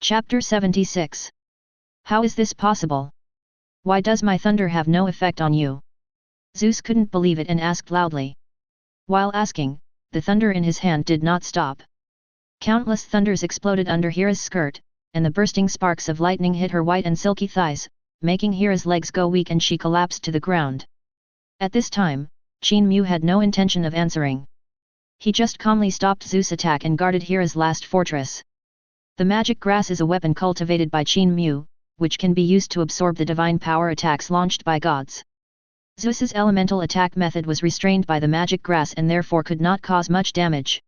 Chapter 76. How is this possible? Why does my thunder have no effect on you? Zeus couldn't believe it and asked loudly. While asking, the thunder in his hand did not stop. Countless thunders exploded under Hera's skirt, and the bursting sparks of lightning hit her white and silky thighs, making Hera's legs go weak and she collapsed to the ground. At this time, Qin Mu had no intention of answering. He just calmly stopped Zeus' attack and guarded Hera's last fortress. The magic grass is a weapon cultivated by Qin Mu, which can be used to absorb the divine power attacks launched by gods. Zeus's elemental attack method was restrained by the magic grass and therefore could not cause much damage.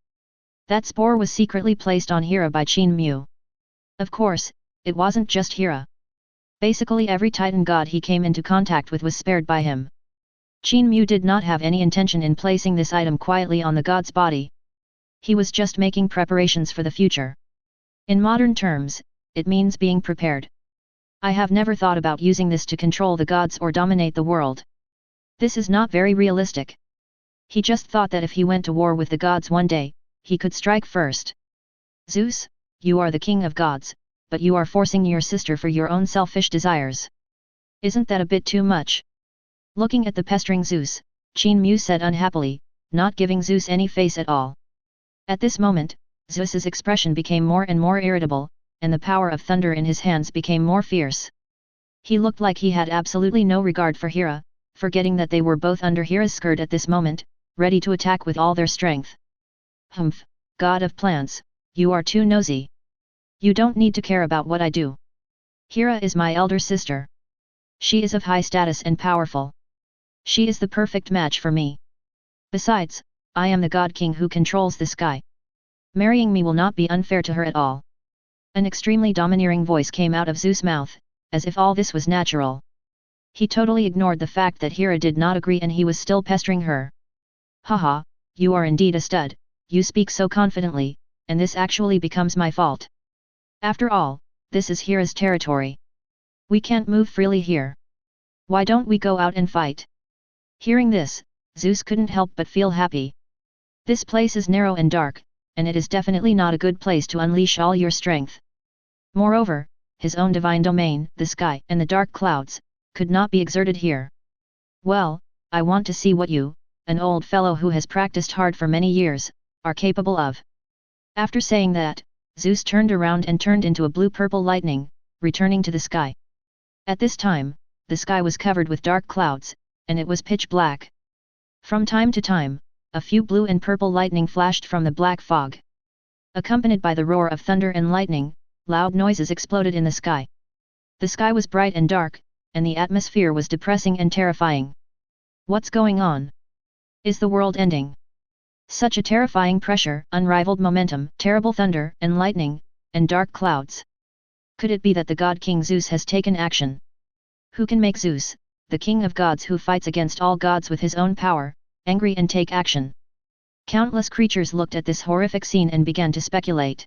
That spore was secretly placed on Hera by Qin Mu. Of course, it wasn't just Hera. Basically every Titan god he came into contact with was spared by him. Qin Mu did not have any intention in placing this item quietly on the god's body. He was just making preparations for the future. In modern terms, it means being prepared. I have never thought about using this to control the gods or dominate the world. This is not very realistic. He just thought that if he went to war with the gods one day, he could strike first. Zeus, you are the king of gods, but you are forcing your sister for your own selfish desires. Isn't that a bit too much? Looking at the pestering Zeus, Qin Mu said unhappily, not giving Zeus any face at all. At this moment, Zeus's expression became more and more irritable, and the power of thunder in his hands became more fierce. He looked like he had absolutely no regard for Hera, forgetting that they were both under Hera's skirt at this moment, ready to attack with all their strength. Humph, god of plants, you are too nosy. You don't need to care about what I do. Hera is my elder sister. She is of high status and powerful. She is the perfect match for me. Besides, I am the god king who controls the sky. Marrying me will not be unfair to her at all. An extremely domineering voice came out of Zeus' mouth, as if all this was natural. He totally ignored the fact that Hera did not agree and he was still pestering her. Haha, you are indeed a stud, you speak so confidently, and this actually becomes my fault. After all, this is Hera's territory. We can't move freely here. Why don't we go out and fight? Hearing this, Zeus couldn't help but feel happy. This place is narrow and dark, and it is definitely not a good place to unleash all your strength. Moreover, his own divine domain, the sky and the dark clouds, could not be exerted here. Well, I want to see what you, an old fellow who has practiced hard for many years, are capable of. After saying that, Zeus turned around and turned into a blue-purple lightning, returning to the sky. At this time, the sky was covered with dark clouds, and it was pitch black. From time to time, a few blue and purple lightning flashed from the black fog. Accompanied by the roar of thunder and lightning, loud noises exploded in the sky. The sky was bright and dark, and the atmosphere was depressing and terrifying. What's going on? Is the world ending? Such a terrifying pressure, unrivaled momentum, terrible thunder and lightning, and dark clouds. Could it be that the god king Zeus has taken action? Who can make Zeus, the king of gods who fights against all gods with his own power, angry and take action? Countless creatures looked at this horrific scene and began to speculate.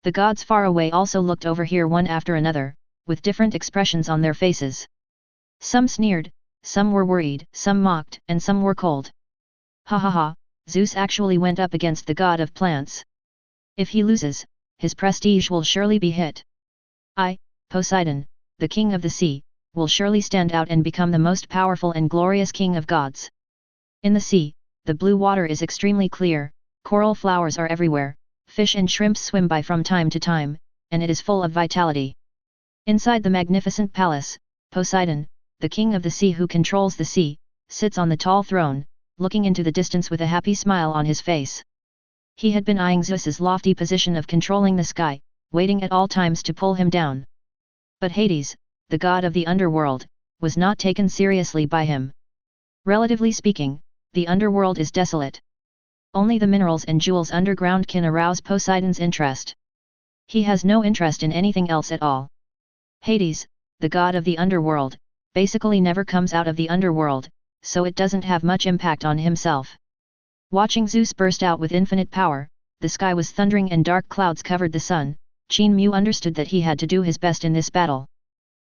The gods far away also looked over here one after another, with different expressions on their faces. Some sneered, some were worried, some mocked, and some were cold. Ha ha ha, Zeus actually went up against the god of plants. If he loses, his prestige will surely be hit. I, Poseidon, the king of the sea, will surely stand out and become the most powerful and glorious king of gods. In the sea, the blue water is extremely clear, coral flowers are everywhere, fish and shrimps swim by from time to time, and it is full of vitality. Inside the magnificent palace, Poseidon, the king of the sea who controls the sea, sits on the tall throne, looking into the distance with a happy smile on his face. He had been eyeing Zeus's lofty position of controlling the sky, waiting at all times to pull him down. But Hades, the god of the underworld, was not taken seriously by him. Relatively speaking, the underworld is desolate. Only the minerals and jewels underground can arouse Poseidon's interest. He has no interest in anything else at all. Hades, the god of the underworld, basically never comes out of the underworld, so it doesn't have much impact on himself. Watching Zeus burst out with infinite power, the sky was thundering and dark clouds covered the sun. Qin Mu understood that he had to do his best in this battle.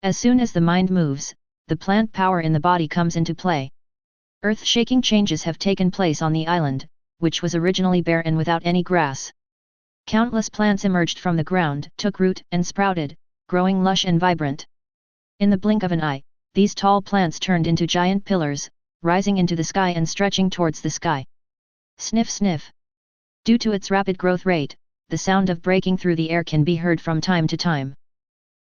As soon as the mind moves, the plant power in the body comes into play. Earth-shaking changes have taken place on the island, which was originally bare and without any grass. Countless plants emerged from the ground, took root, and sprouted, growing lush and vibrant. In the blink of an eye, these tall plants turned into giant pillars, rising into the sky and stretching towards the sky. Sniff sniff. Due to its rapid growth rate, the sound of breaking through the air can be heard from time to time.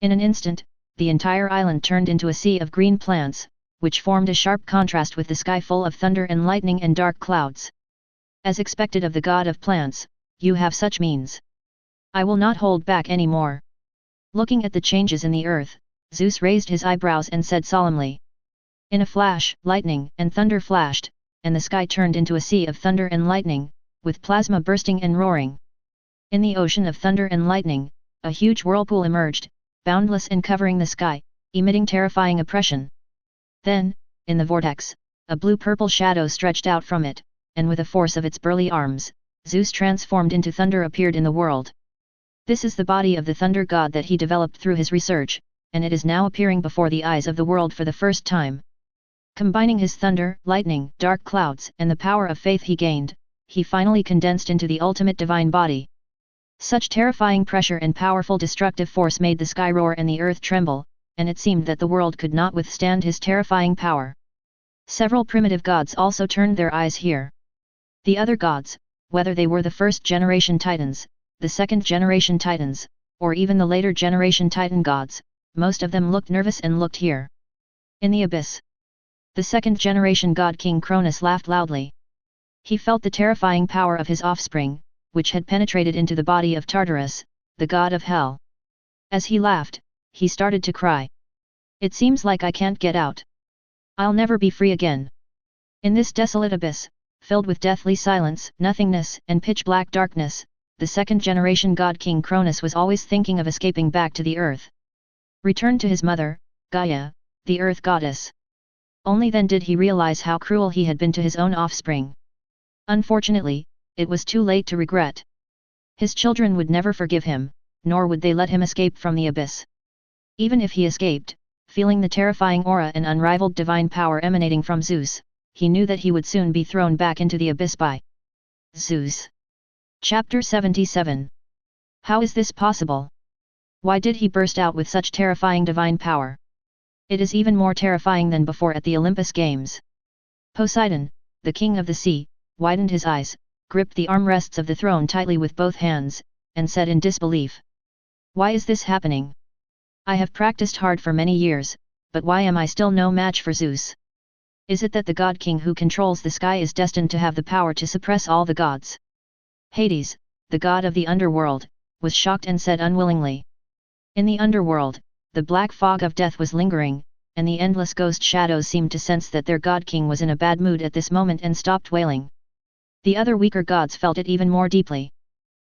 In an instant, the entire island turned into a sea of green plants, which formed a sharp contrast with the sky full of thunder and lightning and dark clouds. As expected of the god of plants, you have such means. I will not hold back any more. Looking at the changes in the earth, Zeus raised his eyebrows and said solemnly. In a flash, lightning and thunder flashed, and the sky turned into a sea of thunder and lightning, with plasma bursting and roaring. In the ocean of thunder and lightning, a huge whirlpool emerged, boundless and covering the sky, emitting terrifying oppression. Then, in the vortex, a blue-purple shadow stretched out from it, and with the force of its burly arms, Zeus transformed into thunder appeared in the world. This is the body of the thunder god that he developed through his research, and it is now appearing before the eyes of the world for the first time. Combining his thunder, lightning, dark clouds, and the power of faith he gained, he finally condensed into the ultimate divine body. Such terrifying pressure and powerful destructive force made the sky roar and the earth tremble, and it seemed that the world could not withstand his terrifying power. Several primitive gods also turned their eyes here. The other gods, whether they were the first-generation titans, the second-generation titans, or even the later-generation titan gods, most of them looked nervous and looked here. In the abyss, the second-generation god King Cronus laughed loudly. He felt the terrifying power of his offspring, which had penetrated into the body of Tartarus, the god of hell. As he laughed, he started to cry. It seems like I can't get out. I'll never be free again. In this desolate abyss, filled with deathly silence, nothingness, and pitch-black darkness, the second-generation god King Cronus was always thinking of escaping back to the earth. Return to his mother, Gaia, the earth goddess. Only then did he realize how cruel he had been to his own offspring. Unfortunately, it was too late to regret. His children would never forgive him, nor would they let him escape from the abyss. Even if he escaped, feeling the terrifying aura and unrivaled divine power emanating from Zeus, he knew that he would soon be thrown back into the abyss by Zeus. Chapter 77. How is this possible? Why did he burst out with such terrifying divine power? It is even more terrifying than before at the Olympus Games. Poseidon, the king of the sea, widened his eyes, gripped the armrests of the throne tightly with both hands, and said in disbelief. Why is this happening? I have practiced hard for many years, but why am I still no match for Zeus? Is it that the god king who controls the sky is destined to have the power to suppress all the gods? Hades, the god of the underworld, was shocked and said unwillingly. In the underworld, the black fog of death was lingering, and the endless ghost shadows seemed to sense that their god king was in a bad mood at this moment and stopped wailing. The other weaker gods felt it even more deeply.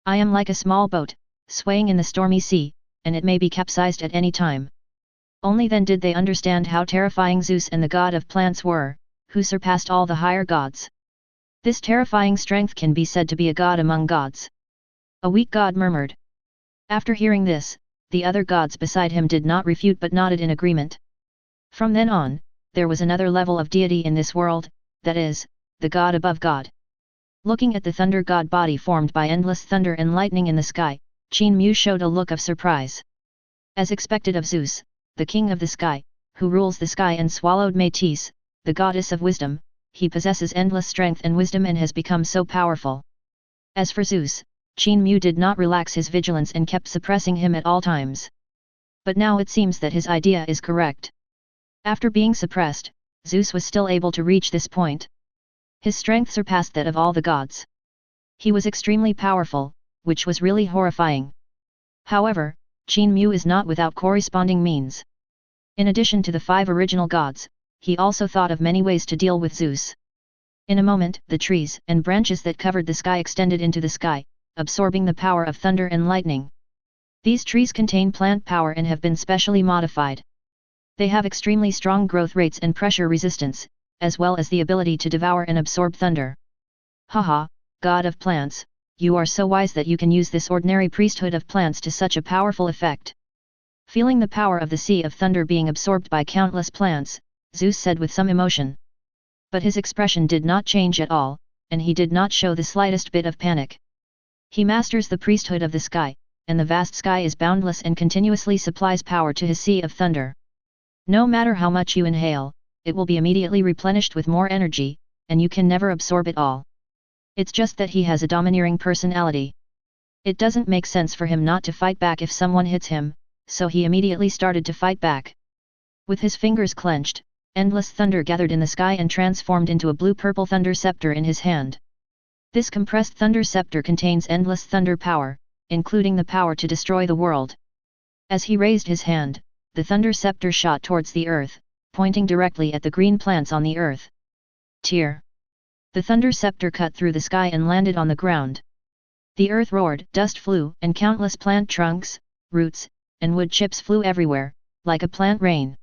I am like a small boat, swaying in the stormy sea, and it may be capsized at any time. Only then did they understand how terrifying Zeus and the god of plants were, who surpassed all the higher gods. This terrifying strength can be said to be a god among gods. A weak god murmured. After hearing this, the other gods beside him did not refute but nodded in agreement. From then on, there was another level of deity in this world, that is, the god above God. Looking at the thunder god body formed by endless thunder and lightning in the sky, Qin Mu showed a look of surprise. As expected of Zeus, the king of the sky, who rules the sky and swallowed Métis, the goddess of wisdom, he possesses endless strength and wisdom and has become so powerful. As for Zeus, Qin Mu did not relax his vigilance and kept suppressing him at all times. But now it seems that his idea is correct. After being suppressed, Zeus was still able to reach this point. His strength surpassed that of all the gods. He was extremely powerful, which was really horrifying. However, Qin Mu is not without corresponding means. In addition to the 5 original gods, he also thought of many ways to deal with Zeus. In a moment, the trees and branches that covered the sky extended into the sky, absorbing the power of thunder and lightning. These trees contain plant power and have been specially modified. They have extremely strong growth rates and pressure resistance, as well as the ability to devour and absorb thunder. Haha, god of plants, you are so wise that you can use this ordinary priesthood of plants to such a powerful effect. Feeling the power of the sea of thunder being absorbed by countless plants, Zeus said with some emotion. But his expression did not change at all, and he did not show the slightest bit of panic. He masters the priesthood of the sky, and the vast sky is boundless and continuously supplies power to his sea of thunder. No matter how much you inhale, it will be immediately replenished with more energy, and you can never absorb it all. It's just that he has a domineering personality. It doesn't make sense for him not to fight back if someone hits him, so he immediately started to fight back. With his fingers clenched, endless thunder gathered in the sky and transformed into a blue-purple thunder scepter in his hand. This compressed thunder scepter contains endless thunder power, including the power to destroy the world. As he raised his hand, the thunder scepter shot towards the earth, pointing directly at the green plants on the earth. Tear! The thunder scepter cut through the sky and landed on the ground. The earth roared, dust flew, and countless plant trunks, roots, and wood chips flew everywhere, like a plant rain.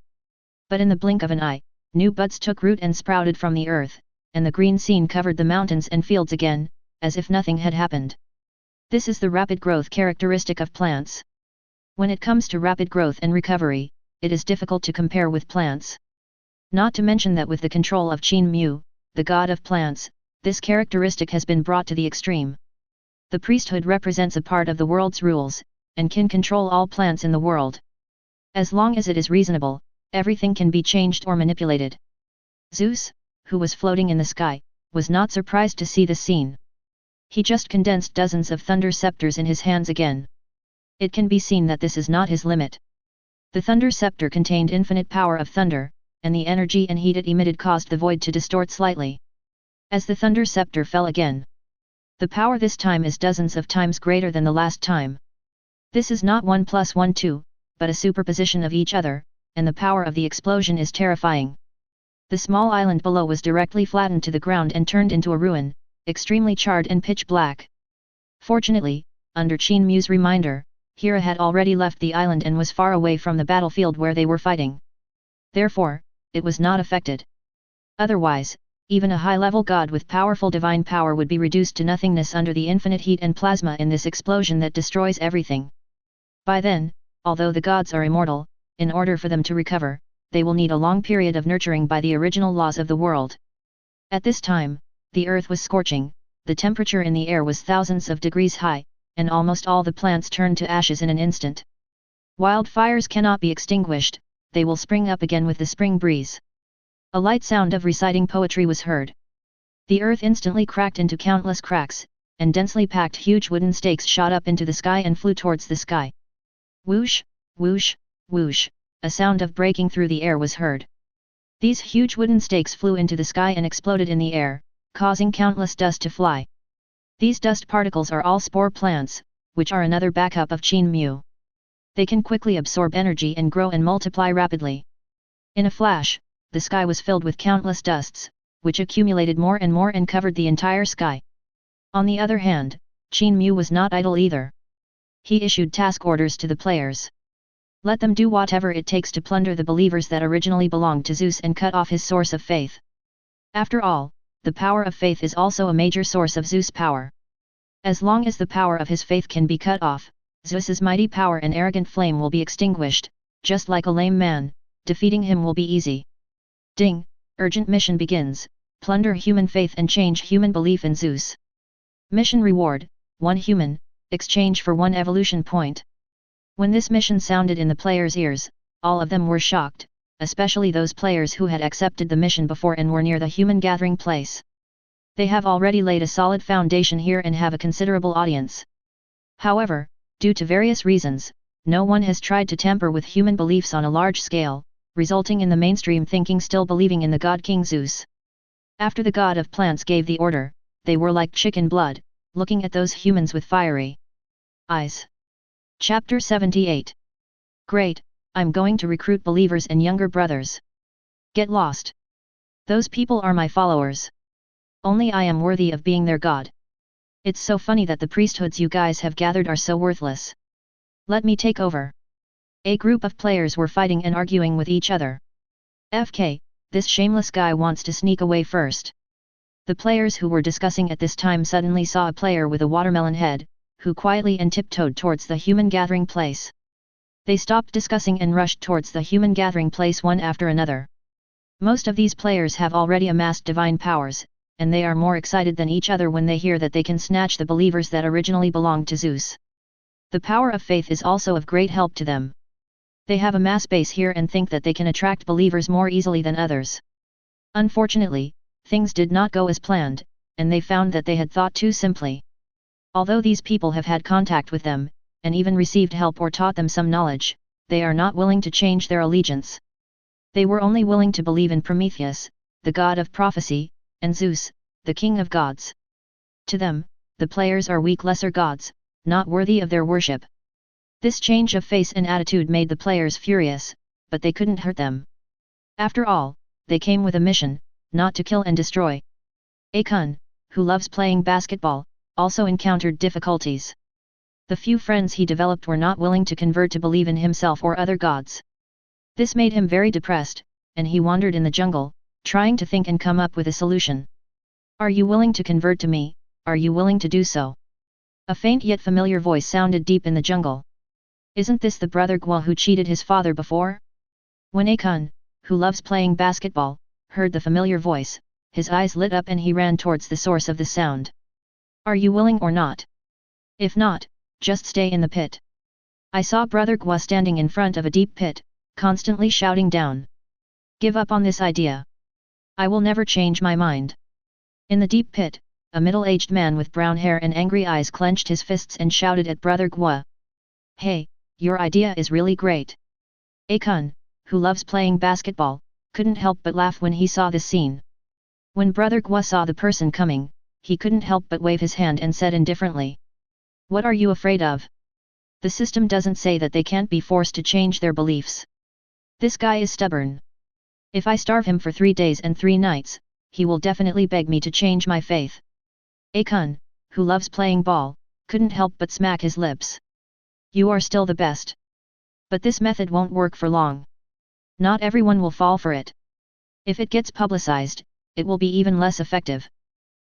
But in the blink of an eye, new buds took root and sprouted from the earth, and the green scene covered the mountains and fields again, as if nothing had happened. This is the rapid growth characteristic of plants. When it comes to rapid growth and recovery, it is difficult to compare with plants. Not to mention that with the control of Qin Mu, the god of plants, this characteristic has been brought to the extreme. The priesthood represents a part of the world's rules, and can control all plants in the world. As long as it is reasonable, everything can be changed or manipulated. Zeus, who was floating in the sky, was not surprised to see the scene. He just condensed dozens of thunder scepters in his hands again. It can be seen that this is not his limit. The thunder scepter contained infinite power of thunder, and the energy and heat it emitted caused the void to distort slightly. As the thunder scepter fell again, the power this time is dozens of times greater than the last time. This is not 1 + 1 2, but a superposition of each other, and the power of the explosion is terrifying. The small island below was directly flattened to the ground and turned into a ruin, extremely charred and pitch black. Fortunately, under Qin Mu's reminder, Hera had already left the island and was far away from the battlefield where they were fighting. Therefore, it was not affected. Otherwise, even a high-level god with powerful divine power would be reduced to nothingness under the infinite heat and plasma in this explosion that destroys everything. By then, although the gods are immortal, in order for them to recover, they will need a long period of nurturing by the original laws of the world. At this time, the earth was scorching, the temperature in the air was thousands of degrees high, and almost all the plants turned to ashes in an instant. Wildfires cannot be extinguished, they will spring up again with the spring breeze. A light sound of reciting poetry was heard. The earth instantly cracked into countless cracks, and densely packed huge wooden stakes shot up into the sky and flew towards the sky. Whoosh, whoosh, whoosh, a sound of breaking through the air was heard. These huge wooden stakes flew into the sky and exploded in the air, causing countless dust to fly. These dust particles are all spore plants, which are another backup of Qin Mu. They can quickly absorb energy and grow and multiply rapidly. In a flash, the sky was filled with countless dusts, which accumulated more and covered the entire sky. On the other hand, Qin Mu was not idle either. He issued task orders to the players. Let them do whatever it takes to plunder the believers that originally belonged to Zeus and cut off his source of faith. After all, the power of faith is also a major source of Zeus' power. As long as the power of his faith can be cut off, Zeus's mighty power and arrogant flame will be extinguished, just like a lame man, defeating him will be easy. Ding! Urgent mission begins, plunder human faith and change human belief in Zeus. Mission reward, 1 human, exchange for 1 evolution point. When this mission sounded in the players' ears, all of them were shocked, especially those players who had accepted the mission before and were near the human gathering place. They have already laid a solid foundation here and have a considerable audience. However, due to various reasons, no one has tried to tamper with human beliefs on a large scale, resulting in the mainstream thinking still believing in the god King Zeus. After the god of plants gave the order, they were like chicken blood, looking at those humans with fiery eyes. Chapter 78. Great, I'm going to recruit believers and younger brothers. Get lost. Those people are my followers. Only I am worthy of being their god. It's so funny that the priesthoods you guys have gathered are so worthless. Let me take over. A group of players were fighting and arguing with each other. FK, this shameless guy wants to sneak away first. The players who were discussing at this time suddenly saw a player with a watermelon head, who quietly and tiptoed towards the human gathering place. They stopped discussing and rushed towards the human gathering place one after another. Most of these players have already amassed divine powers, and they are more excited than each other when they hear that they can snatch the believers that originally belonged to Zeus. The power of faith is also of great help to them. They have a mass base here and think that they can attract believers more easily than others. Unfortunately, things did not go as planned, and they found that they had thought too simply. Although these people have had contact with them, and even received help or taught them some knowledge, they are not willing to change their allegiance. They were only willing to believe in Prometheus, the god of prophecy, and Zeus, the king of gods. To them, the players are weak lesser gods, not worthy of their worship. This change of face and attitude made the players furious, but they couldn't hurt them. After all, they came with a mission, not to kill and destroy. Akun, who loves playing basketball, also encountered difficulties. The few friends he developed were not willing to convert to believe in himself or other gods. This made him very depressed, and he wandered in the jungle, trying to think and come up with a solution. "Are you willing to convert to me? Are you willing to do so?" A faint yet familiar voice sounded deep in the jungle. "Isn't this the brother Gua who cheated his father before?" When Akun, who loves playing basketball, heard the familiar voice, his eyes lit up and he ran towards the source of the sound. "Are you willing or not? If not, just stay in the pit." I saw Brother Gua standing in front of a deep pit, constantly shouting down. "Give up on this idea. I will never change my mind." In the deep pit, a middle-aged man with brown hair and angry eyes clenched his fists and shouted at Brother Gua. "Hey, your idea is really great." Akun, who loves playing basketball, couldn't help but laugh when he saw this scene. When Brother Gua saw the person coming, he couldn't help but wave his hand and said indifferently, "What are you afraid of? The system doesn't say that they can't be forced to change their beliefs. This guy is stubborn. If I starve him for 3 days and 3 nights, he will definitely beg me to change my faith." Akun, who loves playing ball, couldn't help but smack his lips. "You are still the best. But this method won't work for long. Not everyone will fall for it. If it gets publicized, it will be even less effective."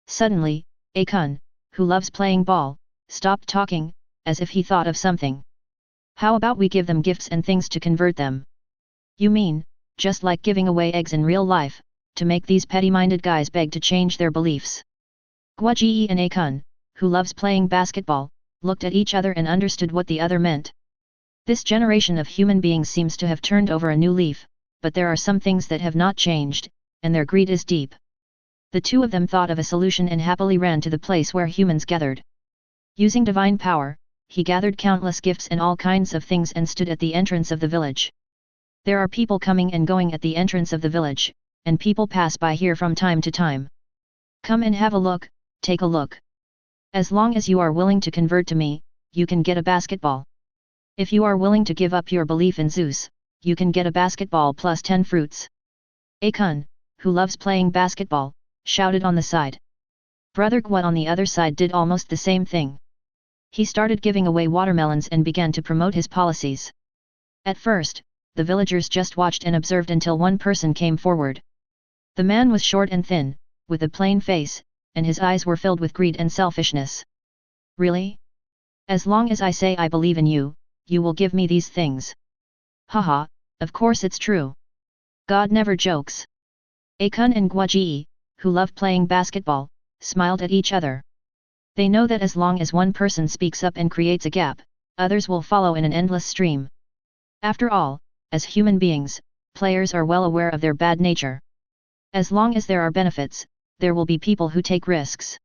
Suddenly, Akun, who loves playing ball, stopped talking, as if he thought of something. "How about we give them gifts and things to convert them? You mean, just like giving away eggs in real life, to make these petty-minded guys beg to change their beliefs?" Guaji and Akun, who loves playing basketball, looked at each other and understood what the other meant. This generation of human beings seems to have turned over a new leaf, but there are some things that have not changed, and their greed is deep. The two of them thought of a solution and happily ran to the place where humans gathered. Using divine power, he gathered countless gifts and all kinds of things and stood at the entrance of the village. There are people coming and going at the entrance of the village, and people pass by here from time to time. "Come and have a look, take a look. As long as you are willing to convert to me, you can get a basketball. If you are willing to give up your belief in Zeus, you can get a basketball plus 10 fruits." Akun, who loves playing basketball, shouted on the side. Brother Gua on the other side did almost the same thing. He started giving away watermelons and began to promote his policies. At first, the villagers just watched and observed until one person came forward. The man was short and thin, with a plain face, and his eyes were filled with greed and selfishness. "Really? As long as I say I believe in you, you will give me these things?" "Haha, of course it's true. God never jokes." Akun and Guaji, who love playing basketball, smiled at each other. They know that as long as one person speaks up and creates a gap, others will follow in an endless stream. After all, as human beings, players are well aware of their bad nature. As long as there are benefits, there will be people who take risks.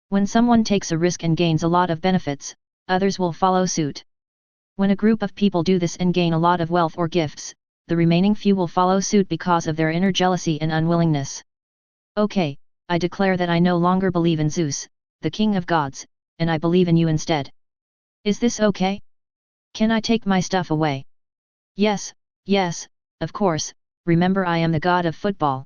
When someone takes a risk and gains a lot of benefits, others will follow suit. When a group of people do this and gain a lot of wealth or gifts, the remaining few will follow suit because of their inner jealousy and unwillingness. "Okay, I declare that I no longer believe in Zeus, the king of gods, and I believe in you instead. Is this okay? Can I take my stuff away?" Yes, of course, remember I am the god of football."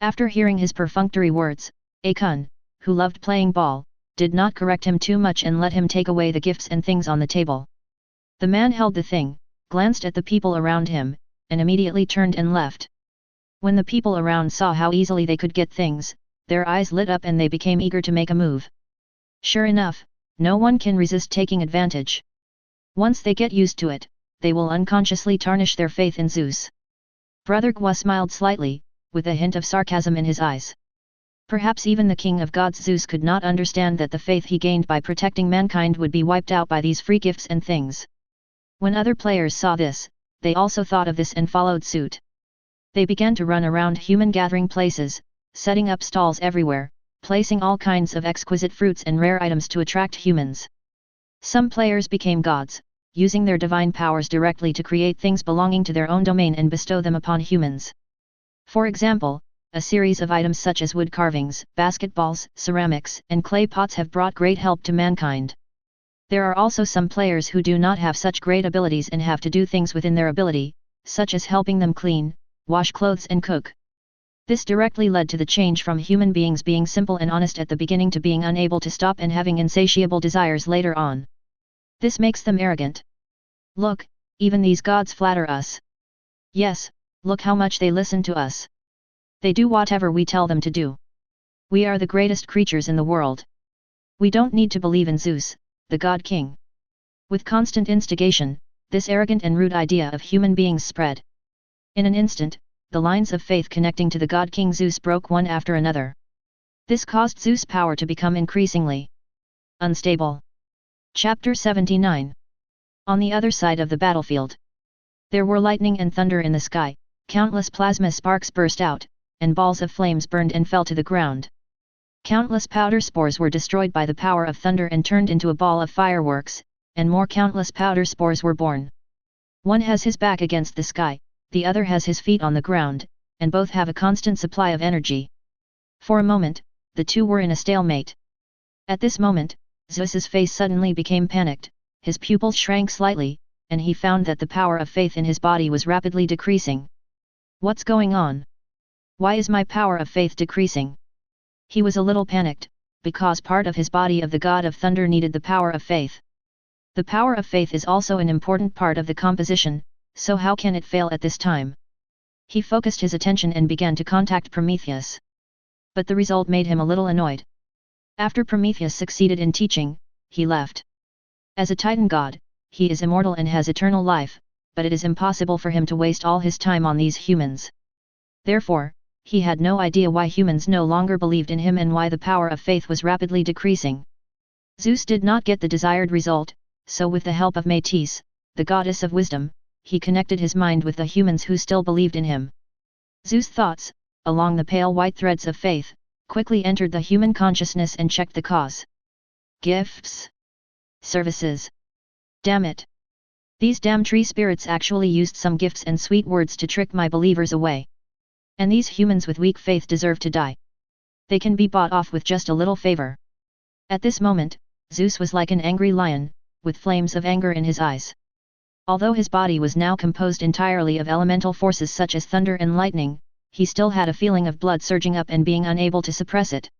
After hearing his perfunctory words, Akun, who loved playing ball, did not correct him too much and let him take away the gifts and things on the table. The man held the thing, glanced at the people around him, and immediately turned and left. When the people around saw how easily they could get things, their eyes lit up and they became eager to make a move. Sure enough, no one can resist taking advantage. Once they get used to it, they will unconsciously tarnish their faith in Zeus. Brother Gua smiled slightly, with a hint of sarcasm in his eyes. Perhaps even the king of gods Zeus could not understand that the faith he gained by protecting mankind would be wiped out by these free gifts and things. When other players saw this, they also thought of this and followed suit. They began to run around human gathering places, setting up stalls everywhere, placing all kinds of exquisite fruits and rare items to attract humans. Some players became gods, using their divine powers directly to create things belonging to their own domain and bestow them upon humans. For example, a series of items such as wood carvings, basketballs, ceramics, and clay pots have brought great help to mankind. There are also some players who do not have such great abilities and have to do things within their ability, such as helping them clean, wash clothes and cook. This directly led to the change from human beings being simple and honest at the beginning to being unable to stop and having insatiable desires later on. This makes them arrogant. Look, even these gods flatter us. Yes, look how much they listen to us. They do whatever we tell them to do. We are the greatest creatures in the world. We don't need to believe in Zeus, the God King. With constant instigation, this arrogant and rude idea of human beings spread. In an instant, the lines of faith connecting to the God King Zeus broke one after another. This caused Zeus' power to become increasingly unstable. Chapter 79. On the other side of the battlefield, there were lightning and thunder in the sky, countless plasma sparks burst out, and balls of flames burned and fell to the ground. Countless powder spores were destroyed by the power of thunder and turned into a ball of fireworks, and more countless powder spores were born. One has his back against the sky, the other has his feet on the ground, and both have a constant supply of energy. For a moment, the two were in a stalemate. At this moment, Zeus's face suddenly became panicked, his pupils shrank slightly, and he found that the power of faith in his body was rapidly decreasing. What's going on? Why is my power of faith decreasing? He was a little panicked, because part of his body of the god of thunder needed the power of faith. The power of faith is also an important part of the composition, so how can it fail at this time? He focused his attention and began to contact Prometheus. But the result made him a little annoyed. After Prometheus succeeded in teaching, he left. As a Titan god, he is immortal and has eternal life, but it is impossible for him to waste all his time on these humans. Therefore, he had no idea why humans no longer believed in him and why the power of faith was rapidly decreasing. Zeus did not get the desired result, so with the help of Metis, the goddess of wisdom, he connected his mind with the humans who still believed in him. Zeus' thoughts, along the pale white threads of faith, quickly entered the human consciousness and checked the cause. Gifts. Services. Damn it. These damn tree spirits actually used some gifts and sweet words to trick my believers away. And these humans with weak faith deserve to die. They can be bought off with just a little favor. At this moment, Zeus was like an angry lion, with flames of anger in his eyes. Although his body was now composed entirely of elemental forces such as thunder and lightning, he still had a feeling of blood surging up and being unable to suppress it.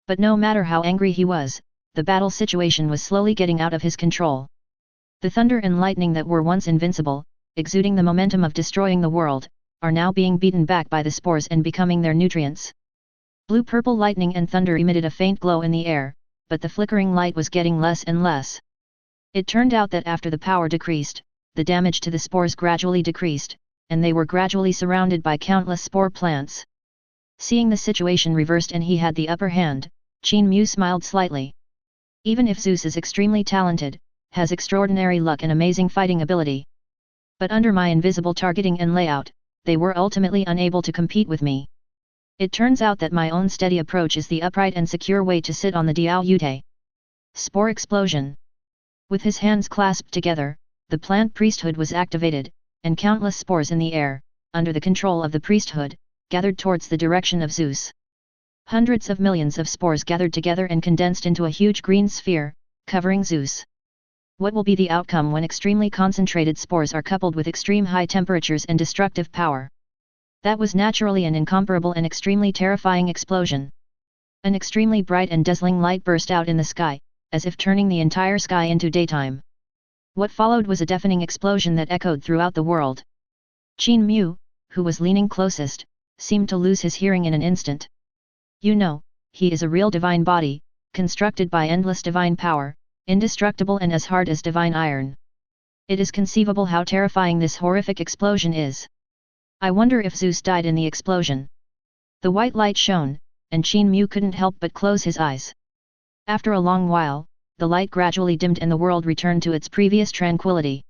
But no matter how angry he was, the battle situation was slowly getting out of his control. The thunder and lightning that were once invincible, exuding the momentum of destroying the world, are now being beaten back by the spores and becoming their nutrients. Blue-purple lightning and thunder emitted a faint glow in the air, but the flickering light was getting less and less. It turned out that after the power decreased, the damage to the spores gradually decreased, and they were gradually surrounded by countless spore plants. Seeing the situation reversed and he had the upper hand, Qin Mu smiled slightly. Even if Zeus is extremely talented, has extraordinary luck and amazing fighting ability, but under my invisible targeting and layout, they were ultimately unable to compete with me. It turns out that my own steady approach is the upright and secure way to sit on the Diao Yute. Spore explosion. With his hands clasped together, the plant priesthood was activated, and countless spores in the air, under the control of the priesthood, gathered towards the direction of Zeus. Hundreds of millions of spores gathered together and condensed into a huge green sphere, covering Zeus. What will be the outcome when extremely concentrated spores are coupled with extreme high temperatures and destructive power? That was naturally an incomparable and extremely terrifying explosion. An extremely bright and dazzling light burst out in the sky, as if turning the entire sky into daytime. What followed was a deafening explosion that echoed throughout the world. Qin Mu, who was leaning closest, seemed to lose his hearing in an instant. You know, he is a real divine body, constructed by endless divine power, indestructible and as hard as divine iron. It is conceivable how terrifying this horrific explosion is. I wonder if Zeus died in the explosion. The white light shone, and Qin Mu couldn't help but close his eyes. After a long while, the light gradually dimmed and the world returned to its previous tranquility.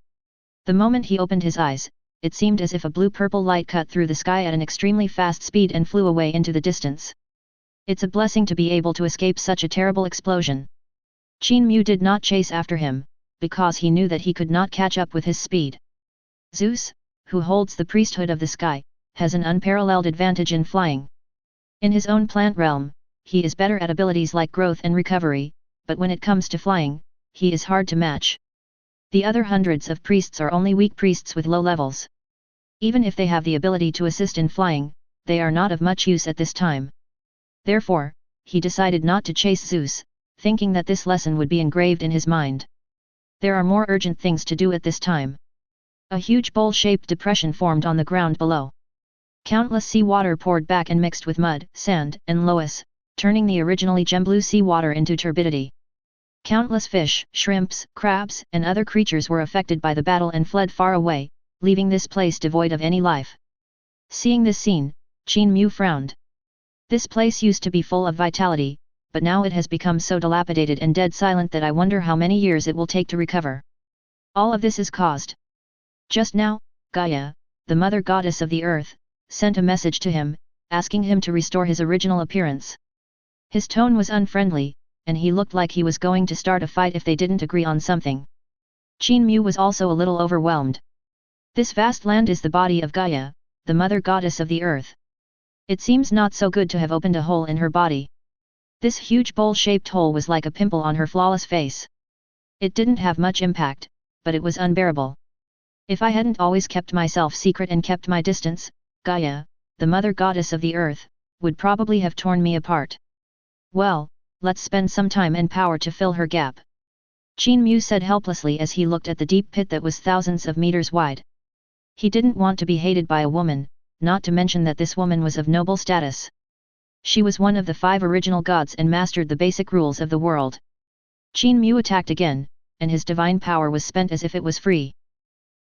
The moment he opened his eyes, it seemed as if a blue-purple light cut through the sky at an extremely fast speed and flew away into the distance. It's a blessing to be able to escape such a terrible explosion. Qin Mu did not chase after him, because he knew that he could not catch up with his speed. Zeus, who holds the priesthood of the sky, has an unparalleled advantage in flying. In his own plant realm, he is better at abilities like growth and recovery, but when it comes to flying, he is hard to match. The other hundreds of priests are only weak priests with low levels. Even if they have the ability to assist in flying, they are not of much use at this time. Therefore, he decided not to chase Zeus, thinking that this lesson would be engraved in his mind. There are more urgent things to do at this time. A huge bowl-shaped depression formed on the ground below. Countless seawater poured back and mixed with mud, sand, and loess, turning the originally gem-blue seawater into turbidity. Countless fish, shrimps, crabs, and other creatures were affected by the battle and fled far away, leaving this place devoid of any life. Seeing this scene, Qin Mu frowned. This place used to be full of vitality, but now it has become so dilapidated and dead silent that I wonder how many years it will take to recover. All of this is caused. Just now, Gaia, the mother goddess of the earth, sent a message to him, asking him to restore his original appearance. His tone was unfriendly, and he looked like he was going to start a fight if they didn't agree on something. Qin Mu was also a little overwhelmed. This vast land is the body of Gaia, the mother goddess of the earth. It seems not so good to have opened a hole in her body. This huge bowl-shaped hole was like a pimple on her flawless face. It didn't have much impact, but it was unbearable. If I hadn't always kept myself secret and kept my distance, Gaia, the mother goddess of the earth, would probably have torn me apart. Well, let's spend some time and power to fill her gap. Qin Mu said helplessly as he looked at the deep pit that was thousands of meters wide. He didn't want to be hated by a woman, not to mention that this woman was of noble status. She was one of the 5 original gods and mastered the basic rules of the world. Qin Mu attacked again, and his divine power was spent as if it was free.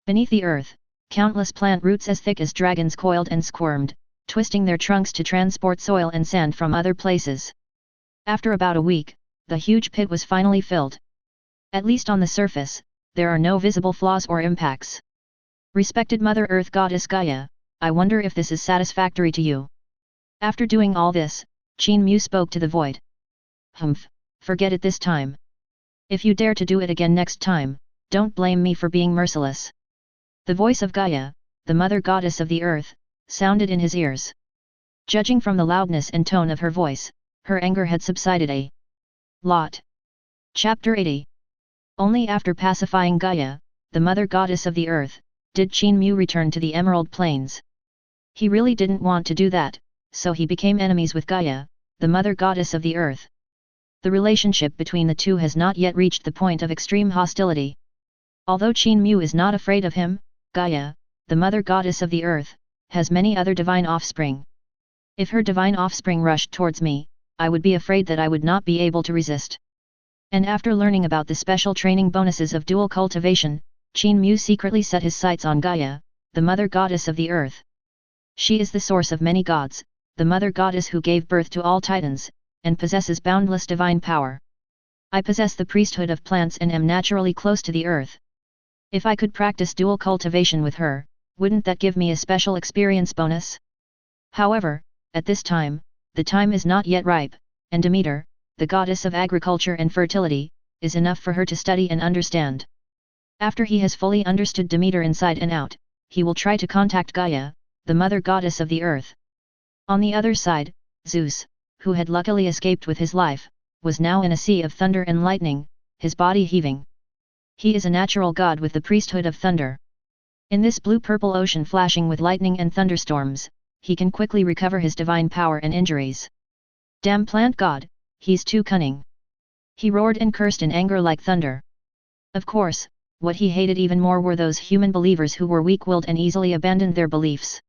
Beneath the earth, countless plant roots as thick as dragons coiled and squirmed, twisting their trunks to transport soil and sand from other places. After about a week, the huge pit was finally filled. At least on the surface, there are no visible flaws or impacts. Respected Mother Earth Goddess Gaia, I wonder if this is satisfactory to you. After doing all this, Qin Mu spoke to the void. Humph, forget it this time. If you dare to do it again next time, don't blame me for being merciless. The voice of Gaia, the mother goddess of the earth, sounded in his ears. Judging from the loudness and tone of her voice, her anger had subsided a lot. Chapter 80. Only after pacifying Gaia, the mother goddess of the earth, did Qin Mu return to the Emerald Plains. He really didn't want to do that, so he became enemies with Gaia, the mother goddess of the earth. The relationship between the two has not yet reached the point of extreme hostility. Although Qin Mu is not afraid of him, Gaia, the mother goddess of the earth, has many other divine offspring. If her divine offspring rushed towards me, I would be afraid that I would not be able to resist. And after learning about the special training bonuses of dual cultivation, Qin Mu secretly set his sights on Gaia, the mother goddess of the earth. She is the source of many gods, the mother goddess who gave birth to all titans, and possesses boundless divine power. I possess the priesthood of plants and am naturally close to the earth. If I could practice dual cultivation with her, wouldn't that give me a special experience bonus? However, at this time, the time is not yet ripe, and Demeter, the goddess of agriculture and fertility, is enough for her to study and understand. After he has fully understood Demeter inside and out, he will try to contact Gaia, the mother goddess of the earth. On the other side, Zeus, who had luckily escaped with his life, was now in a sea of thunder and lightning, his body heaving. He is a natural god with the priesthood of thunder. In this blue-purple ocean flashing with lightning and thunderstorms, he can quickly recover his divine power and injuries. Damn plant god, he's too cunning. He roared and cursed in anger like thunder. Of course, what he hated even more were those human believers who were weak-willed and easily abandoned their beliefs.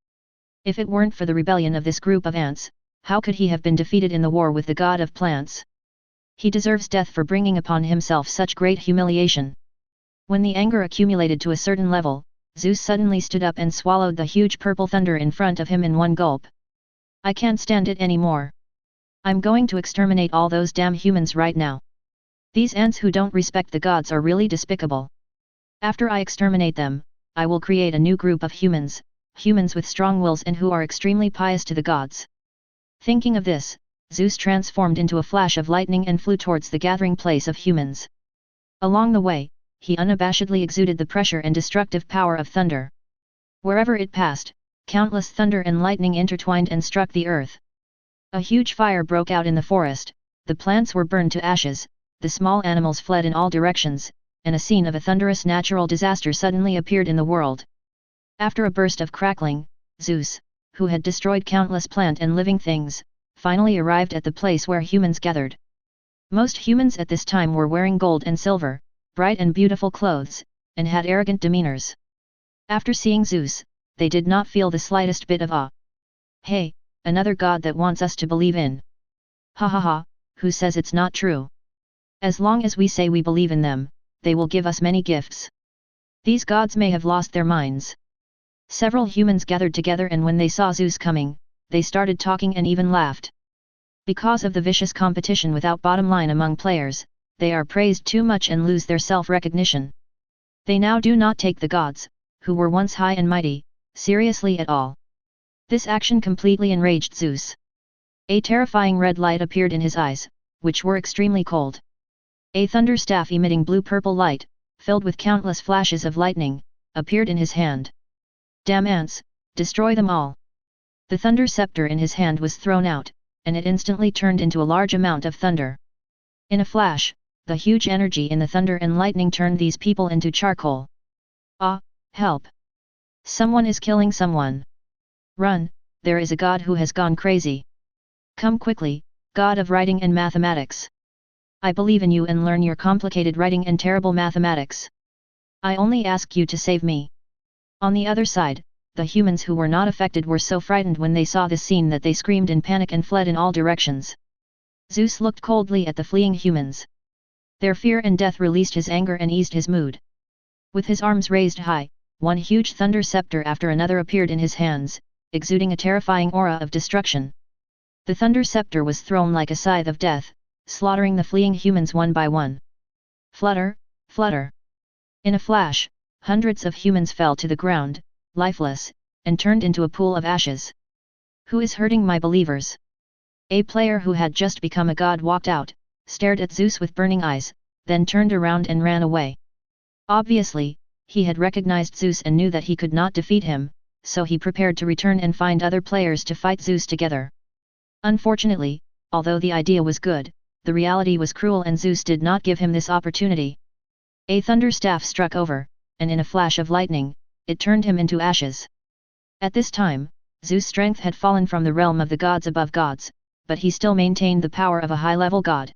If it weren't for the rebellion of this group of ants, how could he have been defeated in the war with the god of plants? He deserves death for bringing upon himself such great humiliation. When the anger accumulated to a certain level, Zeus suddenly stood up and swallowed the huge purple thunder in front of him in one gulp. I can't stand it anymore. I'm going to exterminate all those damn humans right now. These ants who don't respect the gods are really despicable. After I exterminate them, I will create a new group of humans, humans with strong wills and who are extremely pious to the gods. Thinking of this, Zeus transformed into a flash of lightning and flew towards the gathering place of humans. Along the way, he unabashedly exuded the pressure and destructive power of thunder. Wherever it passed, countless thunder and lightning intertwined and struck the earth. A huge fire broke out in the forest, the plants were burned to ashes, the small animals fled in all directions, and a scene of a thunderous natural disaster suddenly appeared in the world. After a burst of crackling, Zeus, who had destroyed countless plant and living things, finally arrived at the place where humans gathered. Most humans at this time were wearing gold and silver, bright and beautiful clothes, and had arrogant demeanors. After seeing Zeus, they did not feel the slightest bit of awe. Hey, another god that wants us to believe in. Ha ha ha, who says it's not true? As long as we say we believe in them, they will give us many gifts. These gods may have lost their minds. Several humans gathered together, and when they saw Zeus coming, they started talking and even laughed. Because of the vicious competition without bottom line among players, they are praised too much and lose their self-recognition. They now do not take the gods, who were once high and mighty, seriously at all. This action completely enraged Zeus. A terrifying red light appeared in his eyes, which were extremely cold. A thunder staff emitting blue-purple light, filled with countless flashes of lightning, appeared in his hand. Damn ants, destroy them all! The thunder scepter in his hand was thrown out, and it instantly turned into a large amount of thunder. In a flash, the huge energy in the thunder and lightning turned these people into charcoal. Ah, help! Someone is killing someone! Run, there is a god who has gone crazy! Come quickly, god of writing and mathematics! I believe in you and learn your complicated writing and terrible mathematics. I only ask you to save me. On the other side, the humans who were not affected were so frightened when they saw this scene that they screamed in panic and fled in all directions. Zeus looked coldly at the fleeing humans. Their fear and death released his anger and eased his mood. With his arms raised high, one huge thunder scepter after another appeared in his hands, exuding a terrifying aura of destruction. The thunder scepter was thrown like a scythe of death, slaughtering the fleeing humans one by one. Flutter, flutter! In a flash, hundreds of humans fell to the ground, lifeless, and turned into a pool of ashes. Who is hurting my believers? A player who had just become a god walked out, stared at Zeus with burning eyes, then turned around and ran away. Obviously, he had recognized Zeus and knew that he could not defeat him, so he prepared to return and find other players to fight Zeus together. Unfortunately, although the idea was good, the reality was cruel and Zeus did not give him this opportunity. A thunder staff struck over, and in a flash of lightning, it turned him into ashes. At this time, Zeus' strength had fallen from the realm of the gods above gods, but he still maintained the power of a high-level god.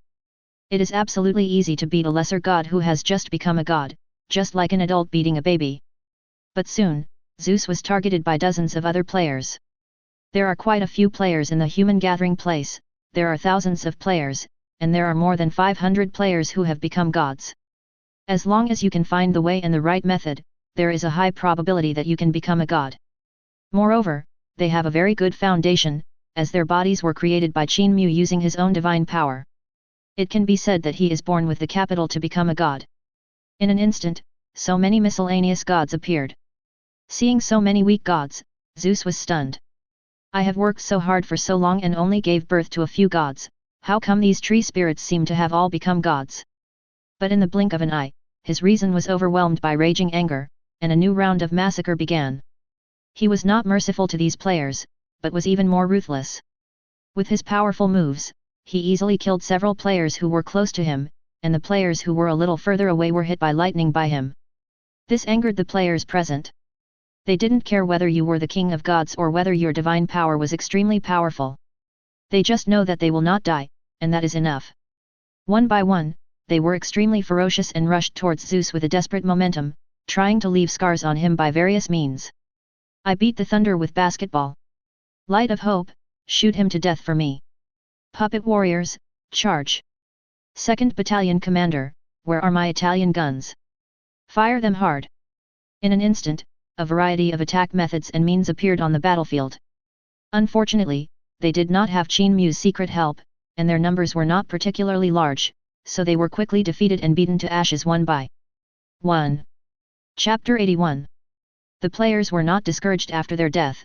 It is absolutely easy to beat a lesser god who has just become a god, just like an adult beating a baby. But soon, Zeus was targeted by dozens of other players. There are quite a few players in the human gathering place, there are thousands of players, and there are more than 500 players who have become gods. As long as you can find the way and the right method, there is a high probability that you can become a god. Moreover, they have a very good foundation, as their bodies were created by Qin Mu using his own divine power. It can be said that he is born with the capital to become a god. In an instant, so many miscellaneous gods appeared. Seeing so many weak gods, Zeus was stunned. I have worked so hard for so long and only gave birth to a few gods, how come these tree spirits seem to have all become gods? But in the blink of an eye, his reason was overwhelmed by raging anger, and a new round of massacre began. He was not merciful to these players, but was even more ruthless. With his powerful moves, he easily killed several players who were close to him, and the players who were a little further away were hit by lightning by him. This angered the players present. They didn't care whether you were the king of gods or whether your divine power was extremely powerful. They just know that they will not die, and that is enough. One by one, they were extremely ferocious and rushed towards Zeus with a desperate momentum, trying to leave scars on him by various means. I beat the thunder with basketball. Light of hope, shoot him to death for me. Puppet warriors, charge. 2nd Battalion Commander, where are my Italian guns? Fire them hard. In an instant, a variety of attack methods and means appeared on the battlefield. Unfortunately, they did not have Qin Mu's secret help, and their numbers were not particularly large, so they were quickly defeated and beaten to ashes one by one. Chapter 81. The players were not discouraged after their death.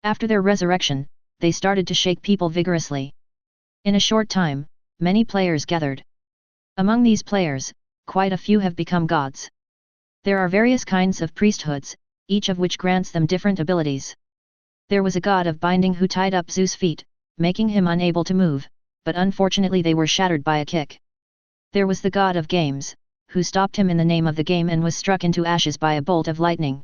After their resurrection, they started to shake people vigorously. In a short time, many players gathered. Among these players, quite a few have become gods. There are various kinds of priesthoods, each of which grants them different abilities. There was a god of binding who tied up Zeus' feet, making him unable to move, but unfortunately they were shattered by a kick. There was the god of games, who stopped him in the name of the game and was struck into ashes by a bolt of lightning.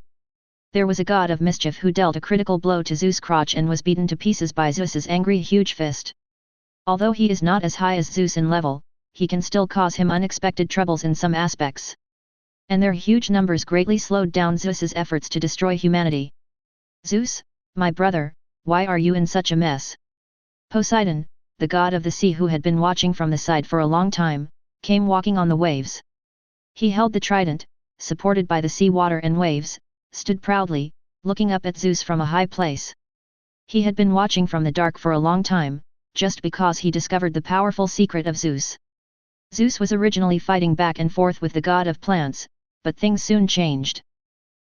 There was a god of mischief who dealt a critical blow to Zeus' crotch and was beaten to pieces by Zeus's angry huge fist. Although he is not as high as Zeus in level, he can still cause him unexpected troubles in some aspects. And their huge numbers greatly slowed down Zeus's efforts to destroy humanity. Zeus, my brother, why are you in such a mess? Poseidon, the god of the sea who had been watching from the side for a long time, came walking on the waves. He held the trident, supported by the sea water and waves, stood proudly, looking up at Zeus from a high place. He had been watching from the dark for a long time, just because he discovered the powerful secret of Zeus. Zeus was originally fighting back and forth with the god of plants, but things soon changed.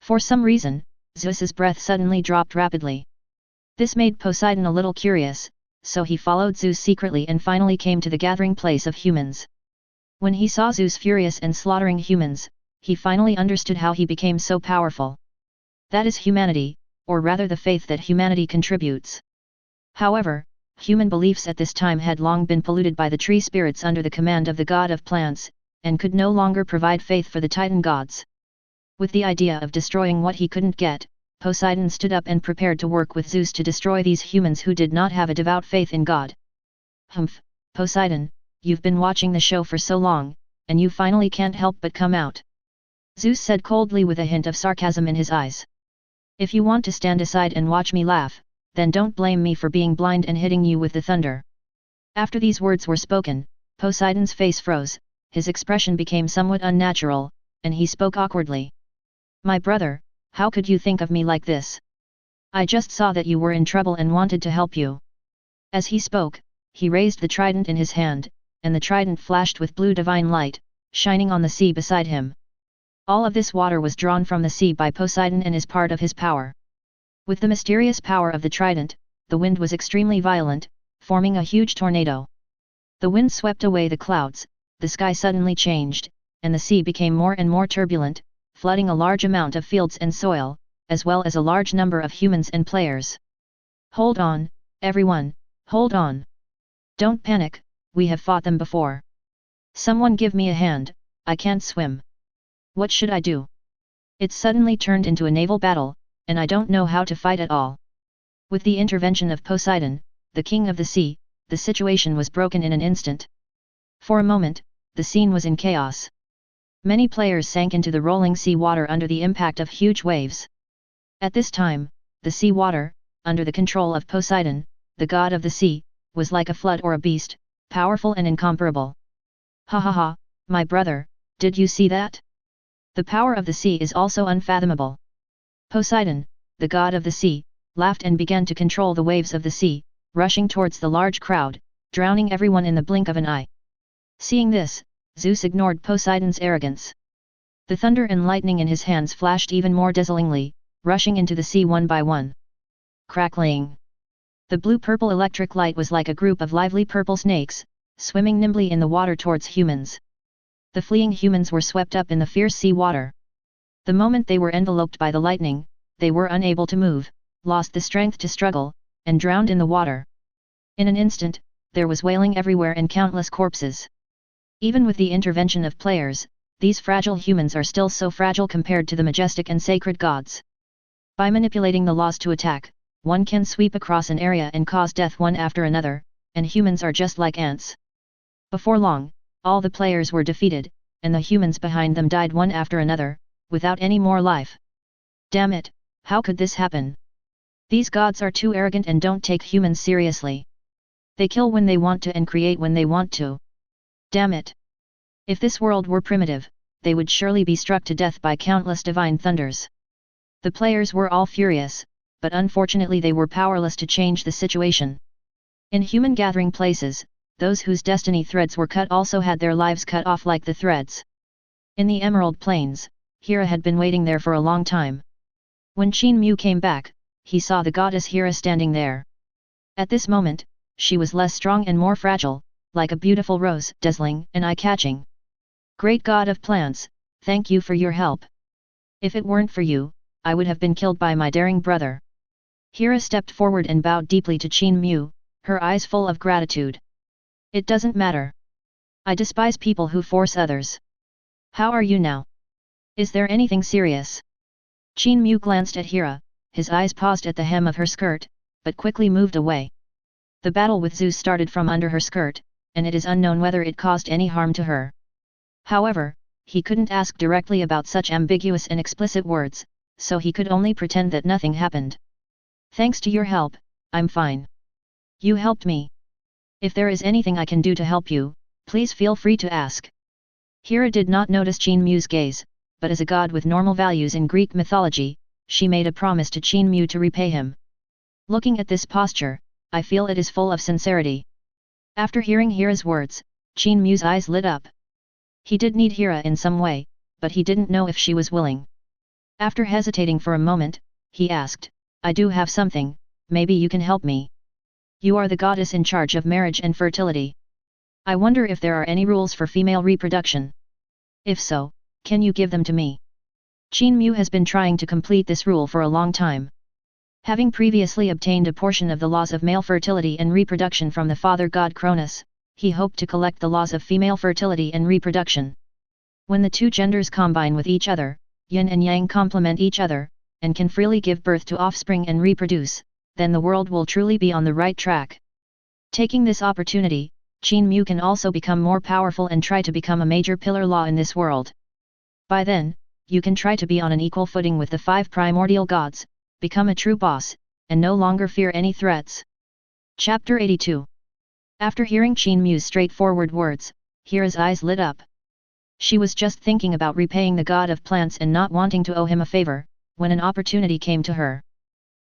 For some reason, Zeus's breath suddenly dropped rapidly. This made Poseidon a little curious, so he followed Zeus secretly and finally came to the gathering place of humans. When he saw Zeus furious and slaughtering humans, he finally understood how he became so powerful. That is humanity, or rather the faith that humanity contributes. However, human beliefs at this time had long been polluted by the tree spirits under the command of the god of plants, and could no longer provide faith for the Titan gods. With the idea of destroying what he couldn't get, Poseidon stood up and prepared to work with Zeus to destroy these humans who did not have a devout faith in God. Humph, Poseidon, you've been watching the show for so long, and you finally can't help but come out. Zeus said coldly with a hint of sarcasm in his eyes. If you want to stand aside and watch me laugh, then don't blame me for being blind and hitting you with the thunder. After these words were spoken, Poseidon's face froze, his expression became somewhat unnatural, and he spoke awkwardly. My brother, how could you think of me like this? I just saw that you were in trouble and wanted to help you. As he spoke, he raised the trident in his hand, and the trident flashed with blue divine light, shining on the sea beside him. All of this water was drawn from the sea by Poseidon and is part of his power. With the mysterious power of the trident, the wind was extremely violent, forming a huge tornado. The wind swept away the clouds, the sky suddenly changed, and the sea became more and more turbulent, flooding a large amount of fields and soil, as well as a large number of humans and players. Hold on, everyone, hold on. Don't panic, we have fought them before. Someone give me a hand, I can't swim. What should I do? It suddenly turned into a naval battle, and I don't know how to fight at all. With the intervention of Poseidon, the king of the sea, the situation was broken in an instant. For a moment, the scene was in chaos. Many players sank into the rolling sea water under the impact of huge waves. At this time, the sea water, under the control of Poseidon, the god of the sea, was like a flood or a beast, powerful and incomparable. Ha ha ha, my brother, did you see that? The power of the sea is also unfathomable. Poseidon, the god of the sea, laughed and began to control the waves of the sea, rushing towards the large crowd, drowning everyone in the blink of an eye. Seeing this, Zeus ignored Poseidon's arrogance. The thunder and lightning in his hands flashed even more dazzlingly, rushing into the sea one by one. Crackling! The blue-purple electric light was like a group of lively purple snakes, swimming nimbly in the water towards humans. The fleeing humans were swept up in the fierce sea water. The moment they were enveloped by the lightning, they were unable to move, lost the strength to struggle, and drowned in the water. In an instant, there was wailing everywhere and countless corpses. Even with the intervention of players, these fragile humans are still so fragile compared to the majestic and sacred gods. By manipulating the laws to attack, one can sweep across an area and cause death one after another, and humans are just like ants. Before long, all the players were defeated, and the humans behind them died one after another, without any more life. Damn it, how could this happen? These gods are too arrogant and don't take humans seriously. They kill when they want to and create when they want to. Damn it! If this world were primitive, they would surely be struck to death by countless divine thunders. The players were all furious, but unfortunately they were powerless to change the situation. In human gathering places, those whose destiny threads were cut also had their lives cut off like the threads. In the Emerald Plains, Hera had been waiting there for a long time. When Qin Mu came back, he saw the goddess Hera standing there. At this moment, she was less strong and more fragile, like a beautiful rose, dazzling and eye-catching. Great god of plants, thank you for your help. If it weren't for you, I would have been killed by my daring brother. Hera stepped forward and bowed deeply to Qin Mu, her eyes full of gratitude. It doesn't matter. I despise people who force others. How are you now? Is there anything serious? Qin Mu glanced at Hera, his eyes paused at the hem of her skirt, but quickly moved away. The battle with Zeus started from under her skirt, and it is unknown whether it caused any harm to her. However, he couldn't ask directly about such ambiguous and explicit words, so he could only pretend that nothing happened. Thanks to your help, I'm fine. You helped me. If there is anything I can do to help you, please feel free to ask. Hera did not notice Qin Mu's gaze, but as a god with normal values in Greek mythology, she made a promise to Qin Mu to repay him. Looking at this posture, I feel it is full of sincerity. After hearing Hera's words, Qin Mu's eyes lit up. He did need Hera in some way, but he didn't know if she was willing. After hesitating for a moment, he asked, I do have something, maybe you can help me. You are the goddess in charge of marriage and fertility. I wonder if there are any rules for female reproduction. If so, can you give them to me? Qin Mu has been trying to complete this rule for a long time. Having previously obtained a portion of the laws of male fertility and reproduction from the father god Cronus, he hoped to collect the laws of female fertility and reproduction. When the two genders combine with each other, yin and yang complement each other, and can freely give birth to offspring and reproduce, then the world will truly be on the right track. Taking this opportunity, Qin Mu can also become more powerful and try to become a major pillar law in this world. By then, you can try to be on an equal footing with the 5 primordial gods, become a true boss, and no longer fear any threats. Chapter 82. After hearing Qin Mu's straightforward words, Hera's eyes lit up. She was just thinking about repaying the god of plants and not wanting to owe him a favor, when an opportunity came to her.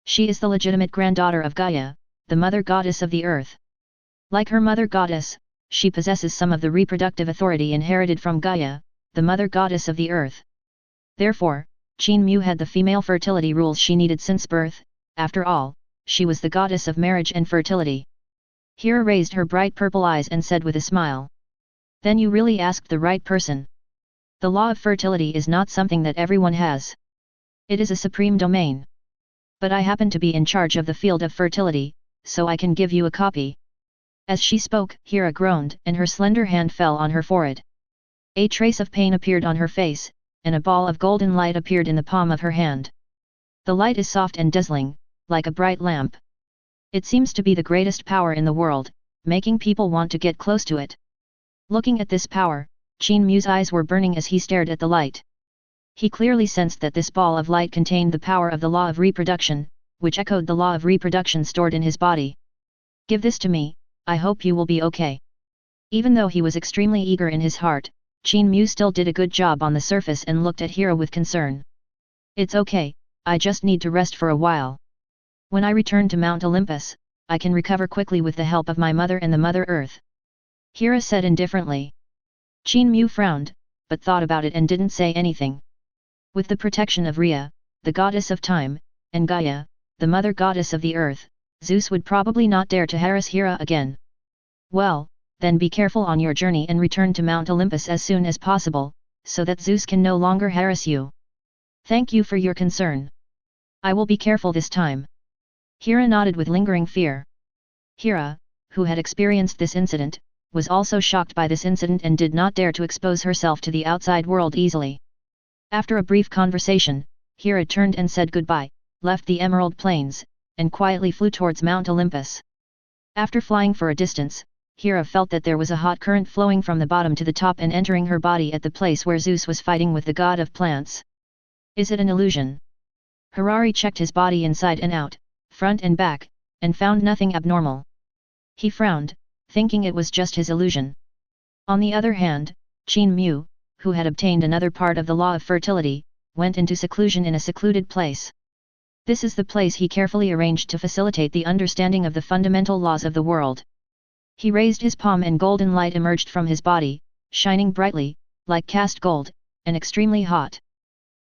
She is the legitimate granddaughter of Gaia, the mother goddess of the earth. Like her mother goddess, she possesses some of the reproductive authority inherited from Gaia, the mother goddess of the earth. Therefore, Qin Mu had the female fertility rules she needed since birth. After all, she was the goddess of marriage and fertility. Hera raised her bright purple eyes and said with a smile. Then you really asked the right person. The law of fertility is not something that everyone has. It is a supreme domain. But I happen to be in charge of the field of fertility, so I can give you a copy. As she spoke, Hera groaned and her slender hand fell on her forehead. A trace of pain appeared on her face, and a ball of golden light appeared in the palm of her hand. The light is soft and dazzling, like a bright lamp. It seems to be the greatest power in the world, making people want to get close to it. Looking at this power, Qin Mu's eyes were burning as he stared at the light. He clearly sensed that this ball of light contained the power of the law of reproduction, which echoed the law of reproduction stored in his body. Give this to me, I hope you will be okay. Even though he was extremely eager in his heart, Qin Mu still did a good job on the surface and looked at Hera with concern. It's okay, I just need to rest for a while. When I return to Mount Olympus, I can recover quickly with the help of my mother and the Mother Earth. Hera said indifferently. Qin Mu frowned, but thought about it and didn't say anything. With the protection of Rhea, the goddess of time, and Gaia, the mother goddess of the earth, Zeus would probably not dare to harass Hera again. Well, then be careful on your journey and return to Mount Olympus as soon as possible, so that Zeus can no longer harass you. Thank you for your concern. I will be careful this time. Hera nodded with lingering fear. Hera, who had experienced this incident, was also shocked by this incident and did not dare to expose herself to the outside world easily. After a brief conversation, Hera turned and said goodbye, left the Emerald Plains, and quietly flew towards Mount Olympus. After flying for a distance, Hera felt that there was a hot current flowing from the bottom to the top and entering her body at the place where Zeus was fighting with the god of plants. Is it an illusion? Harari checked his body inside and out, front and back, and found nothing abnormal. He frowned, thinking it was just his illusion. On the other hand, Qin Mu, who had obtained another part of the law of fertility, went into seclusion in a secluded place. This is the place he carefully arranged to facilitate the understanding of the fundamental laws of the world. He raised his palm and golden light emerged from his body, shining brightly, like cast gold, and extremely hot.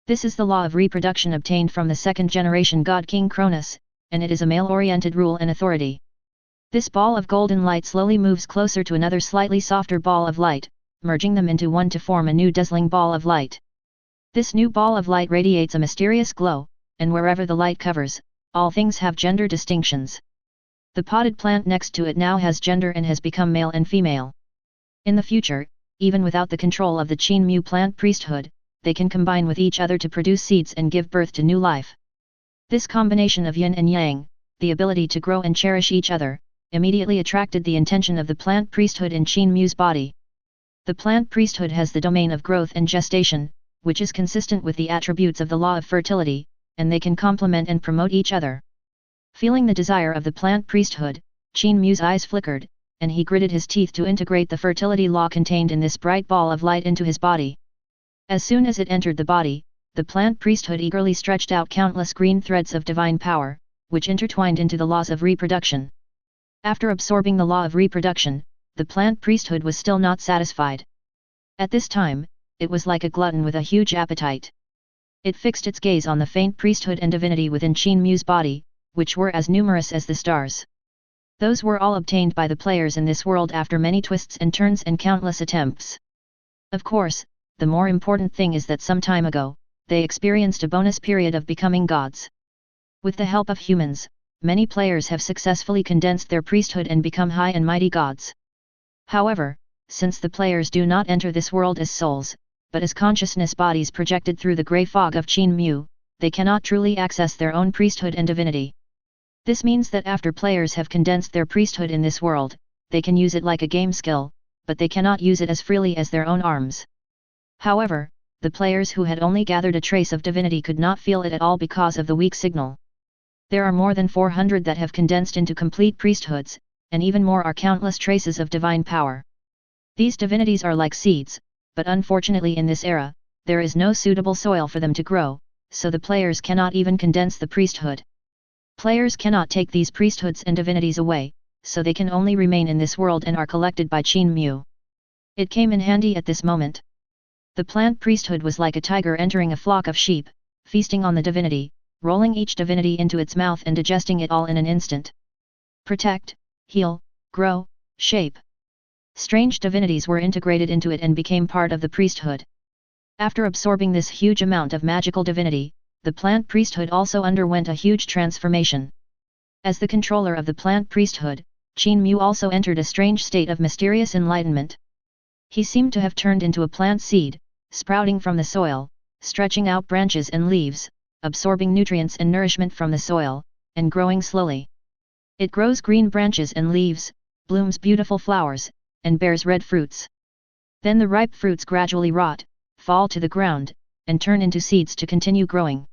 This is the law of reproduction obtained from the second-generation god King Cronus, and it is a male-oriented rule and authority. This ball of golden light slowly moves closer to another slightly softer ball of light, merging them into one to form a new dazzling ball of light. This new ball of light radiates a mysterious glow, and wherever the light covers, all things have gender distinctions. The potted plant next to it now has gender and has become male and female. In the future, even without the control of the Qin Mu plant priesthood, they can combine with each other to produce seeds and give birth to new life. This combination of yin and yang, the ability to grow and cherish each other, immediately attracted the intention of the plant priesthood in Qin Mu's body. The plant priesthood has the domain of growth and gestation, which is consistent with the attributes of the law of fertility, and they can complement and promote each other. Feeling the desire of the plant priesthood, Qin Mu's eyes flickered, and he gritted his teeth to integrate the fertility law contained in this bright ball of light into his body. As soon as it entered the body, the plant priesthood eagerly stretched out countless green threads of divine power, which intertwined into the laws of reproduction. After absorbing the law of reproduction, the plant priesthood was still not satisfied. At this time, it was like a glutton with a huge appetite. It fixed its gaze on the faint priesthood and divinity within Qin Mu's body, which were as numerous as the stars. Those were all obtained by the players in this world after many twists and turns and countless attempts. Of course, the more important thing is that some time ago, they experienced a bonus period of becoming gods. With the help of humans, many players have successfully condensed their priesthood and become high and mighty gods. However, since the players do not enter this world as souls, but as consciousness bodies projected through the grey fog of Qin Mu, they cannot truly access their own priesthood and divinity. This means that after players have condensed their priesthood in this world, they can use it like a game skill, but they cannot use it as freely as their own arms. However, the players who had only gathered a trace of divinity could not feel it at all because of the weak signal. There are more than 400 that have condensed into complete priesthoods, and even more are countless traces of divine power. These divinities are like seeds, but unfortunately in this era, there is no suitable soil for them to grow, so the players cannot even condense the priesthood. Players cannot take these priesthoods and divinities away, so they can only remain in this world and are collected by Qin Mu. It came in handy at this moment. The plant priesthood was like a tiger entering a flock of sheep, feasting on the divinity, rolling each divinity into its mouth and digesting it all in an instant. Protect, heal, grow, shape. Strange divinities were integrated into it and became part of the priesthood. After absorbing this huge amount of magical divinity, the plant priesthood also underwent a huge transformation. As the controller of the plant priesthood, Qin Mu also entered a strange state of mysterious enlightenment. He seemed to have turned into a plant seed, sprouting from the soil, stretching out branches and leaves, absorbing nutrients and nourishment from the soil, and growing slowly. It grows green branches and leaves, blooms beautiful flowers, and bears red fruits. Then the ripe fruits gradually rot, fall to the ground, and turn into seeds to continue growing.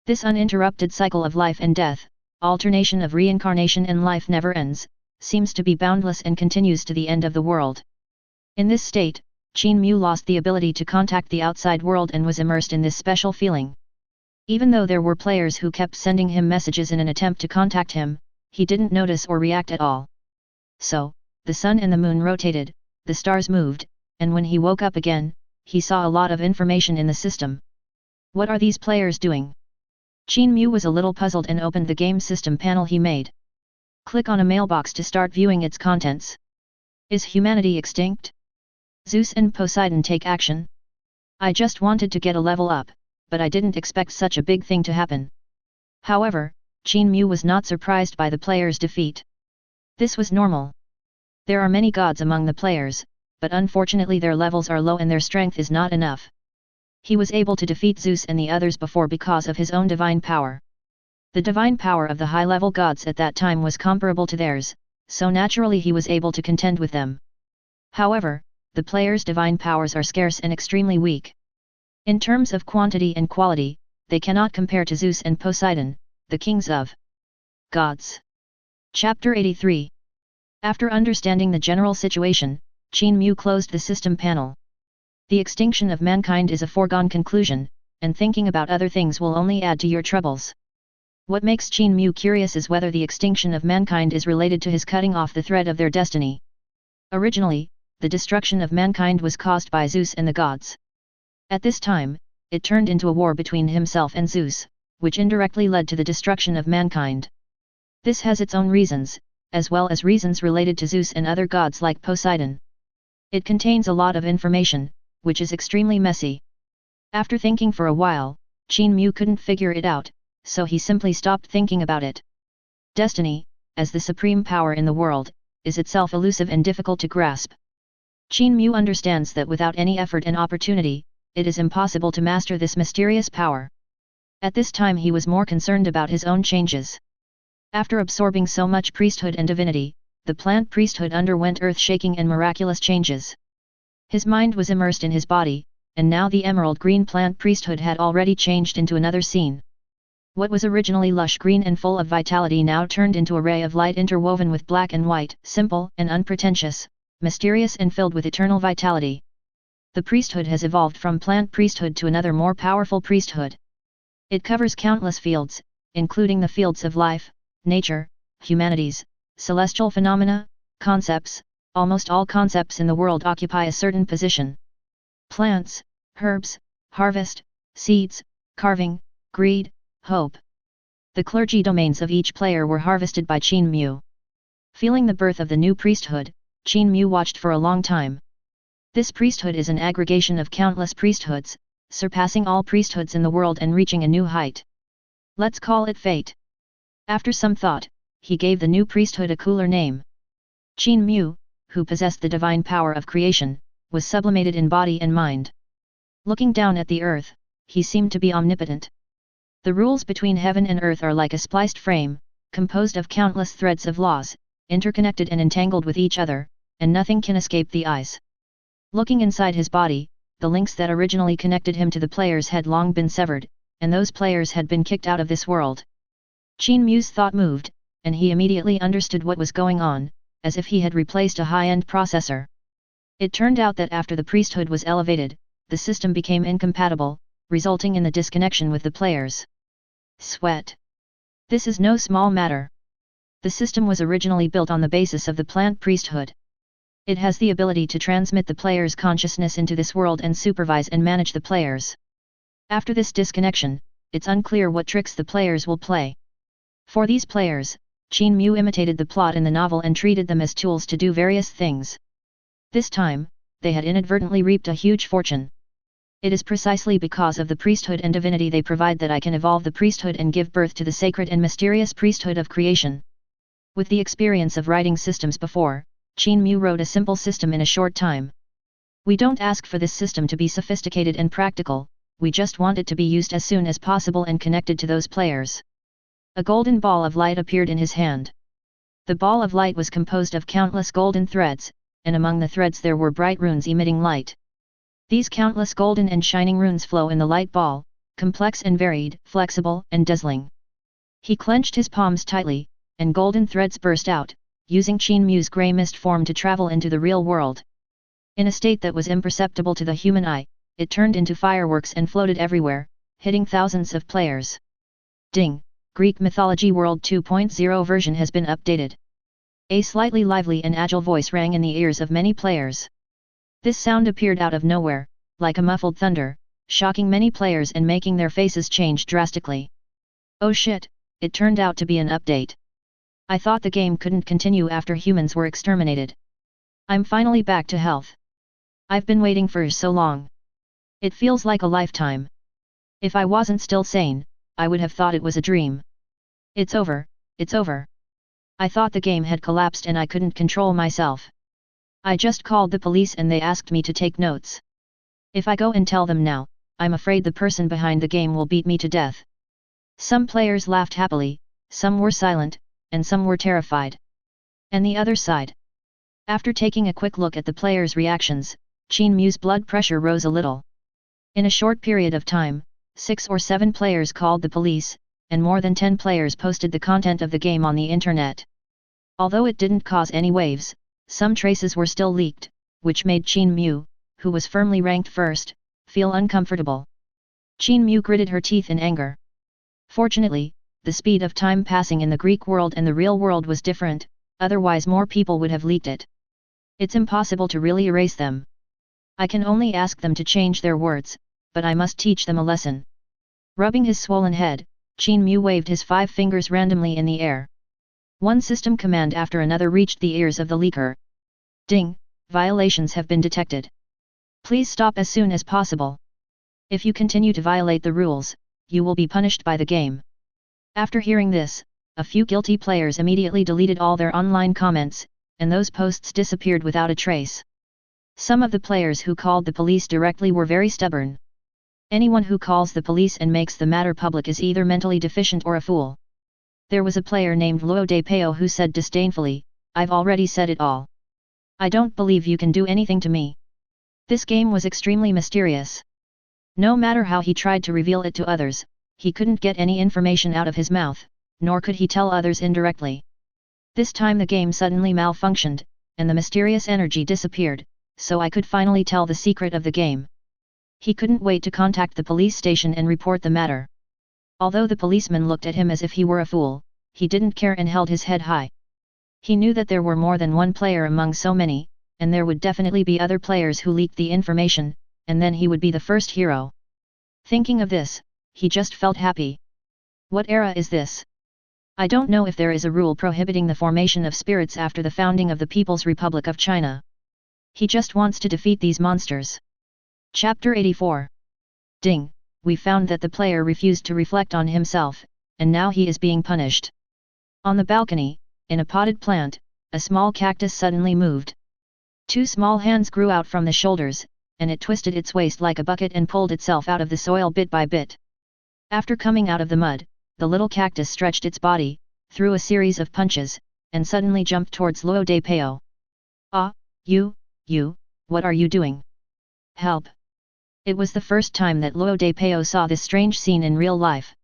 This uninterrupted cycle of life and death, alternation of reincarnation and life never ends, seems to be boundless and continues to the end of the world. In this state, Qin Mu lost the ability to contact the outside world and was immersed in this special feeling. Even though there were players who kept sending him messages in an attempt to contact him, he didn't notice or react at all. So, the sun and the moon rotated, the stars moved, and when he woke up again, he saw a lot of information in the system. What are these players doing? Qin Mu was a little puzzled and opened the game system panel he made. Click on a mailbox to start viewing its contents. Is humanity extinct? Zeus and Poseidon take action? I just wanted to get a level up, but I didn't expect such a big thing to happen. However, Qin Mu was not surprised by the players' defeat. This was normal. There are many gods among the players, but unfortunately their levels are low and their strength is not enough. He was able to defeat Zeus and the others before because of his own divine power. The divine power of the high-level gods at that time was comparable to theirs, so naturally he was able to contend with them. However, the players' divine powers are scarce and extremely weak. In terms of quantity and quality, they cannot compare to Zeus and Poseidon, the kings of gods. Chapter 83. After understanding the general situation, Qin Mu closed the system panel. The extinction of mankind is a foregone conclusion, and thinking about other things will only add to your troubles. What makes Qin Mu curious is whether the extinction of mankind is related to his cutting off the thread of their destiny. Originally, the destruction of mankind was caused by Zeus and the gods. At this time, it turned into a war between himself and Zeus, which indirectly led to the destruction of mankind. This has its own reasons, as well as reasons related to Zeus and other gods like Poseidon. It contains a lot of information, which is extremely messy. After thinking for a while, Qin Mu couldn't figure it out, so he simply stopped thinking about it. Destiny, as the supreme power in the world, is itself elusive and difficult to grasp. Qin Mu understands that without any effort and opportunity, it is impossible to master this mysterious power. At this time he was more concerned about his own changes. After absorbing so much priesthood and divinity, the plant priesthood underwent earth-shaking and miraculous changes. His mind was immersed in his body, and now the emerald green plant priesthood had already changed into another scene. What was originally lush green and full of vitality now turned into a ray of light interwoven with black and white, simple and unpretentious, mysterious and filled with eternal vitality. The priesthood has evolved from plant priesthood to another more powerful priesthood. It covers countless fields, including the fields of life, nature, humanities, celestial phenomena, concepts. Almost all concepts in the world occupy a certain position. Plants, herbs, harvest, seeds, carving, greed, hope. The clergy domains of each player were harvested by Qin Mu. Feeling the birth of the new priesthood, Qin Mu watched for a long time. This priesthood is an aggregation of countless priesthoods, surpassing all priesthoods in the world and reaching a new height. Let's call it fate. After some thought, he gave the new priesthood a cooler name. Qin Mu, who possessed the divine power of creation, was sublimated in body and mind. Looking down at the earth, he seemed to be omnipotent. The rules between heaven and earth are like a spliced frame, composed of countless threads of laws, interconnected and entangled with each other, and nothing can escape the eyes. Looking inside his body, the links that originally connected him to the players had long been severed, and those players had been kicked out of this world. Qin Mu's thought moved, and he immediately understood what was going on, as if he had replaced a high-end processor. It turned out that after the priesthood was elevated, the system became incompatible, resulting in the disconnection with the players. Sweat. This is no small matter. The system was originally built on the basis of the plant priesthood. It has the ability to transmit the player's consciousness into this world and supervise and manage the players. After this disconnection, it's unclear what tricks the players will play. For these players, Qin Mu imitated the plot in the novel and treated them as tools to do various things. This time, they had inadvertently reaped a huge fortune. It is precisely because of the priesthood and divinity they provide that I can evolve the priesthood and give birth to the sacred and mysterious priesthood of creation. With the experience of writing systems before, Qin Mu wrote a simple system in a short time. We don't ask for this system to be sophisticated and practical, we just want it to be used as soon as possible and connected to those players. A golden ball of light appeared in his hand. The ball of light was composed of countless golden threads, and among the threads there were bright runes emitting light. These countless golden and shining runes flow in the light ball, complex and varied, flexible and dazzling. He clenched his palms tightly, and golden threads burst out, using Qin Mu's grey mist form to travel into the real world. In a state that was imperceptible to the human eye, it turned into fireworks and floated everywhere, hitting thousands of players. Ding! Greek Mythology World 2.0 version has been updated. A slightly lively and agile voice rang in the ears of many players. This sound appeared out of nowhere, like a muffled thunder, shocking many players and making their faces change drastically. Oh shit, it turned out to be an update. I thought the game couldn't continue after humans were exterminated. I'm finally back to health. I've been waiting for so long. It feels like a lifetime. If I wasn't still sane, I would have thought it was a dream. It's over, it's over. I thought the game had collapsed and I couldn't control myself. I just called the police and they asked me to take notes. If I go and tell them now, I'm afraid the person behind the game will beat me to death. Some players laughed happily, some were silent, and some were terrified. And the other side? After taking a quick look at the players' reactions, Qin Mu's blood pressure rose a little. In a short period of time, 6 or 7 players called the police, and more than 10 players posted the content of the game on the internet. Although it didn't cause any waves, some traces were still leaked, which made Qin Mu, who was firmly ranked first, feel uncomfortable. Qin Mu gritted her teeth in anger. Fortunately, the speed of time passing in the Greek world and the real world was different, otherwise more people would have leaked it. It's impossible to really erase them. I can only ask them to change their words, but I must teach them a lesson. Rubbing his swollen head, Qin Mu waved his 5 fingers randomly in the air. One system command after another reached the ears of the leaker. Ding! Violations have been detected. Please stop as soon as possible. If you continue to violate the rules, you will be punished by the game. After hearing this, a few guilty players immediately deleted all their online comments, and those posts disappeared without a trace. Some of the players who called the police directly were very stubborn. Anyone who calls the police and makes the matter public is either mentally deficient or a fool. There was a player named Luo de Peo who said disdainfully, "I've already said it all. I don't believe you can do anything to me." This game was extremely mysterious. No matter how he tried to reveal it to others, he couldn't get any information out of his mouth, nor could he tell others indirectly. This time the game suddenly malfunctioned, and the mysterious energy disappeared, so I could finally tell the secret of the game. He couldn't wait to contact the police station and report the matter. Although the policeman looked at him as if he were a fool, he didn't care and held his head high. He knew that there were more than one player among so many, and there would definitely be other players who leaked the information, and then he would be the first hero. Thinking of this, he just felt happy. What era is this? I don't know if there is a rule prohibiting the formation of spirits after the founding of the People's Republic of China. He just wants to defeat these monsters. Chapter 84. Ding! We found that the player refused to reflect on himself, and now he is being punished. On the balcony, in a potted plant, a small cactus suddenly moved. 2 small hands grew out from the shoulders, and it twisted its waist like a bucket and pulled itself out of the soil bit by bit. After coming out of the mud, the little cactus stretched its body, threw a series of punches, and suddenly jumped towards Luo de Peo. "Ah, you, what are you doing? Help!" It was the first time that Luo de Peo saw this strange scene in real life.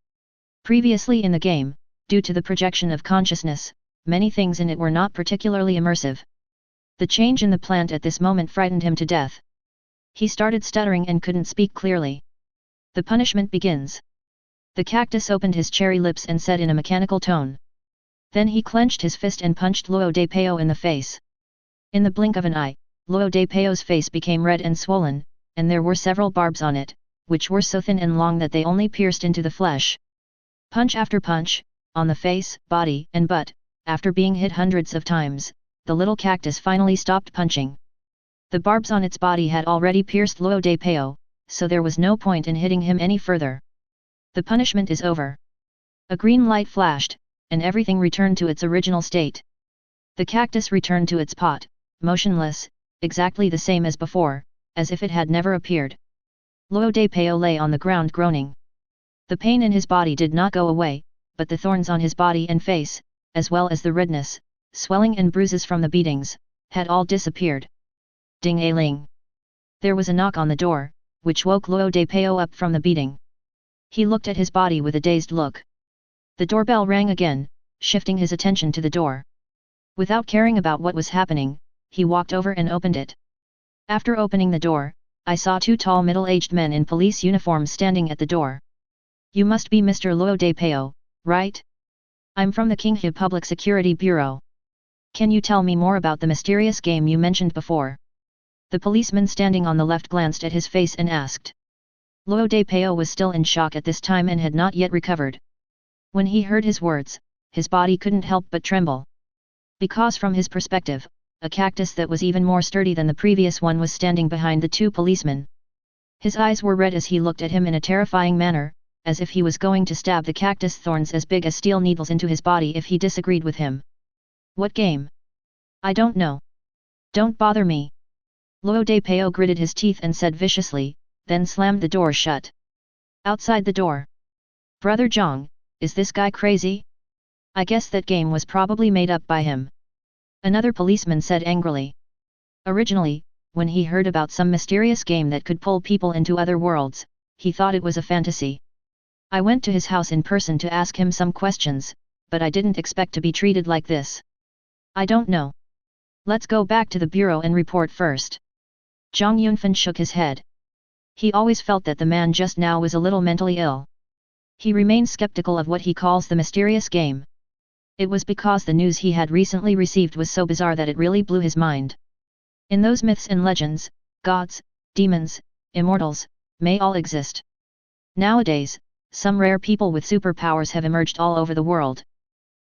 Previously in the game, due to the projection of consciousness, many things in it were not particularly immersive. The change in the plant at this moment frightened him to death. He started stuttering and couldn't speak clearly. The punishment begins. The cactus opened his cherry lips and said in a mechanical tone. Then he clenched his fist and punched Luo de Peo in the face. In the blink of an eye, Luo de Peo's face became red and swollen, and there were several barbs on it, which were so thin and long that they only pierced into the flesh. Punch after punch, on the face, body, and butt, after being hit hundreds of times, the little cactus finally stopped punching. The barbs on its body had already pierced Luo de Peo, so there was no point in hitting him any further. The punishment is over. A green light flashed, and everything returned to its original state. The cactus returned to its pot, motionless, exactly the same as before, as if it had never appeared. Luo de Peo lay on the ground groaning. The pain in his body did not go away, but the thorns on his body and face, as well as the redness, swelling and bruises from the beatings, had all disappeared. Ding-a-ling! There was a knock on the door, which woke Luo de Peo up from the beating. He looked at his body with a dazed look. The doorbell rang again, shifting his attention to the door. Without caring about what was happening, he walked over and opened it. After opening the door, I saw 2 tall middle-aged men in police uniforms standing at the door. "You must be Mr. Luo de Peo, right? I'm from the Qinghe Public Security Bureau. Can you tell me more about the mysterious game you mentioned before?" The policeman standing on the left glanced at his face and asked. Luo de Peo was still in shock at this time and had not yet recovered. When he heard his words, his body couldn't help but tremble. Because from his perspective, a cactus that was even more sturdy than the previous one was standing behind the 2 policemen. His eyes were red as he looked at him in a terrifying manner, as if he was going to stab the cactus thorns as big as steel needles into his body if he disagreed with him. "What game? I don't know. Don't bother me." Luo de Peo gritted his teeth and said viciously, then slammed the door shut. Outside the door. "Brother Zhang, is this guy crazy? I guess that game was probably made up by him," another policeman said angrily. Originally, when he heard about some mysterious game that could pull people into other worlds, he thought it was a fantasy. "I went to his house in person to ask him some questions, but I didn't expect to be treated like this. I don't know. Let's go back to the bureau and report first." Zhang Yunfan shook his head. He always felt that the man just now was a little mentally ill. He remained skeptical of what he calls the mysterious game. It was because the news he had recently received was so bizarre that it really blew his mind. In those myths and legends, gods, demons, immortals, may all exist. Nowadays, some rare people with superpowers have emerged all over the world.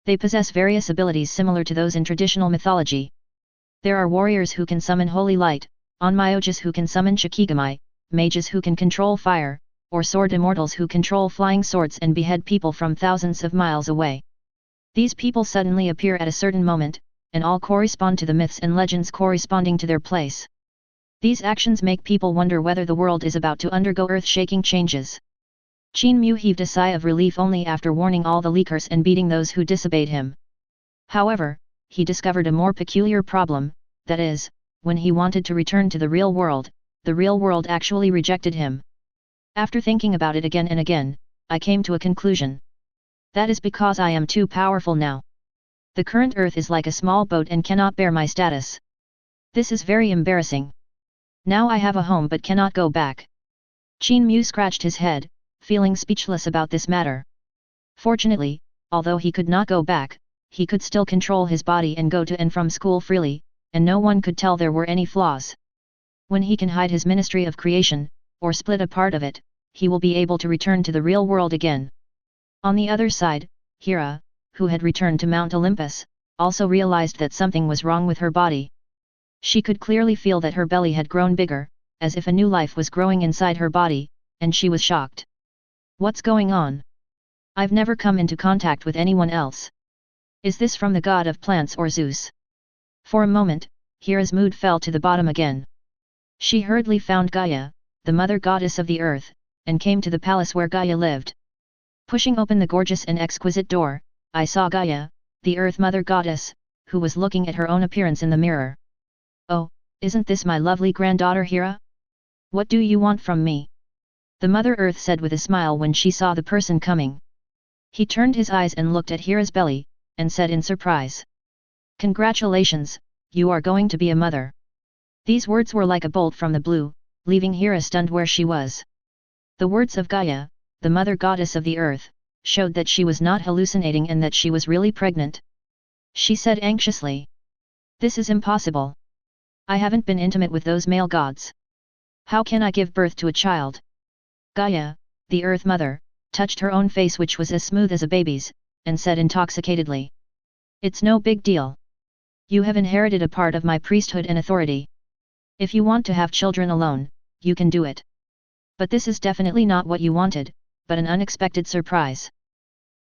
They possess various abilities similar to those in traditional mythology. There are warriors who can summon holy light, onmyoges who can summon shikigami, mages who can control fire, or sword immortals who control flying swords and behead people from thousands of miles away. These people suddenly appear at a certain moment, and all correspond to the myths and legends corresponding to their place. These actions make people wonder whether the world is about to undergo earth-shaking changes. Qin Mu heaved a sigh of relief only after warning all the leakers and beating those who disobeyed him. However, he discovered a more peculiar problem, that is, when he wanted to return to the real world actually rejected him. After thinking about it again and again, I came to a conclusion. That is because I am too powerful now. The current Earth is like a small boat and cannot bear my status. This is very embarrassing. Now I have a home but cannot go back. Qin Mu scratched his head, feeling speechless about this matter. Fortunately, although he could not go back, he could still control his body and go to and from school freely, and no one could tell there were any flaws. When he can hide his ministry of creation, or split a part of it, he will be able to return to the real world again. On the other side, Hera, who had returned to Mount Olympus, also realized that something was wrong with her body. She could clearly feel that her belly had grown bigger, as if a new life was growing inside her body, and she was shocked. What's going on? I've never come into contact with anyone else. Is this from the god of plants or Zeus? For a moment, Hera's mood fell to the bottom again. She hurriedly found Gaia, the mother goddess of the earth, and came to the palace where Gaia lived. Pushing open the gorgeous and exquisite door, I saw Gaia, the earth mother goddess, who was looking at her own appearance in the mirror. Oh, isn't this my lovely granddaughter Hera? What do you want from me? The Mother Earth said with a smile when she saw the person coming. He turned his eyes and looked at Hera's belly, and said in surprise. Congratulations, you are going to be a mother. These words were like a bolt from the blue, leaving Hera stunned where she was. The words of Gaia, the mother goddess of the earth, showed that she was not hallucinating and that she was really pregnant. She said anxiously. This is impossible. I haven't been intimate with those male gods. How can I give birth to a child? Gaia, the earth mother, touched her own face which was as smooth as a baby's, and said intoxicatedly. It's no big deal. You have inherited a part of my priesthood and authority. If you want to have children alone, you can do it. But this is definitely not what you wanted, but an unexpected surprise.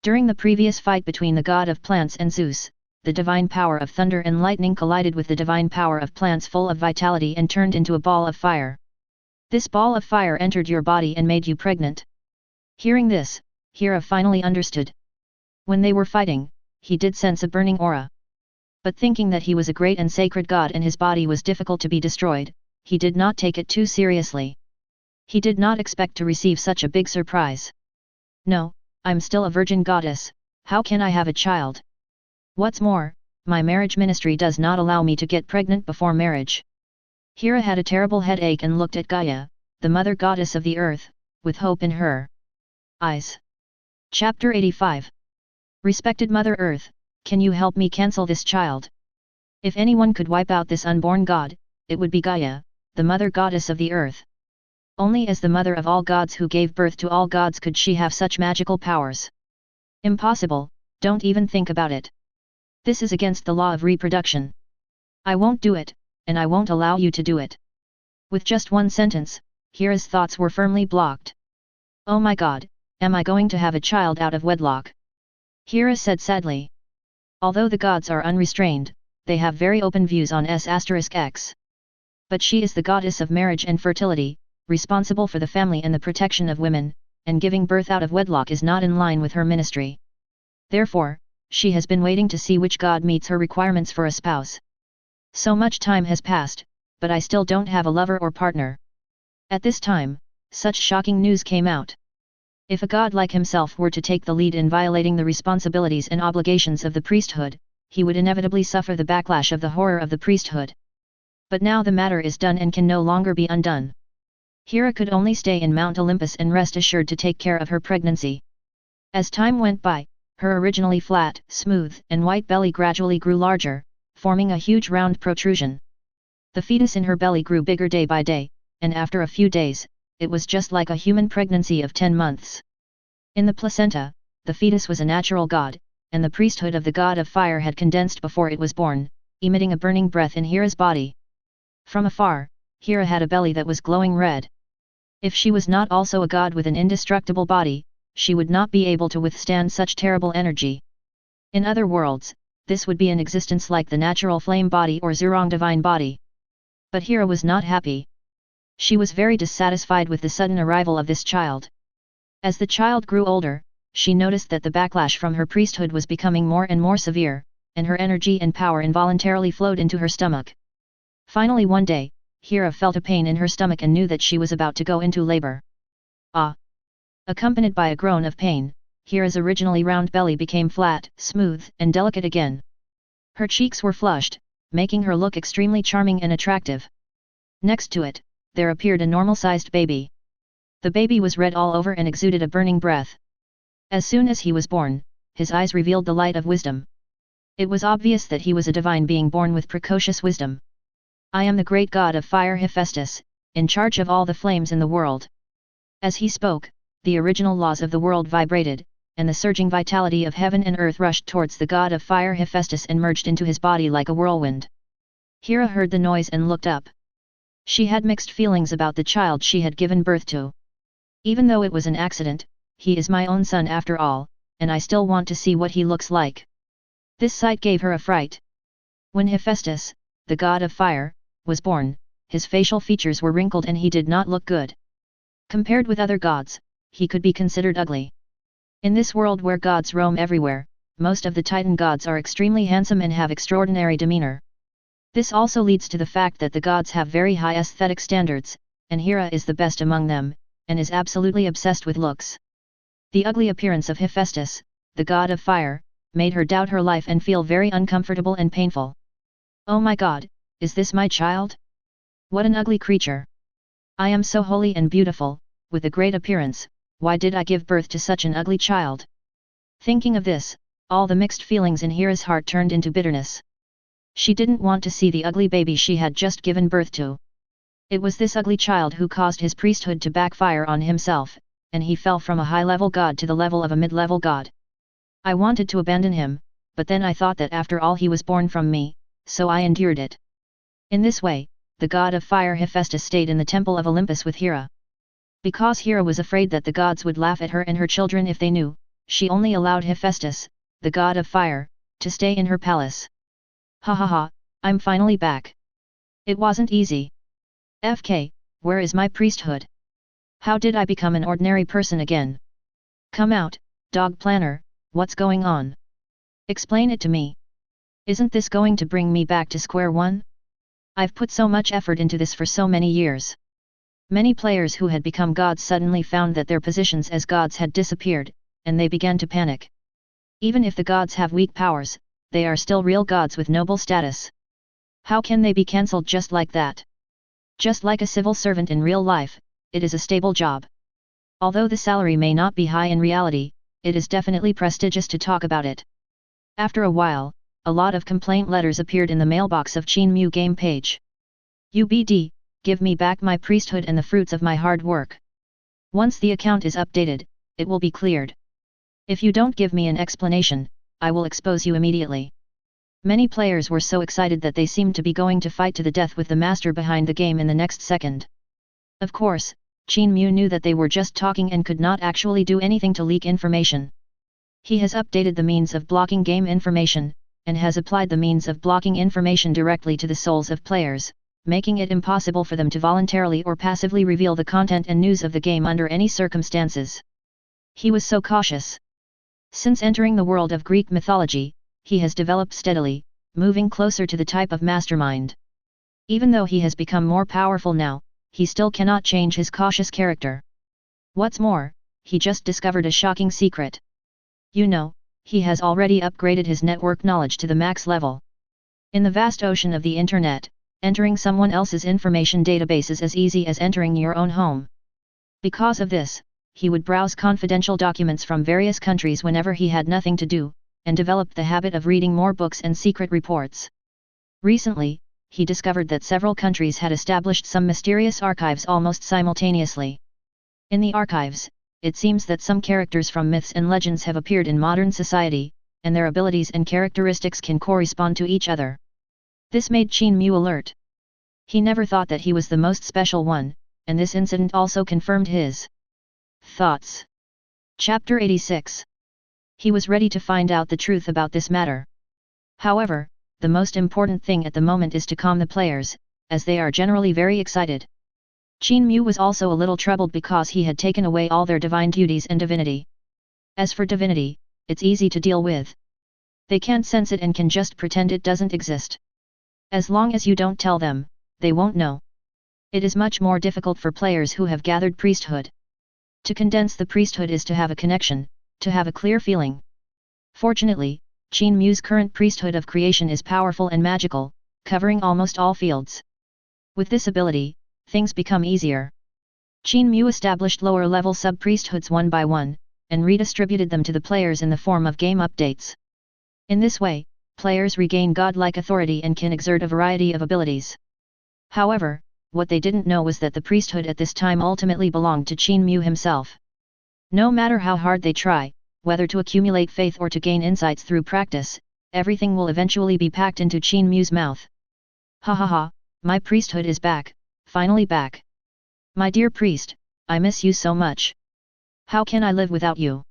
During the previous fight between the god of plants and Zeus, the divine power of thunder and lightning collided with the divine power of plants full of vitality and turned into a ball of fire. This ball of fire entered your body and made you pregnant. Hearing this, Hera finally understood. When they were fighting, he did sense a burning aura. But thinking that he was a great and sacred god and his body was difficult to be destroyed, he did not take it too seriously. He did not expect to receive such a big surprise. No, I'm still a virgin goddess, how can I have a child? What's more, my marriage ministry does not allow me to get pregnant before marriage. Hera had a terrible headache and looked at Gaia, the mother goddess of the earth, with hope in her eyes. Chapter 85. Respected Mother Earth, can you help me cancel this child? If anyone could wipe out this unborn god, it would be Gaia, the mother goddess of the earth. Only as the mother of all gods who gave birth to all gods could she have such magical powers. Impossible, don't even think about it. This is against the law of reproduction. I won't do it, and I won't allow you to do it. With just one sentence, Hera's thoughts were firmly blocked. Oh my god, am I going to have a child out of wedlock? Hera said sadly. Although the gods are unrestrained, they have very open views on S***X. But she is the goddess of marriage and fertility, responsible for the family and the protection of women, and giving birth out of wedlock is not in line with her ministry. Therefore, she has been waiting to see which god meets her requirements for a spouse. So much time has passed, but I still don't have a lover or partner. At this time, such shocking news came out. If a god like himself were to take the lead in violating the responsibilities and obligations of the priesthood, he would inevitably suffer the backlash of the horror of the priesthood. But now the matter is done and can no longer be undone. Hera could only stay in Mount Olympus and rest assured to take care of her pregnancy. As time went by, her originally flat, smooth, and white belly gradually grew larger, forming a huge round protrusion. The fetus in her belly grew bigger day by day, and after a few days, it was just like a human pregnancy of 10 months. In the placenta, the fetus was a natural god, and the priesthood of the god of fire had condensed before it was born, emitting a burning breath in Hera's body. From afar, Hera had a belly that was glowing red. If she was not also a god with an indestructible body, she would not be able to withstand such terrible energy. In other worlds, this would be an existence like the natural flame body or Zhurong divine body. But Hera was not happy. She was very dissatisfied with the sudden arrival of this child. As the child grew older, she noticed that the backlash from her priesthood was becoming more and more severe, and her energy and power involuntarily flowed into her stomach. Finally one day, Hera felt a pain in her stomach and knew that she was about to go into labor. Ah! Accompanied by a groan of pain, Hera's originally round belly became flat, smooth, and delicate again. Her cheeks were flushed, making her look extremely charming and attractive. Next to it, there appeared a normal-sized baby. The baby was red all over and exuded a burning breath. As soon as he was born, his eyes revealed the light of wisdom. It was obvious that he was a divine being born with precocious wisdom. I am the great god of fire Hephaestus, in charge of all the flames in the world. As he spoke, the original laws of the world vibrated, and the surging vitality of heaven and earth rushed towards the god of fire Hephaestus and merged into his body like a whirlwind. Hera heard the noise and looked up. She had mixed feelings about the child she had given birth to. Even though it was an accident, he is my own son after all, and I still want to see what he looks like. This sight gave her a fright. When Hephaestus, the god of fire, was born, his facial features were wrinkled and he did not look good. Compared with other gods, he could be considered ugly. In this world where gods roam everywhere, most of the Titan gods are extremely handsome and have extraordinary demeanor. This also leads to the fact that the gods have very high aesthetic standards, and Hera is the best among them, and is absolutely obsessed with looks. The ugly appearance of Hephaestus, the god of fire, made her doubt her life and feel very uncomfortable and painful. Oh my god, is this my child? What an ugly creature! I am so holy and beautiful, with a great appearance, why did I give birth to such an ugly child? Thinking of this, all the mixed feelings in Hera's heart turned into bitterness. She didn't want to see the ugly baby she had just given birth to. It was this ugly child who caused his priesthood to backfire on himself, and he fell from a high-level god to the level of a mid-level god. I wanted to abandon him, but then I thought that after all he was born from me, so I endured it. In this way, the god of fire Hephaestus stayed in the temple of Olympus with Hera. Because Hera was afraid that the gods would laugh at her and her children if they knew, she only allowed Hephaestus, the god of fire, to stay in her palace. Ha ha ha, I'm finally back. It wasn't easy. FK, where is my priesthood? How did I become an ordinary person again? Come out, dog planner, what's going on? Explain it to me. Isn't this going to bring me back to square one? I've put so much effort into this for so many years. Many players who had become gods suddenly found that their positions as gods had disappeared, and they began to panic. Even if the gods have weak powers, they are still real gods with noble status. How can they be cancelled just like that? Just like a civil servant in real life, it is a stable job. Although the salary may not be high in reality, it is definitely prestigious to talk about it. After a while, a lot of complaint letters appeared in the mailbox of Qin Mu game page. UBD, give me back my priesthood and the fruits of my hard work. Once the account is updated, it will be cleared. If you don't give me an explanation, I will expose you immediately. Many players were so excited that they seemed to be going to fight to the death with the master behind the game in the next second. Of course, Qin Mu knew that they were just talking and could not actually do anything to leak information. He has updated the means of blocking game information, and has applied the means of blocking information directly to the souls of players, making it impossible for them to voluntarily or passively reveal the content and news of the game under any circumstances. He was so cautious. Since entering the world of Greek mythology, he has developed steadily, moving closer to the type of mastermind. Even though he has become more powerful now, he still cannot change his cautious character. What's more, he just discovered a shocking secret. You know, he has already upgraded his network knowledge to the max level. In the vast ocean of the internet, entering someone else's information database is as easy as entering your own home. Because of this, he would browse confidential documents from various countries whenever he had nothing to do, and developed the habit of reading more books and secret reports. Recently, he discovered that several countries had established some mysterious archives almost simultaneously. In the archives, it seems that some characters from myths and legends have appeared in modern society, and their abilities and characteristics can correspond to each other. This made Qin Mu alert. He never thought that he was the most special one, and this incident also confirmed his thoughts. Chapter 86. He was ready to find out the truth about this matter. However, the most important thing at the moment is to calm the players, as they are generally very excited. Qin Mu was also a little troubled because he had taken away all their divine duties and divinity. As for divinity, it's easy to deal with. They can't sense it and can just pretend it doesn't exist. As long as you don't tell them, they won't know. It is much more difficult for players who have gathered priesthood. To condense the priesthood is to have a connection, to have a clear feeling. Fortunately, Qin Mu's current priesthood of creation is powerful and magical, covering almost all fields. With this ability, things become easier. Qin Mu established lower-level sub-priesthoods one by one, and redistributed them to the players in the form of game updates. In this way, players regain godlike authority and can exert a variety of abilities. However, what they didn't know was that the priesthood at this time ultimately belonged to Qin Mu himself. No matter how hard they try, whether to accumulate faith or to gain insights through practice, everything will eventually be packed into Qin Mu's mouth. Ha ha ha, my priesthood is back, finally back. My dear priest, I miss you so much. How can I live without you?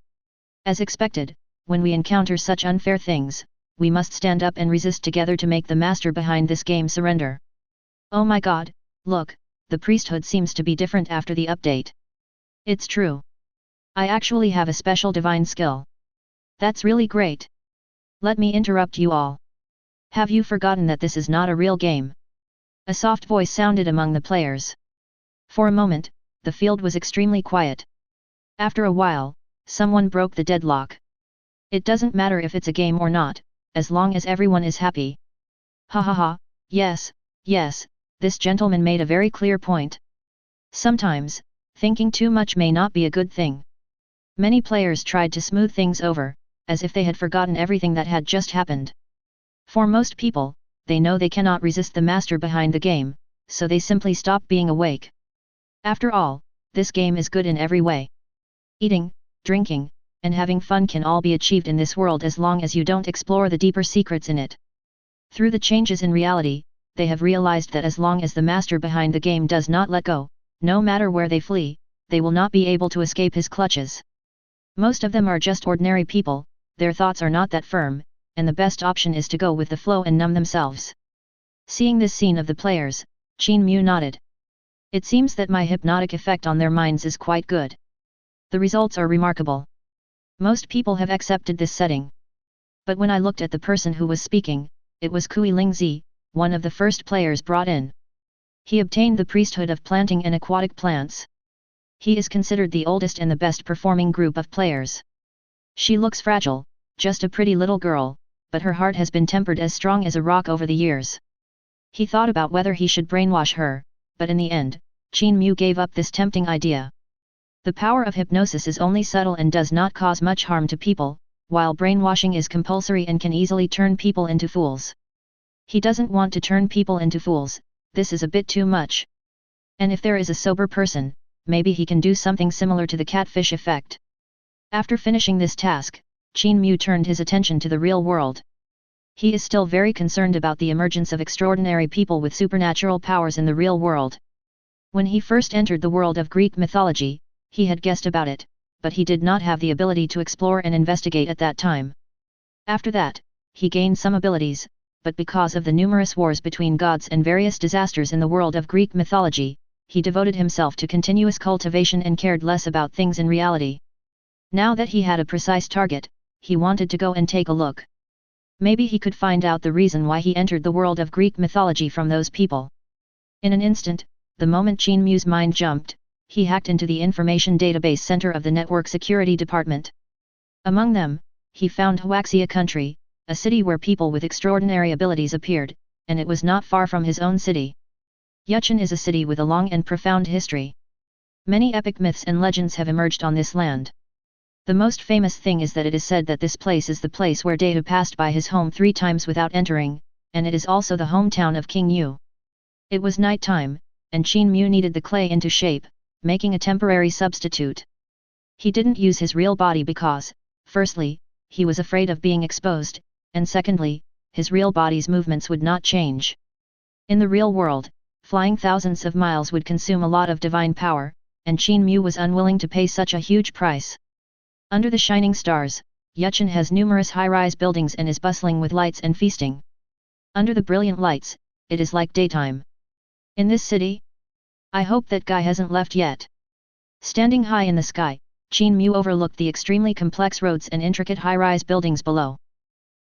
As expected, when we encounter such unfair things, we must stand up and resist together to make the master behind this game surrender. Oh my god, look, the priesthood seems to be different after the update. It's true. I actually have a special divine skill. That's really great. Let me interrupt you all. Have you forgotten that this is not a real game? A soft voice sounded among the players. For a moment, the field was extremely quiet. After a while, someone broke the deadlock. It doesn't matter if it's a game or not, as long as everyone is happy. Ha ha ha, yes, yes, this gentleman made a very clear point. Sometimes, thinking too much may not be a good thing. Many players tried to smooth things over, as if they had forgotten everything that had just happened. For most people, they know they cannot resist the master behind the game, so they simply stop being awake. After all, this game is good in every way. Eating, drinking, and having fun can all be achieved in this world as long as you don't explore the deeper secrets in it. Through the changes in reality, they have realized that as long as the master behind the game does not let go, no matter where they flee, they will not be able to escape his clutches. Most of them are just ordinary people, their thoughts are not that firm, and the best option is to go with the flow and numb themselves. Seeing this scene of the players, Qin Mu nodded. It seems that my hypnotic effect on their minds is quite good. The results are remarkable. Most people have accepted this setting. But when I looked at the person who was speaking, it was Kui Lingzi, one of the first players brought in. He obtained the priesthood of planting and aquatic plants. He is considered the oldest and the best performing group of players. She looks fragile, just a pretty little girl, but her heart has been tempered as strong as a rock over the years. He thought about whether he should brainwash her, but in the end, Qin Mu gave up this tempting idea. The power of hypnosis is only subtle and does not cause much harm to people, while brainwashing is compulsory and can easily turn people into fools. He doesn't want to turn people into fools, this is a bit too much. And if there is a sober person, maybe he can do something similar to the catfish effect. After finishing this task, Qin Mu turned his attention to the real world. He is still very concerned about the emergence of extraordinary people with supernatural powers in the real world. When he first entered the world of Greek mythology, he had guessed about it, but he did not have the ability to explore and investigate at that time. After that, he gained some abilities, but because of the numerous wars between gods and various disasters in the world of Greek mythology, he devoted himself to continuous cultivation and cared less about things in reality. Now that he had a precise target, he wanted to go and take a look. Maybe he could find out the reason why he entered the world of Greek mythology from those people. In an instant, the moment Qin Mu's mind jumped, he hacked into the information database center of the network security department. Among them, he found Huaxia country, a city where people with extraordinary abilities appeared, and it was not far from his own city. Yuchan is a city with a long and profound history. Many epic myths and legends have emerged on this land. The most famous thing is that it is said that this place is the place where Data passed by his home 3 times without entering, and it is also the hometown of King Mu. It was night time, and Qin Mu needed the clay into shape, making a temporary substitute. He didn't use his real body because, firstly, he was afraid of being exposed, and secondly, his real body's movements would not change. In the real world, flying thousands of miles would consume a lot of divine power, and Qin Mu was unwilling to pay such a huge price. Under the shining stars, Yuchen has numerous high-rise buildings and is bustling with lights and feasting. Under the brilliant lights, it is like daytime. In this city? I hope that Gaia hasn't left yet. Standing high in the sky, Qin Mu overlooked the extremely complex roads and intricate high-rise buildings below.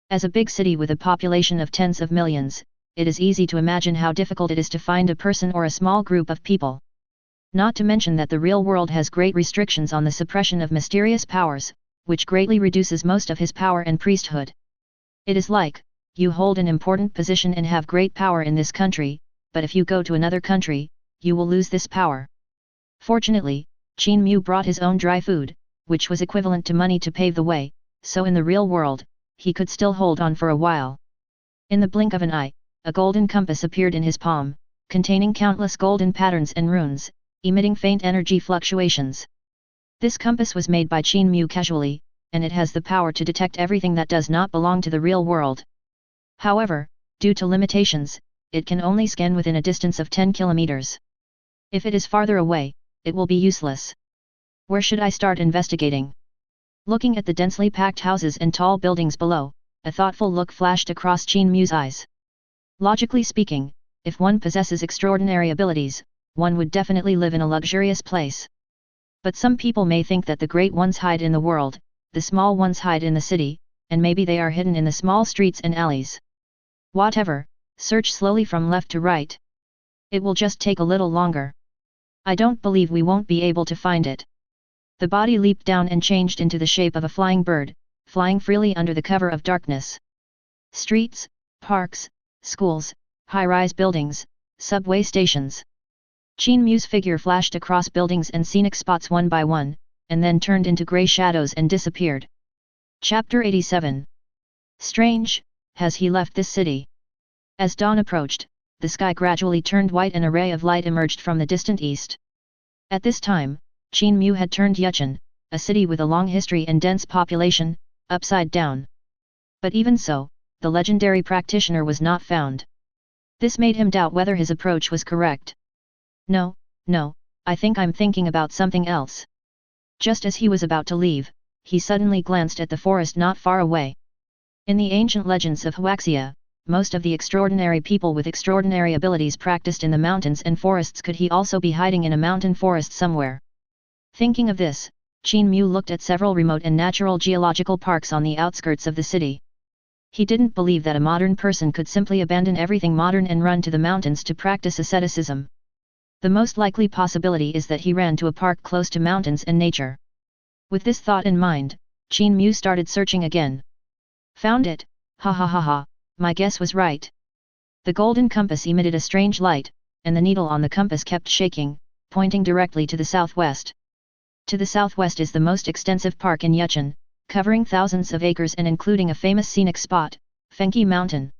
As a big city with a population of tens of millions, it is easy to imagine how difficult it is to find a person or a small group of people. Not to mention that the real world has great restrictions on the suppression of mysterious powers, which greatly reduces most of his power and priesthood. It is like, you hold an important position and have great power in this country, but if you go to another country, you will lose this power. Fortunately, Qin Mu brought his own dry food, which was equivalent to money to pave the way, so in the real world, he could still hold on for a while. In the blink of an eye, a golden compass appeared in his palm, containing countless golden patterns and runes, emitting faint energy fluctuations. This compass was made by Qin Mu casually, and it has the power to detect everything that does not belong to the real world. However, due to limitations, it can only scan within a distance of 10 kilometers. If it is farther away, it will be useless. Where should I start investigating? Looking at the densely packed houses and tall buildings below, a thoughtful look flashed across Qin Mu's eyes. Logically speaking, if one possesses extraordinary abilities, one would definitely live in a luxurious place. But some people may think that the great ones hide in the world, the small ones hide in the city, and maybe they are hidden in the small streets and alleys. Whatever, search slowly from left to right. It will just take a little longer. I don't believe we won't be able to find it. The body leaped down and changed into the shape of a flying bird, flying freely under the cover of darkness. Streets, parks, schools, high-rise buildings, subway stations. Qin Mu's figure flashed across buildings and scenic spots one by one, and then turned into grey shadows and disappeared. Chapter 87. Strange, has he left this city? As dawn approached, the sky gradually turned white and a ray of light emerged from the distant east. At this time, Qin Mu had turned Yuchen, a city with a long history and dense population, upside down. But even so, the legendary practitioner was not found. This made him doubt whether his approach was correct. No, I think I'm thinking about something else. Just as he was about to leave, he suddenly glanced at the forest not far away. In the ancient legends of Huaxia, most of the extraordinary people with extraordinary abilities practiced in the mountains and forests. Could he also be hiding in a mountain forest somewhere? Thinking of this, Qin Mu looked at several remote and natural geological parks on the outskirts of the city. He didn't believe that a modern person could simply abandon everything modern and run to the mountains to practice asceticism. The most likely possibility is that he ran to a park close to mountains and nature. With this thought in mind, Qin Mu started searching again. Found it, ha ha ha ha, my guess was right. The golden compass emitted a strange light, and the needle on the compass kept shaking, pointing directly to the southwest. To the southwest is the most extensive park in Yuchen, covering thousands of acres and including a famous scenic spot, Fengqi Mountain.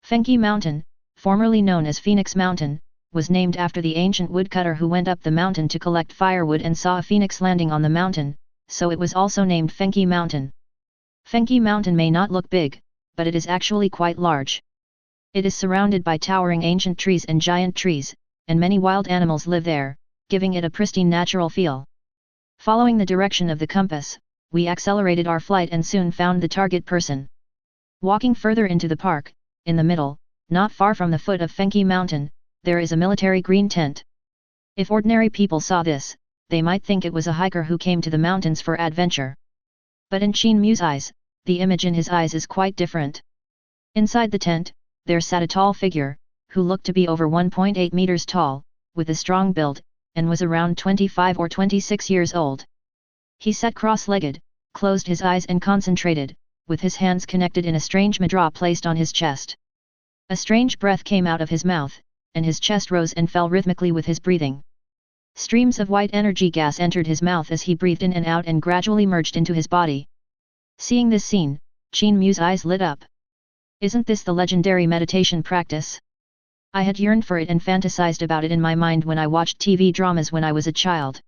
Fengqi Mountain, formerly known as Phoenix Mountain, was named after the ancient woodcutter who went up the mountain to collect firewood and saw a phoenix landing on the mountain, so it was also named Fengqi Mountain. Fengqi Mountain may not look big, but it is actually quite large. It is surrounded by towering ancient trees and giant trees, and many wild animals live there, giving it a pristine natural feel. Following the direction of the compass, we accelerated our flight and soon found the target person. Walking further into the park, in the middle, not far from the foot of Fengqi Mountain, there is a military green tent. If ordinary people saw this, they might think it was a hiker who came to the mountains for adventure. But in Qin Mu's eyes, the image in his eyes is quite different. Inside the tent, there sat a tall figure, who looked to be over 1.8 meters tall, with a strong build, and was around 25 or 26 years old. He sat cross-legged, closed his eyes and concentrated, with his hands connected in a strange mudra placed on his chest. A strange breath came out of his mouth, and his chest rose and fell rhythmically with his breathing. Streams of white energy gas entered his mouth as he breathed in and out and gradually merged into his body. Seeing this scene, Qin Mu's eyes lit up. Isn't this the legendary meditation practice? I had yearned for it and fantasized about it in my mind when I watched TV dramas when I was a child.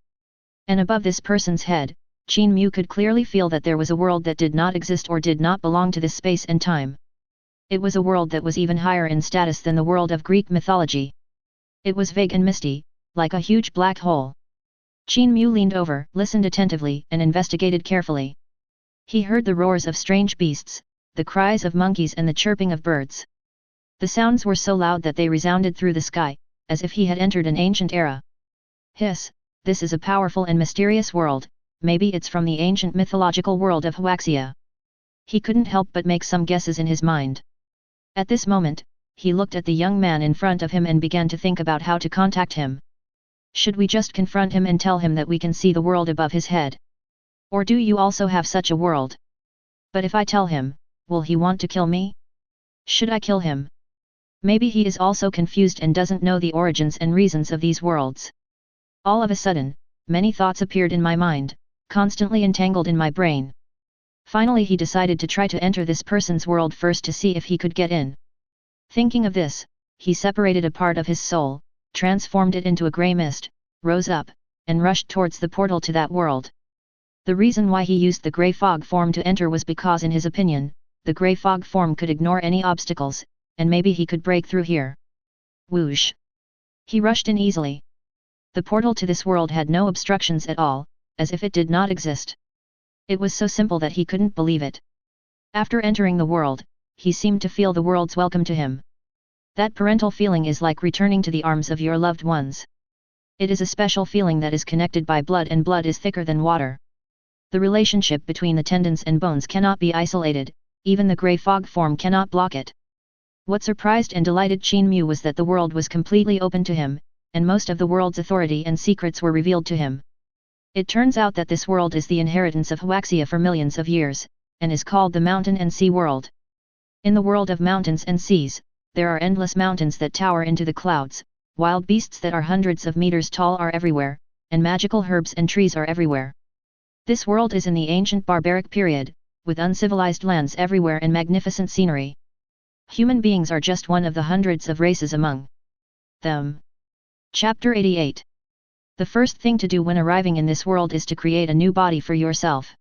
And above this person's head, Qin Mu could clearly feel that there was a world that did not exist or did not belong to this space and time. It was a world that was even higher in status than the world of Greek mythology. It was vague and misty, like a huge black hole. Qin Mu leaned over, listened attentively, and investigated carefully. He heard the roars of strange beasts, the cries of monkeys and the chirping of birds. The sounds were so loud that they resounded through the sky, as if he had entered an ancient era. Hiss, this is a powerful and mysterious world, maybe it's from the ancient mythological world of Huaxia. He couldn't help but make some guesses in his mind. At this moment, he looked at the young man in front of him and began to think about how to contact him. Should we just confront him and tell him that we can see the world above his head? Or do you also have such a world? But if I tell him, will he want to kill me? Should I kill him? Maybe he is also confused and doesn't know the origins and reasons of these worlds. All of a sudden, many thoughts appeared in my mind, constantly entangled in my brain. Finally he decided to try to enter this person's world first to see if he could get in. Thinking of this, he separated a part of his soul, transformed it into a grey mist, rose up, and rushed towards the portal to that world. The reason why he used the grey fog form to enter was because in his opinion, the grey fog form could ignore any obstacles, and maybe he could break through here. Whoosh! He rushed in easily. The portal to this world had no obstructions at all, as if it did not exist. It was so simple that he couldn't believe it. After entering the world, he seemed to feel the world's welcome to him. That parental feeling is like returning to the arms of your loved ones. It is a special feeling that is connected by blood, and blood is thicker than water. The relationship between the tendons and bones cannot be isolated, even the grey fog form cannot block it. What surprised and delighted Qin Mu was that the world was completely open to him, and most of the world's authority and secrets were revealed to him. It turns out that this world is the inheritance of Huaxia for millions of years, and is called the Mountain and Sea World. In the world of mountains and seas, there are endless mountains that tower into the clouds, wild beasts that are hundreds of meters tall are everywhere, and magical herbs and trees are everywhere. This world is in the ancient barbaric period, with uncivilized lands everywhere and magnificent scenery. Human beings are just one of the hundreds of races among them. Chapter 88. The first thing to do when arriving in this world is to create a new body for yourself.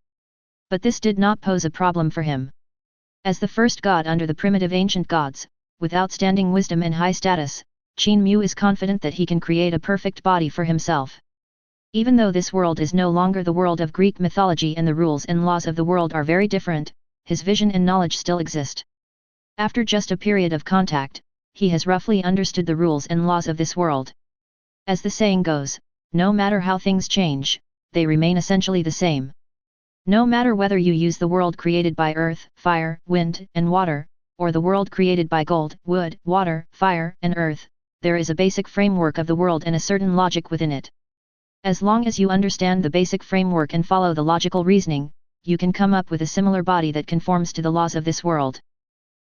But this did not pose a problem for him. As the first god under the primitive ancient gods, with outstanding wisdom and high status, Qin Mu is confident that he can create a perfect body for himself. Even though this world is no longer the world of Greek mythology and the rules and laws of the world are very different, his vision and knowledge still exist. After just a period of contact, he has roughly understood the rules and laws of this world. As the saying goes, no matter how things change, they remain essentially the same. No matter whether you use the world created by earth, fire, wind, and water, or the world created by gold, wood, water, fire, and earth, there is a basic framework of the world and a certain logic within it. As long as you understand the basic framework and follow the logical reasoning, you can come up with a similar body that conforms to the laws of this world.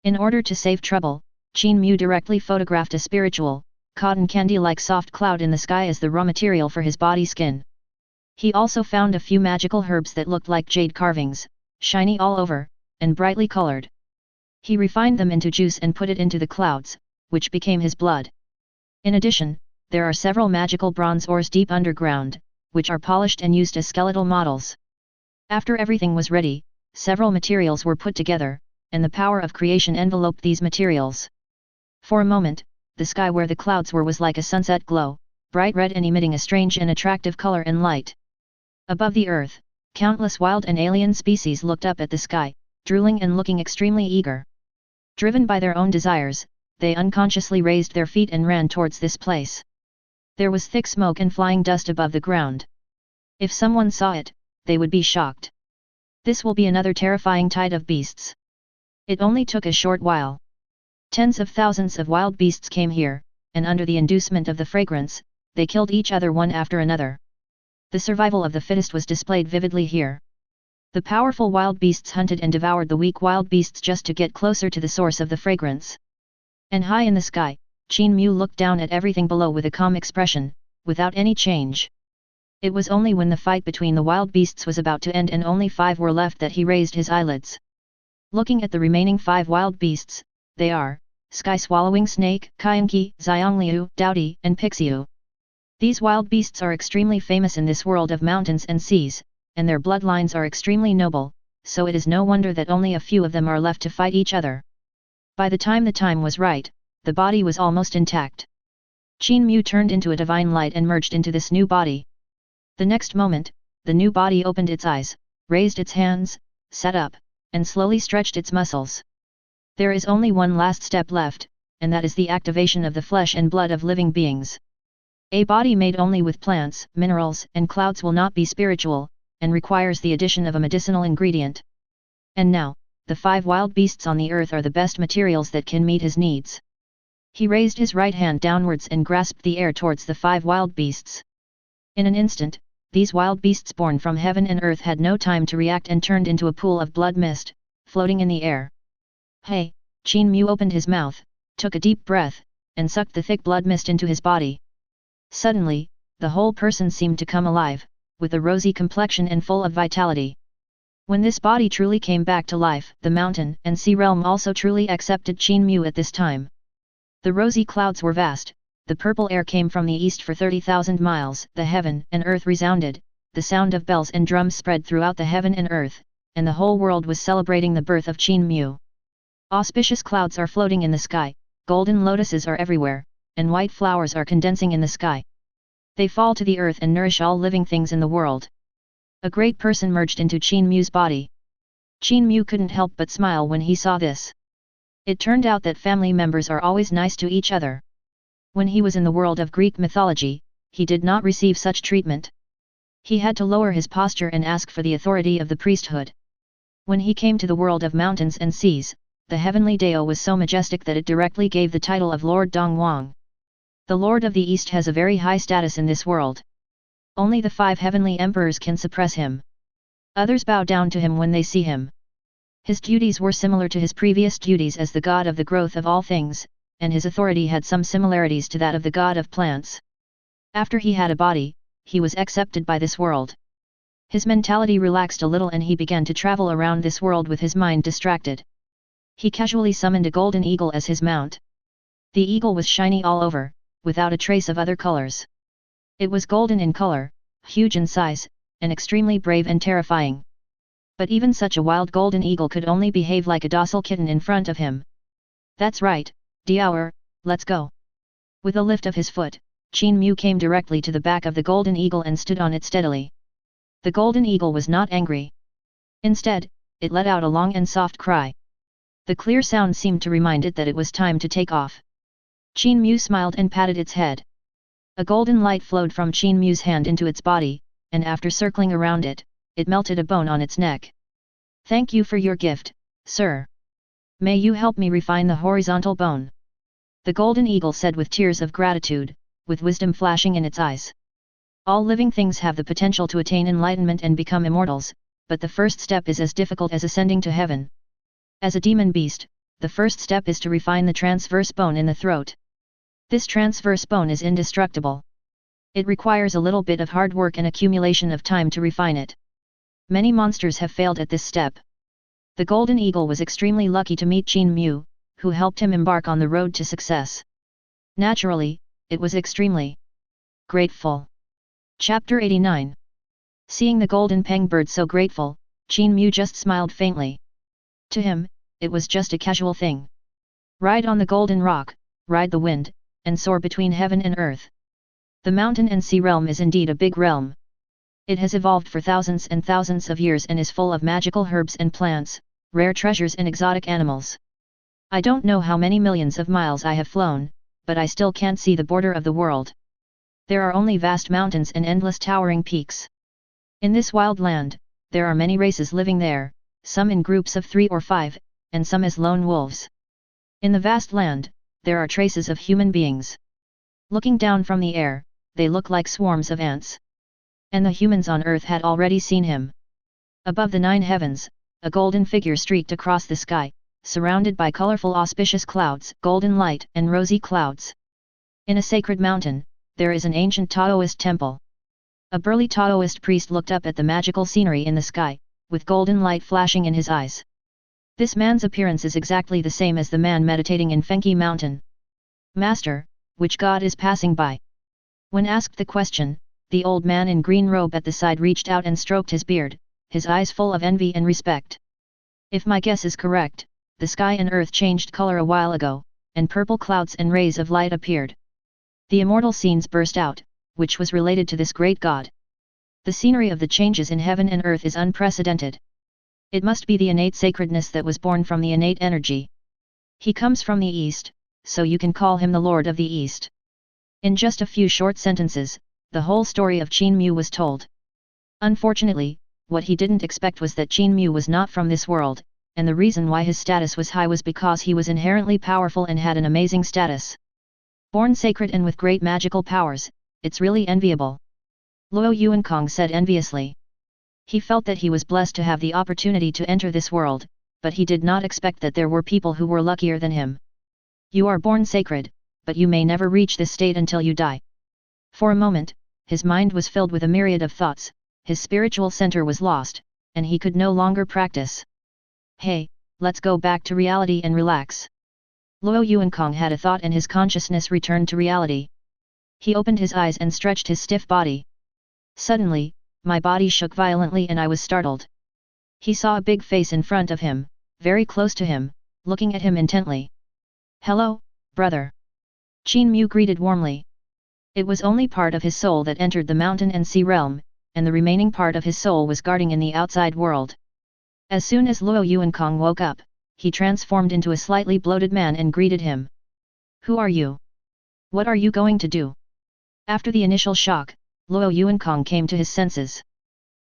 In order to save trouble, Qin Mu directly photographed a spiritual, cotton candy-like soft cloud in the sky as the raw material for his body skin. He also found a few magical herbs that looked like jade carvings, shiny all over, and brightly colored. He refined them into juice and put it into the clouds, which became his blood. In addition, there are several magical bronze ores deep underground, which are polished and used as skeletal models. After everything was ready, several materials were put together, and the power of creation enveloped these materials. For a moment, the sky where the clouds were was like a sunset glow, bright red and emitting a strange and attractive color and light. Above the earth, countless wild and alien species looked up at the sky, drooling and looking extremely eager. Driven by their own desires, they unconsciously raised their feet and ran towards this place. There was thick smoke and flying dust above the ground. If someone saw it, they would be shocked. This will be another terrifying tide of beasts. It only took a short while. Tens of thousands of wild beasts came here, and under the inducement of the fragrance, they killed each other one after another. The survival of the fittest was displayed vividly here. The powerful wild beasts hunted and devoured the weak wild beasts just to get closer to the source of the fragrance. And high in the sky, Qin Mu looked down at everything below with a calm expression, without any change. It was only when the fight between the wild beasts was about to end and only 5 were left that he raised his eyelids. Looking at the remaining 5 wild beasts, they are sky-swallowing snake, Kyanki, Xiangliu, Daodi, and Pixiu. These wild beasts are extremely famous in this world of mountains and seas, and their bloodlines are extremely noble, so it is no wonder that only a few of them are left to fight each other. By the time was right, the body was almost intact. Qin Mu turned into a divine light and merged into this new body. The next moment, the new body opened its eyes, raised its hands, sat up, and slowly stretched its muscles. There is only one last step left, and that is the activation of the flesh and blood of living beings. A body made only with plants, minerals, and clouds will not be spiritual, and requires the addition of a medicinal ingredient. And now, the 5 wild beasts on the earth are the best materials that can meet his needs. He raised his right hand downwards and grasped the air towards the 5 wild beasts. In an instant, these wild beasts born from heaven and earth had no time to react and turned into a pool of blood mist, floating in the air. Hey! Qin Mu opened his mouth, took a deep breath, and sucked the thick blood mist into his body. Suddenly, the whole person seemed to come alive, with a rosy complexion and full of vitality. When this body truly came back to life, the mountain and sea realm also truly accepted Qin Mu at this time. The rosy clouds were vast, the purple air came from the east for 30,000 miles, the heaven and earth resounded, the sound of bells and drums spread throughout the heaven and earth, and the whole world was celebrating the birth of Qin Mu. Auspicious clouds are floating in the sky, golden lotuses are everywhere, and white flowers are condensing in the sky. They fall to the earth and nourish all living things in the world. A great person merged into Qin Mu's body. Qin Mu couldn't help but smile when he saw this. It turned out that family members are always nice to each other. When he was in the world of Greek mythology, he did not receive such treatment. He had to lower his posture and ask for the authority of the priesthood. When he came to the world of mountains and seas, the heavenly Dao was so majestic that it directly gave the title of Lord Dongwang. The Lord of the East has a very high status in this world. Only the 5 heavenly emperors can suppress him. Others bow down to him when they see him. His duties were similar to his previous duties as the god of the growth of all things, and his authority had some similarities to that of the god of plants. After he had a body, he was accepted by this world. His mentality relaxed a little and he began to travel around this world with his mind distracted. He casually summoned a golden eagle as his mount. The eagle was shiny all over, without a trace of other colors. It was golden in color, huge in size, and extremely brave and terrifying. But even such a wild golden eagle could only behave like a docile kitten in front of him. That's right, Diaoer, let's go. With a lift of his foot, Qin Mu came directly to the back of the golden eagle and stood on it steadily. The golden eagle was not angry. Instead, it let out a long and soft cry. The clear sound seemed to remind it that it was time to take off. Qin Mu smiled and patted its head. A golden light flowed from Qin Mu's hand into its body, and after circling around it, it melted a bone on its neck. Thank you for your gift, sir. May you help me refine the horizontal bone. The golden eagle said with tears of gratitude, with wisdom flashing in its eyes. All living things have the potential to attain enlightenment and become immortals, but the first step is as difficult as ascending to heaven. As a demon beast, the first step is to refine the transverse bone in the throat. This transverse bone is indestructible. It requires a little bit of hard work and accumulation of time to refine it. Many monsters have failed at this step. The golden eagle was extremely lucky to meet Qin Mu, who helped him embark on the road to success. Naturally, it was extremely grateful. Chapter 89. Seeing the golden peng bird so grateful, Qin Mu just smiled faintly. To him, it was just a casual thing. Ride on the golden rock, ride the wind, and soar between heaven and earth. The mountain and sea realm is indeed a big realm. It has evolved for thousands and thousands of years and is full of magical herbs and plants, rare treasures and exotic animals. I don't know how many millions of miles I have flown, but I still can't see the border of the world. There are only vast mountains and endless towering peaks. In this wild land, there are many races living there, some in groups of 3 or 5, and some as lone wolves. In the vast land, there are traces of human beings. Looking down from the air, they look like swarms of ants. And the humans on earth had already seen him. Above the 9 heavens, a golden figure streaked across the sky, surrounded by colorful auspicious clouds, golden light and rosy clouds. In a sacred mountain, there is an ancient Taoist temple. A burly Taoist priest looked up at the magical scenery in the sky, with golden light flashing in his eyes. This man's appearance is exactly the same as the man meditating in Fenki mountain. Master, which god is passing by? When asked the question, the old man in green robe at the side reached out and stroked his beard, his eyes full of envy and respect. If my guess is correct, the sky and earth changed color a while ago, and purple clouds and rays of light appeared. The immortal scenes burst out, which was related to this great god. The scenery of the changes in heaven and earth is unprecedented. It must be the innate sacredness that was born from the innate energy. He comes from the east, so you can call him the Lord of the East. In just a few short sentences, the whole story of Qin Mu was told. Unfortunately, what he didn't expect was that Qin Mu was not from this world, and the reason why his status was high was because he was inherently powerful and had an amazing status. Born sacred and with great magical powers, it's really enviable. Luo Yuankong said enviously. He felt that he was blessed to have the opportunity to enter this world, but he did not expect that there were people who were luckier than him. You are born sacred, but you may never reach this state until you die. For a moment, his mind was filled with a myriad of thoughts, his spiritual center was lost, and he could no longer practice. Hey, let's go back to reality and relax. Luo Yuankong had a thought and his consciousness returned to reality. He opened his eyes and stretched his stiff body. Suddenly, my body shook violently and I was startled. He saw a big face in front of him, very close to him, looking at him intently. Hello, brother. Qin Mu greeted warmly. It was only part of his soul that entered the mountain and sea realm, and the remaining part of his soul was guarding in the outside world. As soon as Luo Yuankong woke up, he transformed into a slightly bloated man and greeted him. Who are you? What are you going to do? After the initial shock, Luo Yuankong came to his senses.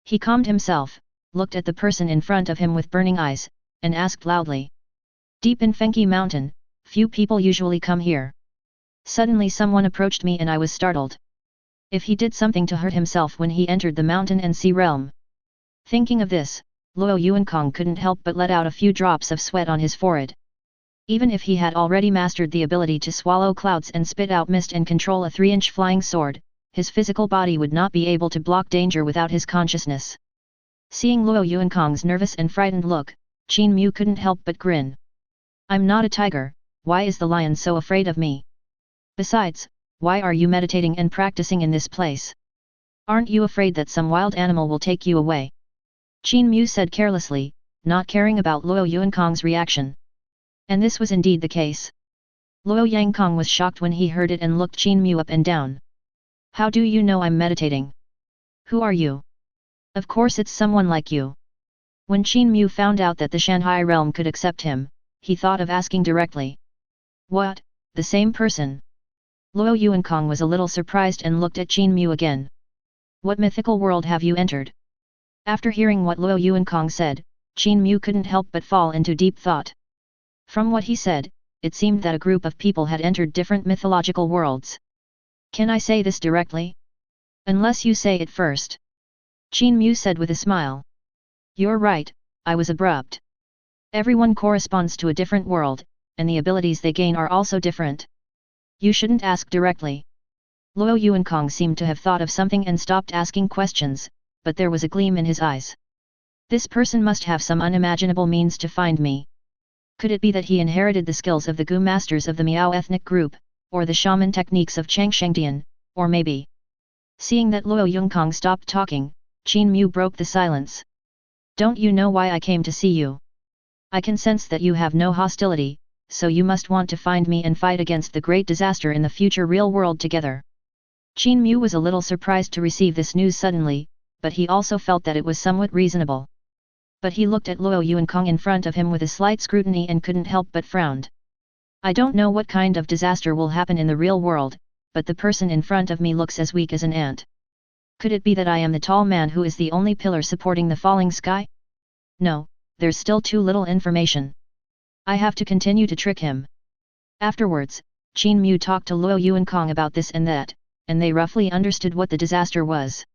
He calmed himself, looked at the person in front of him with burning eyes, and asked loudly. Deep in Fenki mountain, few people usually come here. Suddenly someone approached me and I was startled. If he did something to hurt himself when he entered the mountain and sea realm. Thinking of this, Luo Yuankong couldn't help but let out a few drops of sweat on his forehead. Even if he had already mastered the ability to swallow clouds and spit out mist and control a 3-inch flying sword, his physical body would not be able to block danger without his consciousness. Seeing Luo Yuankong's nervous and frightened look, Qin Mu couldn't help but grin. I'm not a tiger, why is the lion so afraid of me? Besides, why are you meditating and practicing in this place? Aren't you afraid that some wild animal will take you away? Qin Mu said carelessly, not caring about Luo Yuankong's reaction. And this was indeed the case. Luo Yuankong was shocked when he heard it and looked Qin Mu up and down. How do you know I'm meditating? Who are you? Of course it's someone like you. When Qin Mu found out that the Shanghai realm could accept him, he thought of asking directly. What, the same person? Luo Yuankong was a little surprised and looked at Qin Mu again. What mythical world have you entered? After hearing what Luo Yuankong said, Qin Mu couldn't help but fall into deep thought. From what he said, it seemed that a group of people had entered different mythological worlds. Can I say this directly? Unless you say it first. Qin Mu said with a smile. You're right, I was abrupt. Everyone corresponds to a different world, and the abilities they gain are also different. You shouldn't ask directly. Luo Yuankong seemed to have thought of something and stopped asking questions, but there was a gleam in his eyes. This person must have some unimaginable means to find me. Could it be that he inherited the skills of the Gu masters of the Miao ethnic group, or the shaman techniques of Changshengdian, or maybe? Seeing that Luo Yuankong stopped talking, Qin Mu broke the silence. Don't you know why I came to see you? I can sense that you have no hostility, so you must want to find me and fight against the great disaster in the future real world together. Qin Mu was a little surprised to receive this news suddenly, but he also felt that it was somewhat reasonable. But he looked at Luo Yuankong in front of him with a slight scrutiny and couldn't help but frowned. I don't know what kind of disaster will happen in the real world, but the person in front of me looks as weak as an ant. Could it be that I am the tall man who is the only pillar supporting the falling sky? No, there's still too little information. I have to continue to trick him. Afterwards, Qin Mu talked to Luo Yuankong about this and that, and they roughly understood what the disaster was.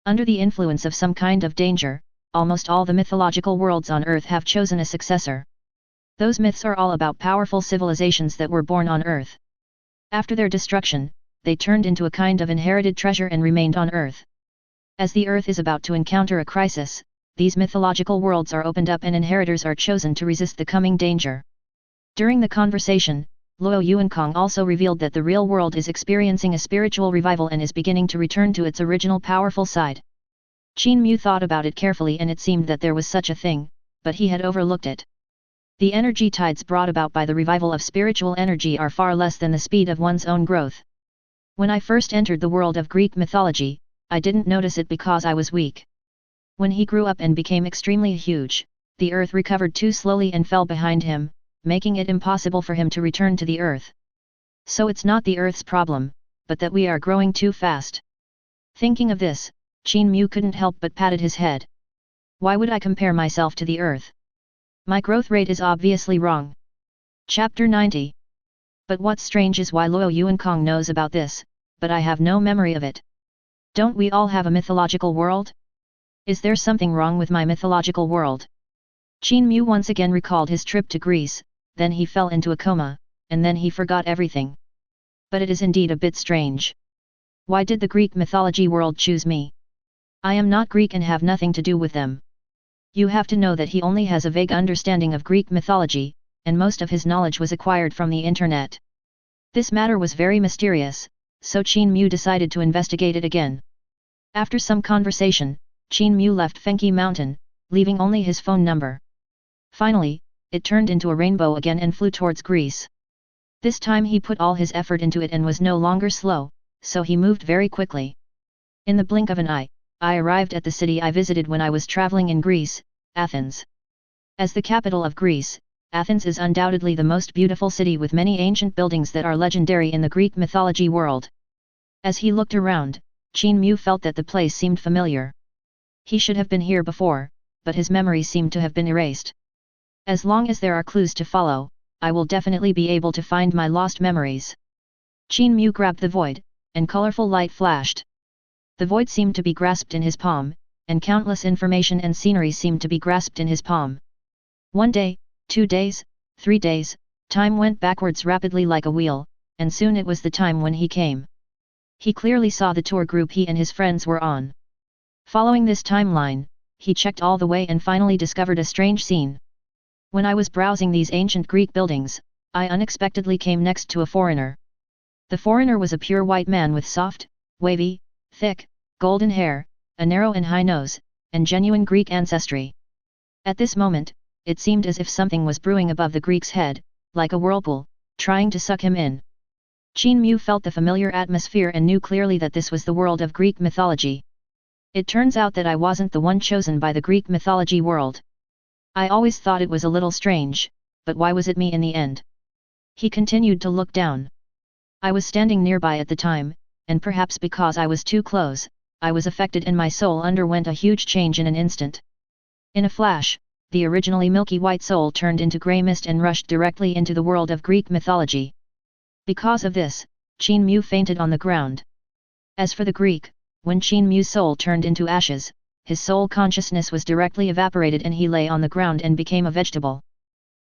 Under the influence of some kind of danger, almost all the mythological worlds on Earth have chosen a successor. Those myths are all about powerful civilizations that were born on Earth. After their destruction, they turned into a kind of inherited treasure and remained on Earth. As the Earth is about to encounter a crisis, these mythological worlds are opened up and inheritors are chosen to resist the coming danger. During the conversation, Luo Yuankong also revealed that the real world is experiencing a spiritual revival and is beginning to return to its original powerful side. Qin Mu thought about it carefully and it seemed that there was such a thing, but he had overlooked it. The energy tides brought about by the revival of spiritual energy are far less than the speed of one's own growth. When I first entered the world of Greek mythology, I didn't notice it because I was weak. When he grew up and became extremely huge, the earth recovered too slowly and fell behind him, making it impossible for him to return to the earth. So it's not the earth's problem, but that we are growing too fast. Thinking of this, Qin Mu couldn't help but patted his head. Why would I compare myself to the earth? My growth rate is obviously wrong. Chapter 90. But what's strange is why Luo Yuankong knows about this, but I have no memory of it. Don't we all have a mythological world? Is there something wrong with my mythological world? Qin Mu once again recalled his trip to Greece, then he fell into a coma, and then he forgot everything. But it is indeed a bit strange. Why did the Greek mythology world choose me? I am not Greek and have nothing to do with them. You have to know that he only has a vague understanding of Greek mythology, and most of his knowledge was acquired from the internet. This matter was very mysterious, so Qin Mu decided to investigate it again. After some conversation, Qin Mu left Fengqi Mountain, leaving only his phone number. Finally, it turned into a rainbow again and flew towards Greece. This time he put all his effort into it and was no longer slow, so he moved very quickly. In the blink of an eye, I arrived at the city I visited when I was traveling in Greece, Athens. As the capital of Greece, Athens is undoubtedly the most beautiful city with many ancient buildings that are legendary in the Greek mythology world. As he looked around, Qin Mu felt that the place seemed familiar. He should have been here before, but his memory seemed to have been erased. As long as there are clues to follow, I will definitely be able to find my lost memories. Qin Mu grabbed the void, and colorful light flashed. The void seemed to be grasped in his palm, and countless information and scenery seemed to be grasped in his palm. 1 day, 2 days, 3 days, time went backwards rapidly like a wheel, and soon it was the time when he came. He clearly saw the tour group he and his friends were on. Following this timeline, he checked all the way and finally discovered a strange scene. When I was browsing these ancient Greek buildings, I unexpectedly came next to a foreigner. The foreigner was a pure white man with soft, wavy, thick, golden hair, a narrow and high nose, and genuine Greek ancestry. At this moment, it seemed as if something was brewing above the Greek's head, like a whirlpool, trying to suck him in. Qin Mu felt the familiar atmosphere and knew clearly that this was the world of Greek mythology. It turns out that I wasn't the one chosen by the Greek mythology world. I always thought it was a little strange, but why was it me in the end? He continued to look down. I was standing nearby at the time, and perhaps because I was too close, I was affected and my soul underwent a huge change in an instant. In a flash, the originally milky white soul turned into grey mist and rushed directly into the world of Greek mythology. Because of this, Qin Mu fainted on the ground. As for the Greek, when Qin Mu's soul turned into ashes, his soul consciousness was directly evaporated and he lay on the ground and became a vegetable.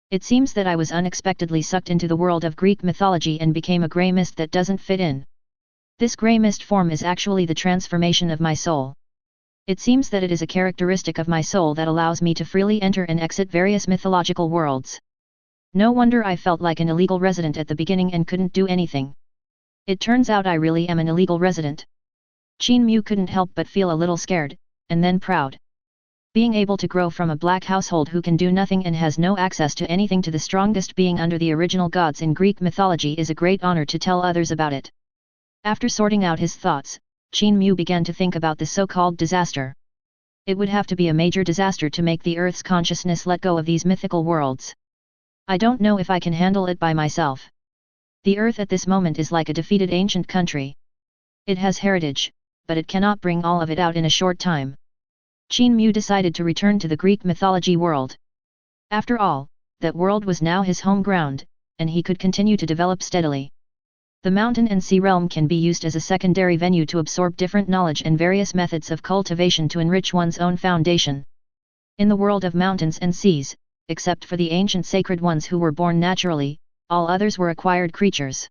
It seems that I was unexpectedly sucked into the world of Greek mythology and became a grey mist that doesn't fit in. This grey mist form is actually the transformation of my soul. It seems that it is a characteristic of my soul that allows me to freely enter and exit various mythological worlds. No wonder I felt like an illegal resident at the beginning and couldn't do anything. It turns out I really am an illegal resident. Qin Mu couldn't help but feel a little scared, and then proud. Being able to grow from a black household who can do nothing and has no access to anything to the strongest being under the original gods in Greek mythology is a great honor to tell others about it. After sorting out his thoughts, Qin Mu began to think about the so-called disaster. It would have to be a major disaster to make the Earth's consciousness let go of these mythical worlds. I don't know if I can handle it by myself. The Earth at this moment is like a defeated ancient country. It has heritage, but it cannot bring all of it out in a short time. Qin Mu decided to return to the Greek mythology world. After all, that world was now his home ground, and he could continue to develop steadily. The mountain and sea realm can be used as a secondary venue to absorb different knowledge and various methods of cultivation to enrich one's own foundation. In the world of mountains and seas, except for the ancient sacred ones who were born naturally, all others were acquired creatures.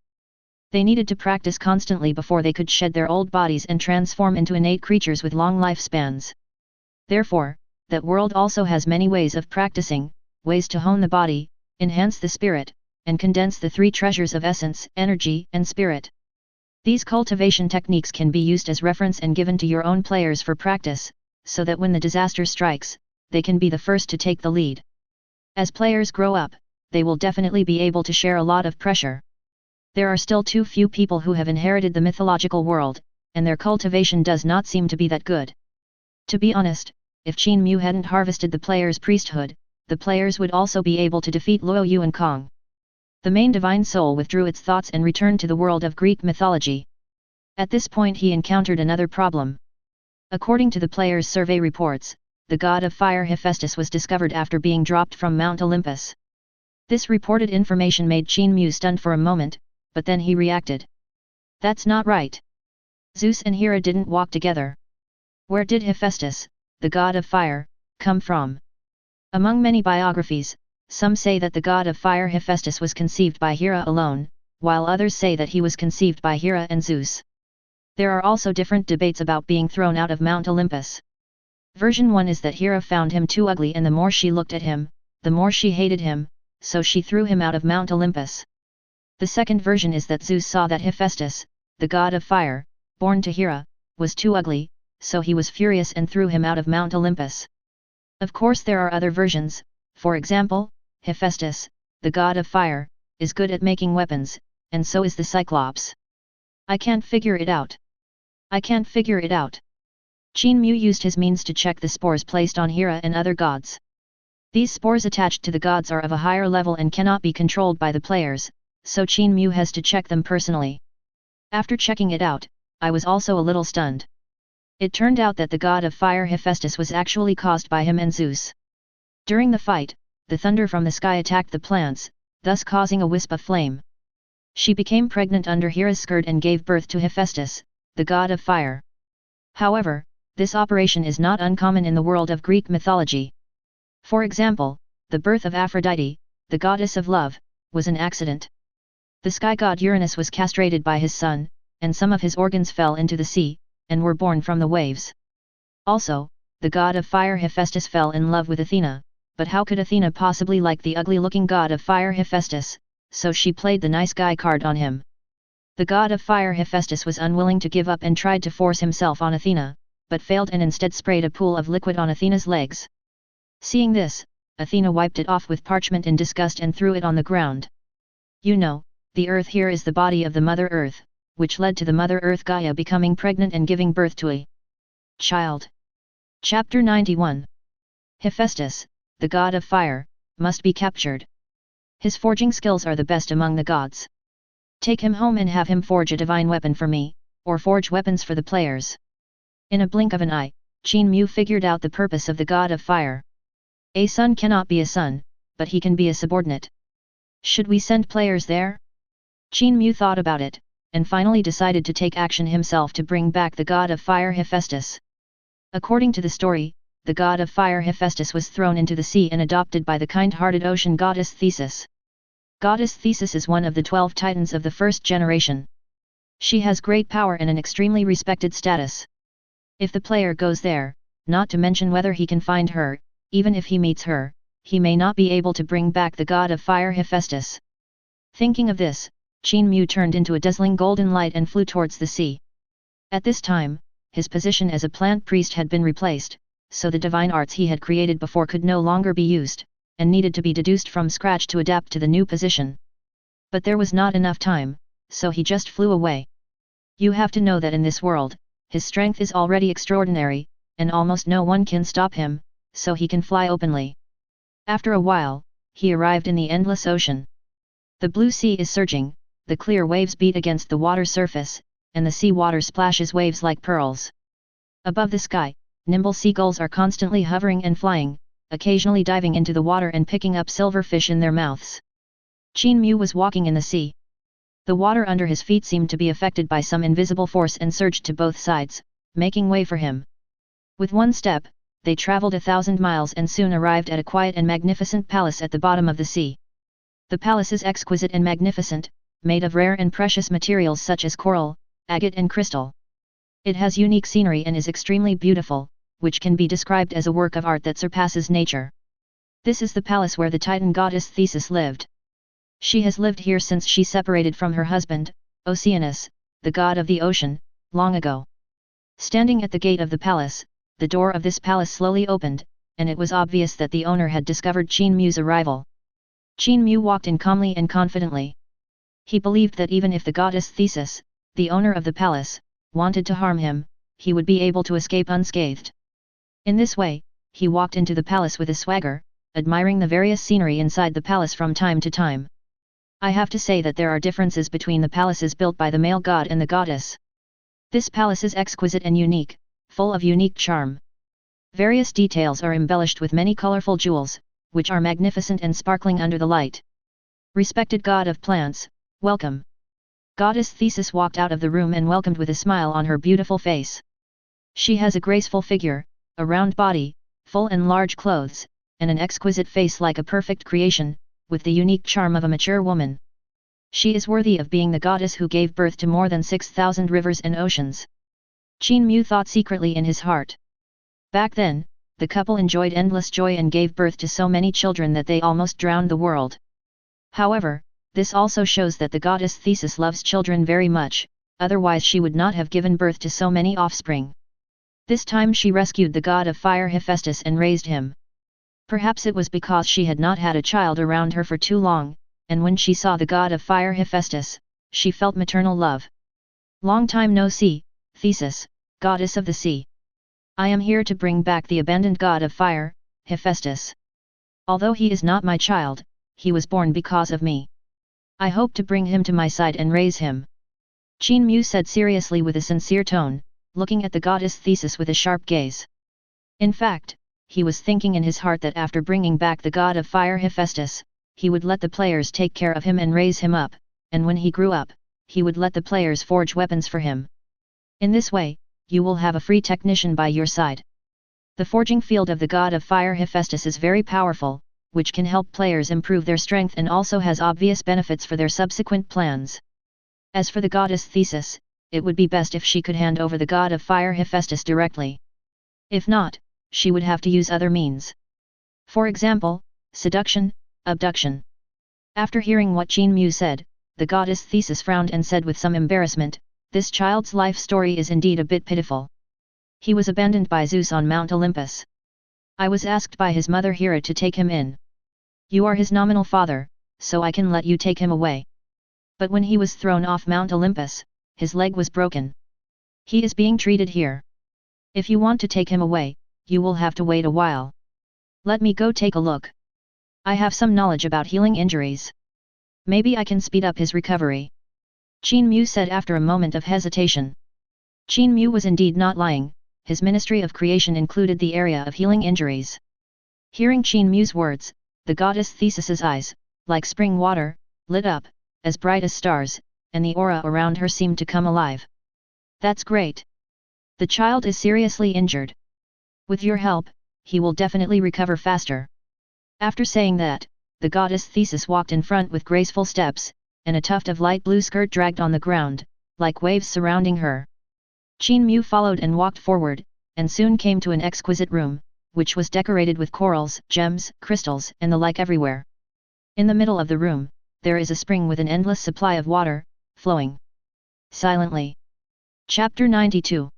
They needed to practice constantly before they could shed their old bodies and transform into innate creatures with long lifespans. Therefore, that world also has many ways of practicing, ways to hone the body, enhance the spirit, and condense the three treasures of essence, energy, and spirit. These cultivation techniques can be used as reference and given to your own players for practice, so that when the disaster strikes, they can be the first to take the lead. As players grow up, they will definitely be able to share a lot of pressure. There are still too few people who have inherited the mythological world, and their cultivation does not seem to be that good. To be honest, if Qin Mu hadn't harvested the players' priesthood, the players would also be able to defeat Luo Yu and Kong. The main divine soul withdrew its thoughts and returned to the world of Greek mythology. At this point he encountered another problem. According to the players' survey reports, the god of fire Hephaestus was discovered after being dropped from Mount Olympus. This reported information made Qin Mu stunned for a moment, but then he reacted. That's not right. Zeus and Hera didn't walk together. Where did Hephaestus, the god of fire, come from? Among many biographies, some say that the god of fire Hephaestus was conceived by Hera alone, while others say that he was conceived by Hera and Zeus. There are also different debates about being thrown out of Mount Olympus. Version 1 is that Hera found him too ugly, and the more she looked at him, the more she hated him, so she threw him out of Mount Olympus. The second version is that Zeus saw that Hephaestus, the god of fire, born to Hera, was too ugly, so he was furious and threw him out of Mount Olympus. Of course there are other versions. For example, Hephaestus, the god of fire, is good at making weapons, and so is the Cyclops. I can't figure it out. Qin Mu used his means to check the spores placed on Hera and other gods. These spores attached to the gods are of a higher level and cannot be controlled by the players, so Qin Mu has to check them personally. After checking it out, I was also a little stunned. It turned out that the god of fire Hephaestus was actually caused by him and Zeus. During the fight, the thunder from the sky attacked the plants, thus causing a wisp of flame. She became pregnant under Hera's skirt and gave birth to Hephaestus, the god of fire. However, this operation is not uncommon in the world of Greek mythology. For example, the birth of Aphrodite, the goddess of love, was an accident. The sky god Uranus was castrated by his son, and some of his organs fell into the sea, and were born from the waves. Also, the god of fire Hephaestus fell in love with Athena, but how could Athena possibly like the ugly-looking god of fire Hephaestus, so she played the nice guy card on him. The god of fire Hephaestus was unwilling to give up and tried to force himself on Athena, but failed and instead sprayed a pool of liquid on Athena's legs. Seeing this, Athena wiped it off with parchment in disgust and threw it on the ground. You know, the earth here is the body of the Mother Earth, which led to the Mother Earth Gaia becoming pregnant and giving birth to a child. Chapter 91. Hephaestus, the god of fire, must be captured. His forging skills are the best among the gods. Take him home and have him forge a divine weapon for me, or forge weapons for the players. In a blink of an eye, Qin Mu figured out the purpose of the god of fire. A son cannot be a son, but he can be a subordinate. Should we send players there? Qin Mu thought about it, and finally decided to take action himself to bring back the god of fire Hephaestus. According to the story, the god of fire Hephaestus was thrown into the sea and adopted by the kind-hearted ocean goddess Thetis. Goddess Thetis is one of the 12 titans of the first generation. She has great power and an extremely respected status. If the player goes there, not to mention whether he can find her, even if he meets her, he may not be able to bring back the god of fire Hephaestus. Thinking of this, Qin Mu turned into a dazzling golden light and flew towards the sea. At this time, his position as a plant priest had been replaced, so the divine arts he had created before could no longer be used, and needed to be deduced from scratch to adapt to the new position. But there was not enough time, so he just flew away. You have to know that in this world, his strength is already extraordinary, and almost no one can stop him, so he can fly openly. After a while, he arrived in the endless ocean. The blue sea is surging, the clear waves beat against the water surface, and the sea water splashes waves like pearls. Above the sky, nimble seagulls are constantly hovering and flying, occasionally diving into the water and picking up silverfish in their mouths. Qin Mu was walking in the sea. The water under his feet seemed to be affected by some invisible force and surged to both sides, making way for him. With one step, they traveled 1,000 miles and soon arrived at a quiet and magnificent palace at the bottom of the sea. The palace is exquisite and magnificent, made of rare and precious materials such as coral, agate and crystal. It has unique scenery and is extremely beautiful, which can be described as a work of art that surpasses nature. This is the palace where the Titan goddess Thetis lived. She has lived here since she separated from her husband, Oceanus, the god of the ocean, long ago. Standing at the gate of the palace, the door of this palace slowly opened, and it was obvious that the owner had discovered Qin Mu's arrival. Qin Mu walked in calmly and confidently. He believed that even if the goddess Thetis, the owner of the palace, wanted to harm him, he would be able to escape unscathed. In this way, he walked into the palace with a swagger, admiring the various scenery inside the palace from time to time. I have to say that there are differences between the palaces built by the male god and the goddess. This palace is exquisite and unique, full of unique charm. Various details are embellished with many colorful jewels, which are magnificent and sparkling under the light. Respected god of plants, welcome. Goddess Thetis walked out of the room and welcomed with a smile on her beautiful face. She has a graceful figure, a round body, full and large clothes, and an exquisite face like a perfect creation, with the unique charm of a mature woman. She is worthy of being the goddess who gave birth to more than 6,000 rivers and oceans. Qin Mu thought secretly in his heart. Back then, the couple enjoyed endless joy and gave birth to so many children that they almost drowned the world. However, this also shows that the goddess Thetis loves children very much, otherwise she would not have given birth to so many offspring. This time she rescued the god of fire Hephaestus and raised him. Perhaps it was because she had not had a child around her for too long, and when she saw the god of fire Hephaestus, she felt maternal love. Long time no see, Thetis, goddess of the sea. I am here to bring back the abandoned god of fire, Hephaestus. Although he is not my child, he was born because of me. I hope to bring him to my side and raise him. Qin Mu said seriously with a sincere tone, looking at the goddess Thetis with a sharp gaze. In fact, he was thinking in his heart that after bringing back the god of fire Hephaestus, he would let the players take care of him and raise him up, and when he grew up, he would let the players forge weapons for him. In this way, you will have a free technician by your side. The forging field of the god of fire Hephaestus is very powerful, which can help players improve their strength and also has obvious benefits for their subsequent plans. As for the goddess Thetis, it would be best if she could hand over the god of fire Hephaestus directly. If not, she would have to use other means. For example, seduction, abduction. After hearing what Qin Mu said, the goddess Thetis frowned and said with some embarrassment, "This child's life story is indeed a bit pitiful. He was abandoned by Zeus on Mount Olympus. I was asked by his mother Hera to take him in. You are his nominal father, so I can let you take him away. But when he was thrown off Mount Olympus, his leg was broken. He is being treated here. If you want to take him away, you will have to wait a while. Let me go take a look. I have some knowledge about healing injuries. Maybe I can speed up his recovery." Qin Mu said after a moment of hesitation. Qin Mu was indeed not lying, his ministry of creation included the area of healing injuries. Hearing Qin Mu's words, the goddess Thetis's eyes, like spring water, lit up, as bright as stars, and the aura around her seemed to come alive. "That's great. The child is seriously injured. With your help, he will definitely recover faster." After saying that, the goddess Thetis walked in front with graceful steps, and a tuft of light blue skirt dragged on the ground, like waves surrounding her. Qin Mu followed and walked forward, and soon came to an exquisite room, which was decorated with corals, gems, crystals, and the like everywhere. In the middle of the room, there is a spring with an endless supply of water, flowing silently. Chapter 92.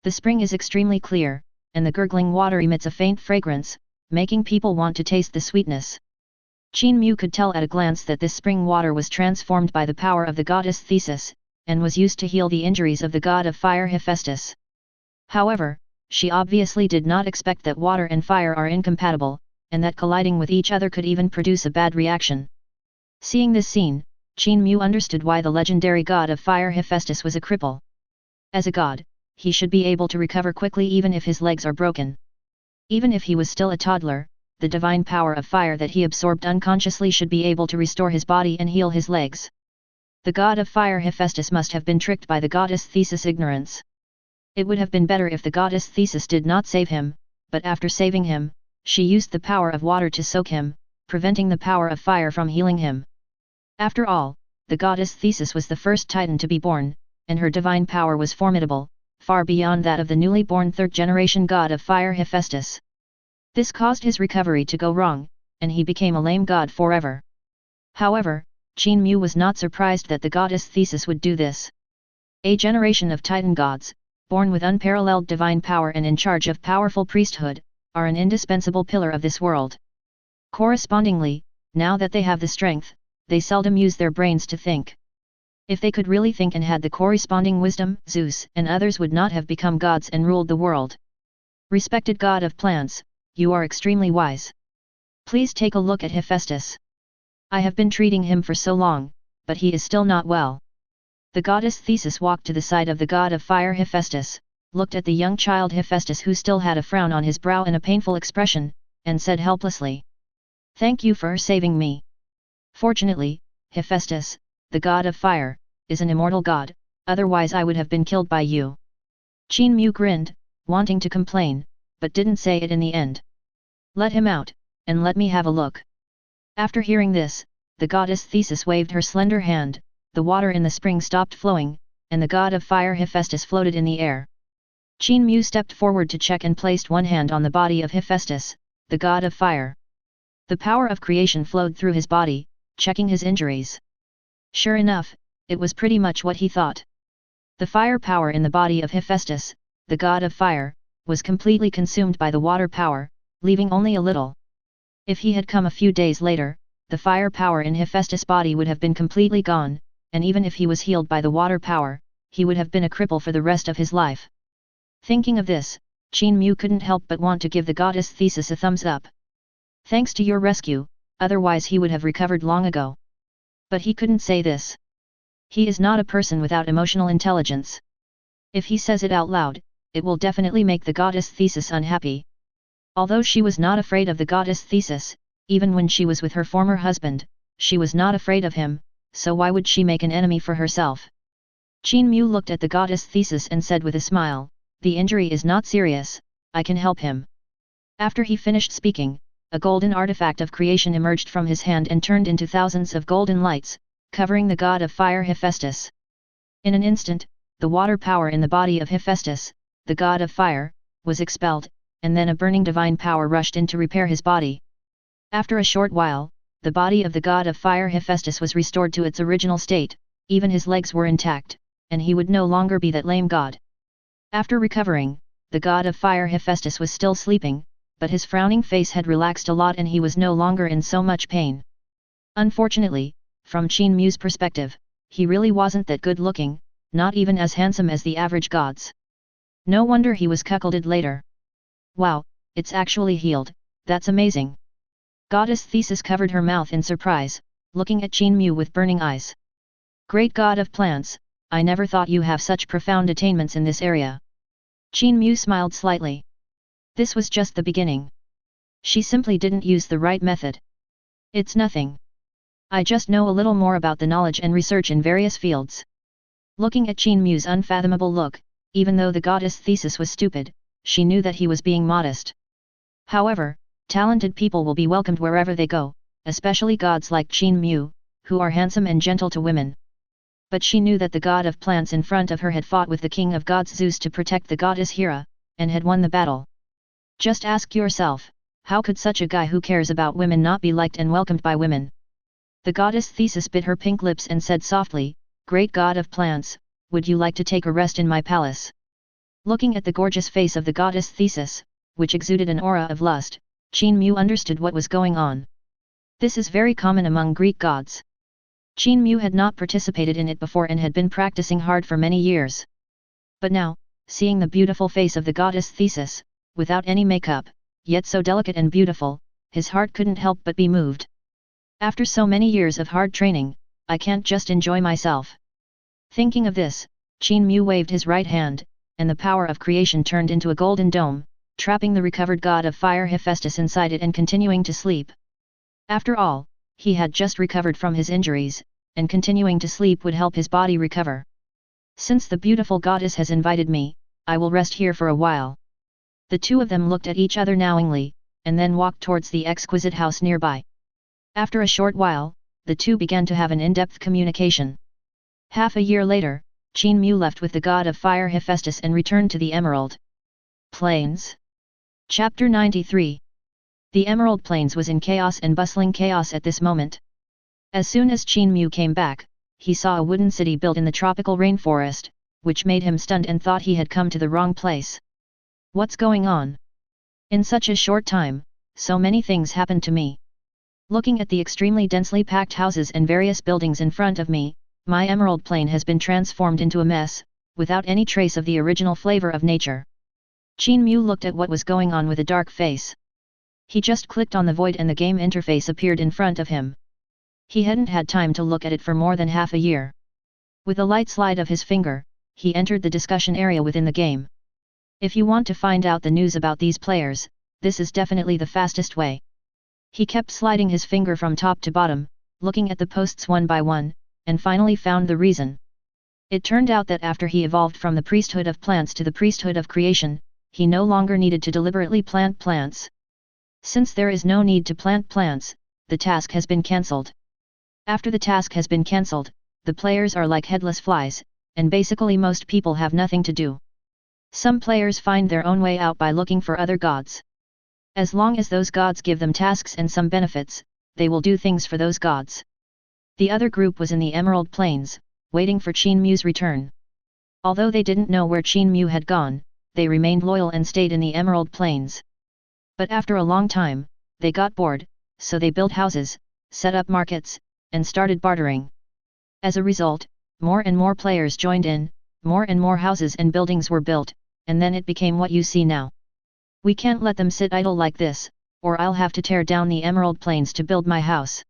The spring is extremely clear, and the gurgling water emits a faint fragrance, making people want to taste the sweetness. Qin Mu could tell at a glance that this spring water was transformed by the power of the goddess Thetis, and was used to heal the injuries of the god of fire Hephaestus. However, she obviously did not expect that water and fire are incompatible, and that colliding with each other could even produce a bad reaction. Seeing this scene, Qin Mu understood why the legendary god of fire Hephaestus was a cripple. As a god, he should be able to recover quickly even if his legs are broken. Even if he was still a toddler, the divine power of fire that he absorbed unconsciously should be able to restore his body and heal his legs. The god of fire Hephaestus must have been tricked by the goddess Thetis' ignorance. It would have been better if the goddess Thetis did not save him, but after saving him, she used the power of water to soak him, preventing the power of fire from healing him. After all, the goddess Thetis was the first titan to be born, and her divine power was formidable, far beyond that of the newly born third-generation god of fire Hephaestus. This caused his recovery to go wrong, and he became a lame god forever. However, Qin Mu was not surprised that the goddess Thetis would do this. A generation of Titan gods, born with unparalleled divine power and in charge of powerful priesthood, are an indispensable pillar of this world. Correspondingly, now that they have the strength, they seldom use their brains to think. If they could really think and had the corresponding wisdom, Zeus and others would not have become gods and ruled the world. Respected god of plants, you are extremely wise. Please take a look at Hephaestus. I have been treating him for so long, but he is still not well. The goddess Thetis walked to the side of the god of fire Hephaestus, looked at the young child Hephaestus who still had a frown on his brow and a painful expression, and said helplessly, "Thank you for saving me. Fortunately, Hephaestus, the god of fire, is an immortal god, otherwise I would have been killed by you." Qin Mu grinned, wanting to complain, but didn't say it in the end. "Let him out, and let me have a look." After hearing this, the goddess Thetis waved her slender hand, the water in the spring stopped flowing, and the god of fire Hephaestus floated in the air. Qin Mu stepped forward to check and placed one hand on the body of Hephaestus, the god of fire. The power of creation flowed through his body, checking his injuries. Sure enough, it was pretty much what he thought. The fire power in the body of Hephaestus, the god of fire, was completely consumed by the water power, leaving only a little. If he had come a few days later, the fire power in Hephaestus' body would have been completely gone, and even if he was healed by the water power, he would have been a cripple for the rest of his life. Thinking of this, Qin Mu couldn't help but want to give the goddess Thetis a thumbs up. Thanks to your rescue, otherwise he would have recovered long ago. But he couldn't say this. He is not a person without emotional intelligence. If he says it out loud, it will definitely make the goddess Thetis unhappy. Although she was not afraid of the goddess Thetis, even when she was with her former husband, she was not afraid of him, so why would she make an enemy for herself? Qin Mu looked at the goddess Thetis and said with a smile, "The injury is not serious, I can help him." After he finished speaking, a golden artifact of creation emerged from his hand and turned into thousands of golden lights, covering the god of fire Hephaestus. In an instant, the water power in the body of Hephaestus, the god of fire, was expelled, and then a burning divine power rushed in to repair his body. After a short while, the body of the god of fire Hephaestus was restored to its original state, even his legs were intact, and he would no longer be that lame god. After recovering, the god of fire Hephaestus was still sleeping, but his frowning face had relaxed a lot and he was no longer in so much pain. Unfortunately, from Qin Mu's perspective, he really wasn't that good looking, not even as handsome as the average gods. No wonder he was cuckolded later. "Wow, it's actually healed, that's amazing." Goddess Thetis covered her mouth in surprise, looking at Qin Mu with burning eyes. "Great god of plants, I never thought you have such profound attainments in this area." Qin Mu smiled slightly. This was just the beginning. She simply didn't use the right method. "It's nothing. I just know a little more about the knowledge and research in various fields." Looking at Qin Mu's unfathomable look, even though the goddess Thetis was stupid, she knew that he was being modest. However, talented people will be welcomed wherever they go, especially gods like Qin Mu, who are handsome and gentle to women. But she knew that the god of plants in front of her had fought with the king of gods Zeus to protect the goddess Hera, and had won the battle. Just ask yourself, how could such a guy who cares about women not be liked and welcomed by women? The goddess Thetis bit her pink lips and said softly, "Great god of plants, would you like to take a rest in my palace?" Looking at the gorgeous face of the goddess Thetis, which exuded an aura of lust, Qin Mu understood what was going on. This is very common among Greek gods. Qin Mu had not participated in it before and had been practicing hard for many years. But now, seeing the beautiful face of the goddess Thetis, without any makeup, yet so delicate and beautiful, his heart couldn't help but be moved. After so many years of hard training, I can't just enjoy myself. Thinking of this, Qin Mu waved his right hand, and the power of creation turned into a golden dome, trapping the recovered god of fire Hephaestus inside it and continuing to sleep. After all, he had just recovered from his injuries, and continuing to sleep would help his body recover. "Since the beautiful goddess has invited me, I will rest here for a while." The two of them looked at each other knowingly, and then walked towards the exquisite house nearby. After a short while, the two began to have an in-depth communication. Half a year later, Qin Mu left with the god of fire Hephaestus and returned to the Emerald Plains. Chapter 93. The Emerald Plains was in chaos and bustling chaos at this moment. As soon as Qin Mu came back, he saw a wooden city built in the tropical rainforest, which made him stunned and thought he had come to the wrong place. What's going on? In such a short time, so many things happened to me. Looking at the extremely densely packed houses and various buildings in front of me, my emerald plain has been transformed into a mess, without any trace of the original flavor of nature. Qin Mu looked at what was going on with a dark face. He just clicked on the void and the game interface appeared in front of him. He hadn't had time to look at it for more than half a year. With a light slide of his finger, he entered the discussion area within the game. If you want to find out the news about these players, this is definitely the fastest way. He kept sliding his finger from top to bottom, looking at the posts one by one, and finally found the reason. It turned out that after he evolved from the priesthood of plants to the priesthood of creation, he no longer needed to deliberately plant plants. Since there is no need to plant plants, the task has been cancelled. After the task has been cancelled, the players are like headless flies, and basically most people have nothing to do. Some players find their own way out by looking for other gods. As long as those gods give them tasks and some benefits, they will do things for those gods. The other group was in the Emerald Plains, waiting for Qin Mu's return. Although they didn't know where Qin Mu had gone, they remained loyal and stayed in the Emerald Plains. But after a long time, they got bored, so they built houses, set up markets, and started bartering. As a result, more and more players joined in, more and more houses and buildings were built, and then it became what you see now. We can't let them sit idle like this, or I'll have to tear down the Emerald Plains to build my house.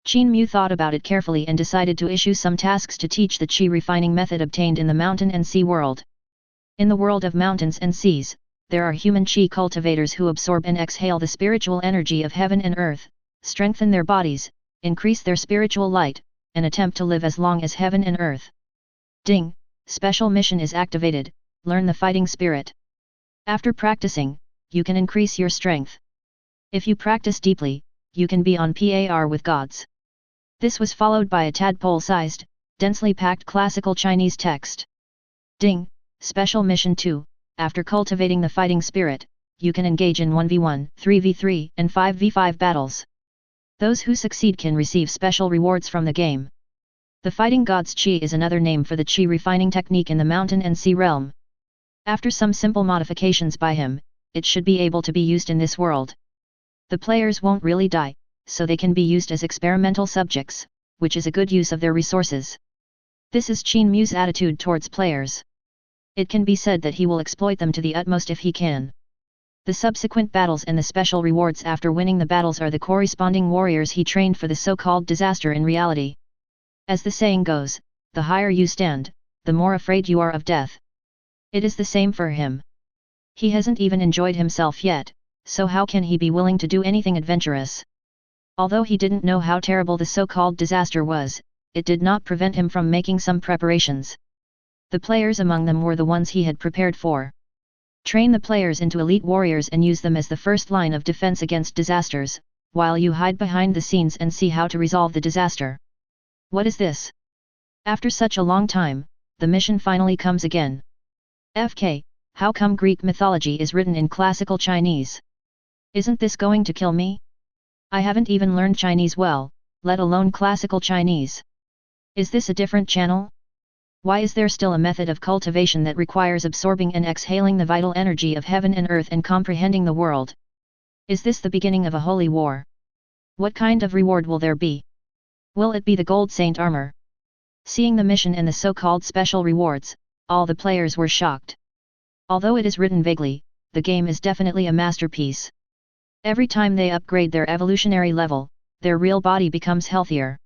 Qin Mu thought about it carefully and decided to issue some tasks to teach the qi refining method obtained in the mountain and sea world. In the world of mountains and seas, there are human qi cultivators who absorb and exhale the spiritual energy of heaven and earth, strengthen their bodies, increase their spiritual light, and attempt to live as long as heaven and earth. Ding! Special mission is activated, learn the fighting spirit. After practicing, you can increase your strength. If you practice deeply, you can be on par with gods. This was followed by a tadpole-sized, densely packed classical Chinese text. Ding! Special mission 2, after cultivating the fighting spirit, you can engage in 1v1, 3v3, and 5v5 battles. Those who succeed can receive special rewards from the game. The fighting god's qi is another name for the qi refining technique in the mountain and sea realm. After some simple modifications by him, it should be able to be used in this world. The players won't really die, so they can be used as experimental subjects, which is a good use of their resources. This is Qin Mu's attitude towards players. It can be said that he will exploit them to the utmost if he can. The subsequent battles and the special rewards after winning the battles are the corresponding warriors he trained for the so-called disaster in reality. As the saying goes, the higher you stand, the more afraid you are of death. It is the same for him. He hasn't even enjoyed himself yet, so how can he be willing to do anything adventurous? Although he didn't know how terrible the so-called disaster was, it did not prevent him from making some preparations. The players among them were the ones he had prepared for. Train the players into elite warriors and use them as the first line of defense against disasters, while you hide behind the scenes and see how to resolve the disaster. What is this? After such a long time, the mission finally comes again. FK, how come Greek mythology is written in classical Chinese? Isn't this going to kill me? I haven't even learned Chinese well, let alone classical Chinese. Is this a different channel? Why is there still a method of cultivation that requires absorbing and exhaling the vital energy of heaven and earth and comprehending the world? Is this the beginning of a holy war? What kind of reward will there be? Will it be the gold saint armor? Seeing the mission and the so-called special rewards, all the players were shocked. Although it is written vaguely, the game is definitely a masterpiece. Every time they upgrade their evolutionary level, their real body becomes healthier.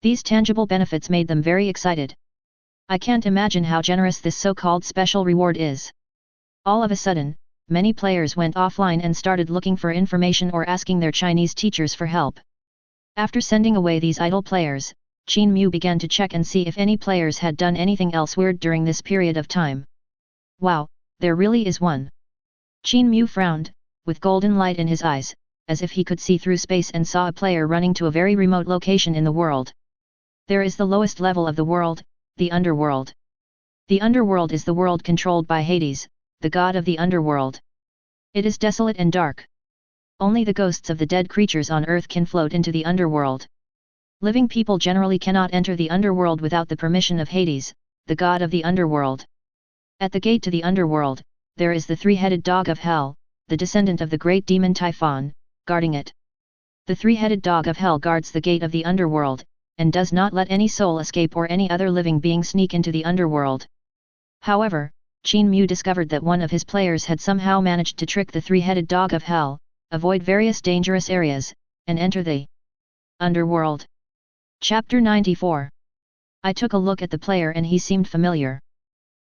These tangible benefits made them very excited. I can't imagine how generous this so-called special reward is. All of a sudden, many players went offline and started looking for information or asking their Chinese teachers for help. After sending away these idle players, Qin Mu began to check and see if any players had done anything else weird during this period of time. Wow, there really is one. Qin Mu frowned, with golden light in his eyes, as if he could see through space and saw a player running to a very remote location in the world. There is the lowest level of the world, the underworld. The underworld is the world controlled by Hades, the god of the underworld. It is desolate and dark. Only the ghosts of the dead creatures on earth can float into the underworld. Living people generally cannot enter the underworld without the permission of Hades, the god of the underworld. At the gate to the underworld, there is the three-headed dog of hell, the descendant of the great demon Typhon, guarding it. The three-headed dog of hell guards the gate of the underworld, and does not let any soul escape or any other living being sneak into the underworld. However, Qin Mu discovered that one of his players had somehow managed to trick the three-headed dog of hell, avoid various dangerous areas, and enter the underworld. Chapter 94. I took a look at the player and he seemed familiar.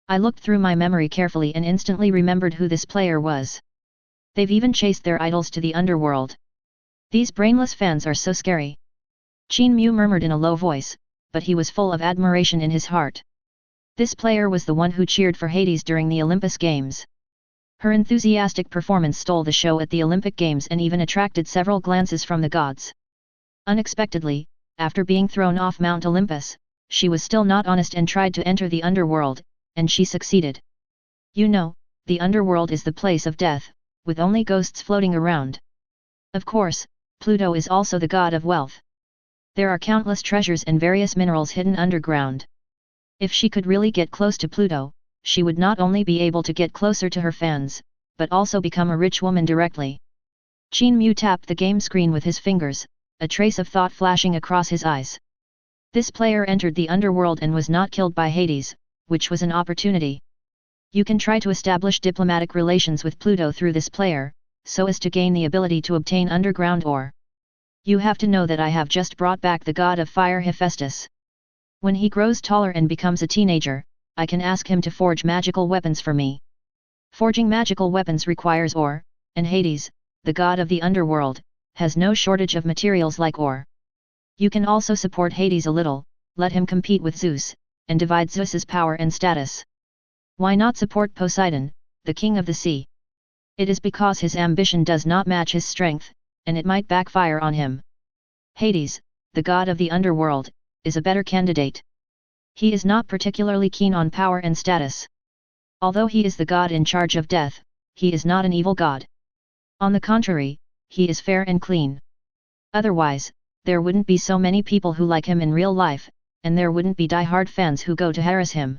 I looked through my memory carefully and instantly remembered who this player was. They've even chased their idols to the underworld. These brainless fans are so scary. Qin Mu murmured in a low voice, but he was full of admiration in his heart. This player was the one who cheered for Hades during the Olympus Games. Her enthusiastic performance stole the show at the Olympic Games and even attracted several glances from the gods. Unexpectedly, after being thrown off Mount Olympus, she was still not honest and tried to enter the underworld, and she succeeded. You know, the underworld is the place of death, with only ghosts floating around. Of course, Pluto is also the god of wealth. There are countless treasures and various minerals hidden underground. If she could really get close to Pluto, she would not only be able to get closer to her fans, but also become a rich woman directly. Qin Mu tapped the game screen with his fingers, a trace of thought flashing across his eyes. This player entered the underworld and was not killed by Hades, which was an opportunity. You can try to establish diplomatic relations with Pluto through this player, so as to gain the ability to obtain underground ore. You have to know that I have just brought back the god of fire Hephaestus. When he grows taller and becomes a teenager, I can ask him to forge magical weapons for me. Forging magical weapons requires ore, and Hades, the god of the underworld, has no shortage of materials like ore. You can also support Hades a little, let him compete with Zeus, and divide Zeus's power and status. Why not support Poseidon, the king of the sea? It is because his ambition does not match his strength, and it might backfire on him. Hades, the god of the underworld, is a better candidate. He is not particularly keen on power and status. Although he is the god in charge of death, he is not an evil god. On the contrary, he is fair and clean. Otherwise, there wouldn't be so many people who like him in real life, and there wouldn't be die-hard fans who go to harass him.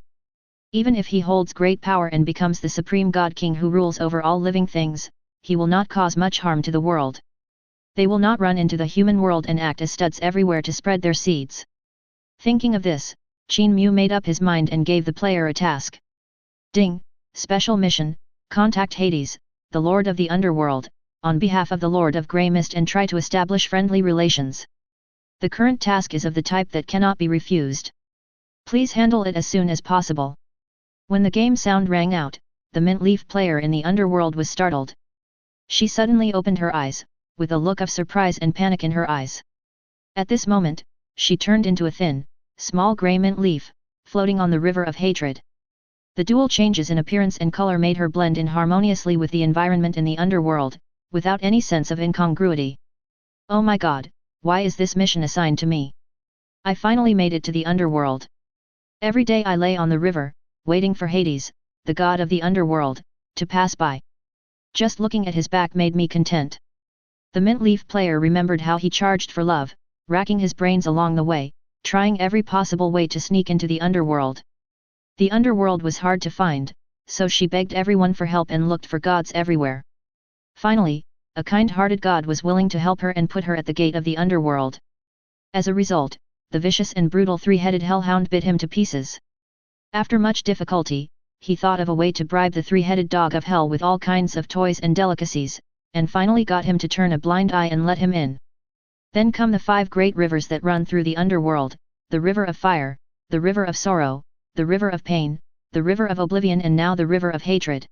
Even if he holds great power and becomes the supreme god king who rules over all living things, he will not cause much harm to the world. They will not run into the human world and act as studs everywhere to spread their seeds. Thinking of this, Qin Mu made up his mind and gave the player a task. Ding, special mission, contact Hades, the lord of the underworld, on behalf of the lord of grey mist and try to establish friendly relations. The current task is of the type that cannot be refused. Please handle it as soon as possible. When the game sound rang out, the mint leaf player in the underworld was startled. She suddenly opened her eyes, with a look of surprise and panic in her eyes. At this moment, she turned into a thin, small grey mint leaf, floating on the river of hatred. The dual changes in appearance and color made her blend in harmoniously with the environment in the underworld, without any sense of incongruity. Oh my god, why is this mission assigned to me? I finally made it to the underworld. Every day I lay on the river, waiting for Hades, the god of the underworld, to pass by. Just looking at his back made me content. The mint leaf player remembered how he charged for love, racking his brains along the way, trying every possible way to sneak into the underworld. The underworld was hard to find, so she begged everyone for help and looked for gods everywhere. Finally, a kind-hearted god was willing to help her and put her at the gate of the underworld. As a result, the vicious and brutal three-headed hellhound bit him to pieces. After much difficulty, he thought of a way to bribe the three-headed dog of hell with all kinds of toys and delicacies, and finally got him to turn a blind eye and let him in. Then come the 5 great rivers that run through the underworld, the river of fire, the river of sorrow, the river of pain, the river of oblivion and now the river of hatred.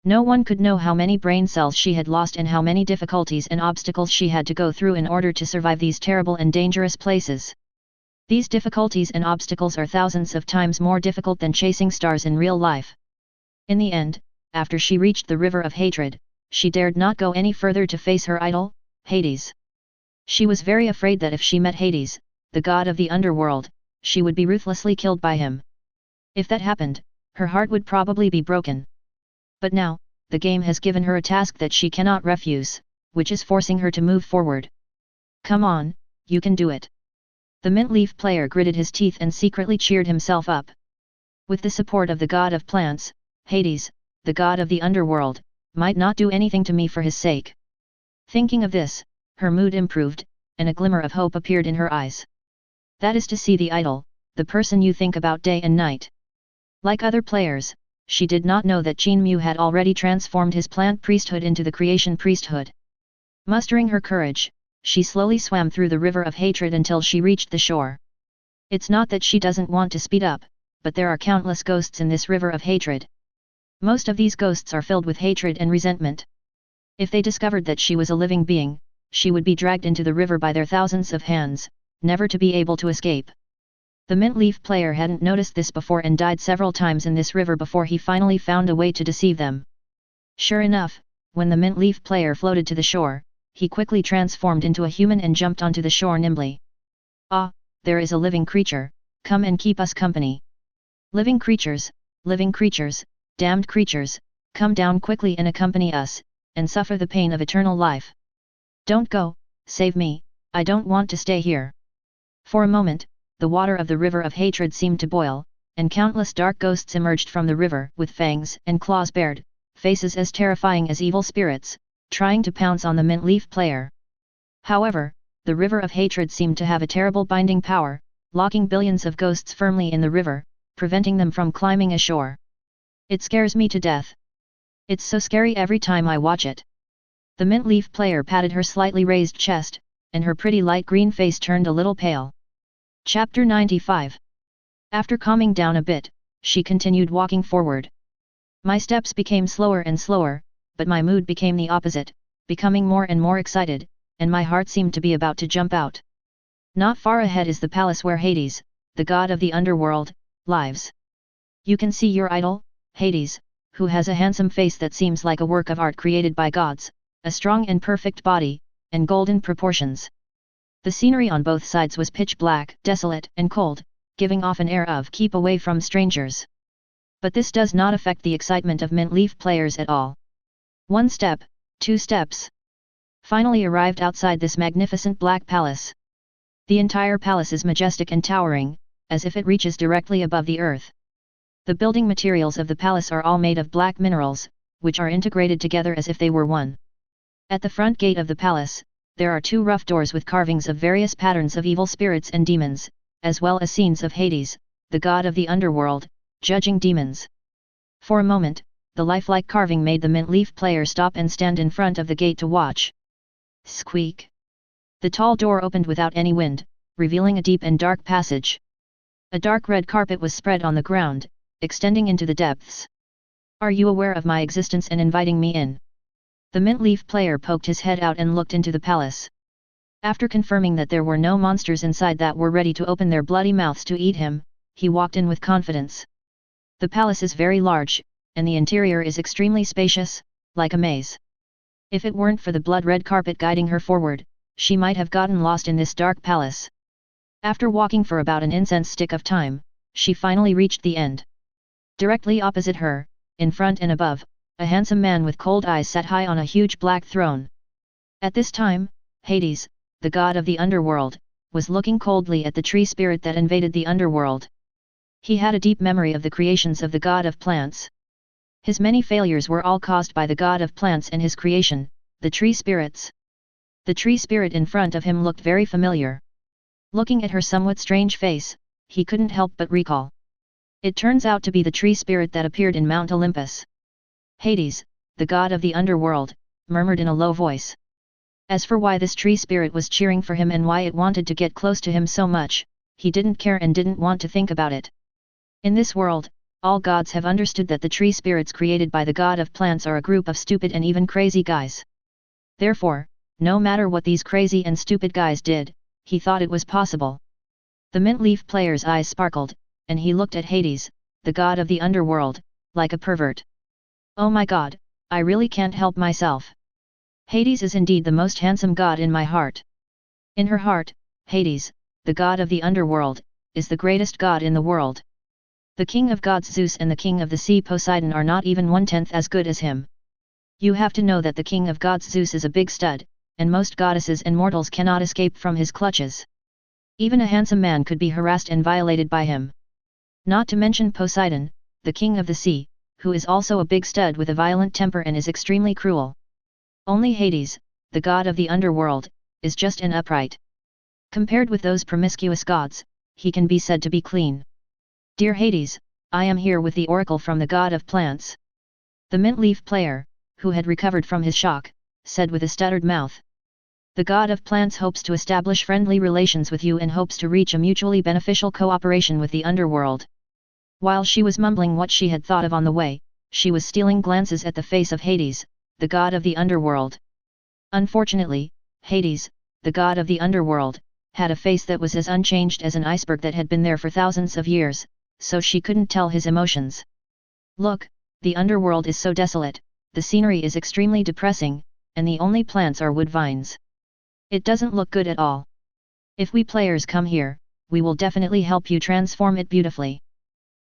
No one could know how many brain cells she had lost and how many difficulties and obstacles she had to go through in order to survive these terrible and dangerous places. These difficulties and obstacles are thousands of times more difficult than chasing stars in real life. In the end, after she reached the river of hatred, she dared not go any further to face her idol, Hades. She was very afraid that if she met Hades, the god of the underworld, she would be ruthlessly killed by him. If that happened, her heart would probably be broken. But now, the game has given her a task that she cannot refuse, which is forcing her to move forward. Come on, you can do it. The mint leaf player gritted his teeth and secretly cheered himself up. With the support of the god of plants, Hades, the god of the underworld, might not do anything to me for his sake. Thinking of this, her mood improved, and a glimmer of hope appeared in her eyes. That is to see the idol, the person you think about day and night. Like other players, she did not know that Qin Mu had already transformed his plant priesthood into the creation priesthood. Mustering her courage, she slowly swam through the river of hatred until she reached the shore. It's not that she doesn't want to speed up, but there are countless ghosts in this river of hatred. Most of these ghosts are filled with hatred and resentment. If they discovered that she was a living being, she would be dragged into the river by their thousands of hands, never to be able to escape. The mint leaf player hadn't noticed this before and died several times in this river before he finally found a way to deceive them. Sure enough, when the mint leaf player floated to the shore, he quickly transformed into a human and jumped onto the shore nimbly. Ah, there is a living creature, come and keep us company. Living creatures, damned creatures, come down quickly and accompany us, and suffer the pain of eternal life. Don't go, save me, I don't want to stay here. For a moment, the water of the river of hatred seemed to boil, and countless dark ghosts emerged from the river with fangs and claws bared, faces as terrifying as evil spirits, trying to pounce on the mint leaf player. However, the river of hatred seemed to have a terrible binding power, locking billions of ghosts firmly in the river, preventing them from climbing ashore. It scares me to death. It's so scary every time I watch it. The mint leaf player patted her slightly raised chest, and her pretty light green face turned a little pale. Chapter 95. After calming down a bit, she continued walking forward. My steps became slower and slower, but my mood became the opposite, becoming more and more excited, and my heart seemed to be about to jump out. Not far ahead is the palace where Hades, the god of the underworld, lives. You can see your idol, Hades, who has a handsome face that seems like a work of art created by gods, a strong and perfect body, and golden proportions. The scenery on both sides was pitch black, desolate, and cold, giving off an air of keep away from strangers. But this does not affect the excitement of mint leaf players at all. 1 step, 2 steps. Finally arrived outside this magnificent black palace. The entire palace is majestic and towering, as if it reaches directly above the earth. The building materials of the palace are all made of black minerals, which are integrated together as if they were one. At the front gate of the palace, there are 2 rough doors with carvings of various patterns of evil spirits and demons, as well as scenes of Hades, the god of the underworld, judging demons. For a moment, the lifelike carving made the mint leaf player stop and stand in front of the gate to watch. Squeak! The tall door opened without any wind, revealing a deep and dark passage. A dark red carpet was spread on the ground, extending into the depths. Are you aware of my existence and inviting me in? The mint leaf player poked his head out and looked into the palace. After confirming that there were no monsters inside that were ready to open their bloody mouths to eat him, he walked in with confidence. The palace is very large, and the interior is extremely spacious, like a maze. If it weren't for the blood-red carpet guiding her forward, she might have gotten lost in this dark palace. After walking for about an incense stick of time, she finally reached the end. Directly opposite her, in front and above, a handsome man with cold eyes sat high on a huge black throne. At this time, Hades, the god of the underworld, was looking coldly at the tree spirit that invaded the underworld. He had a deep memory of the creations of the god of plants. His many failures were all caused by the god of plants and his creation, the tree spirits. The tree spirit in front of him looked very familiar. Looking at her somewhat strange face, he couldn't help but recall. It turns out to be the tree spirit that appeared in Mount Olympus. Hades, the god of the underworld, murmured in a low voice. As for why this tree spirit was cheering for him and why it wanted to get close to him so much, he didn't care and didn't want to think about it. In this world, all gods have understood that the tree spirits created by the god of plants are a group of stupid and even crazy guys. Therefore, no matter what these crazy and stupid guys did, he thought it was possible. The mint leaf player's eyes sparkled, and he looked at Hades, the god of the underworld, like a pervert. Oh my god, I really can't help myself. Hades is indeed the most handsome god in my heart. In her heart, Hades, the god of the underworld, is the greatest god in the world. The king of gods Zeus and the king of the sea Poseidon are not even 1/10 as good as him. You have to know that the king of gods Zeus is a big stud, and most goddesses and mortals cannot escape from his clutches. Even a handsome man could be harassed and violated by him. Not to mention Poseidon, the king of the sea, who is also a big stud with a violent temper and is extremely cruel. Only Hades, the god of the underworld, is just and upright. Compared with those promiscuous gods, he can be said to be clean. Dear Hades, I am here with the oracle from the god of plants. The mint leaf player, who had recovered from his shock, said with a stuttered mouth. The god of plants hopes to establish friendly relations with you and hopes to reach a mutually beneficial cooperation with the underworld. While she was mumbling what she had thought of on the way, she was stealing glances at the face of Hades, the god of the underworld. Unfortunately, Hades, the god of the underworld, had a face that was as unchanged as an iceberg that had been there for thousands of years, so she couldn't tell his emotions. Look, the underworld is so desolate, the scenery is extremely depressing, and the only plants are wood vines. It doesn't look good at all. If we players come here, we will definitely help you transform it beautifully.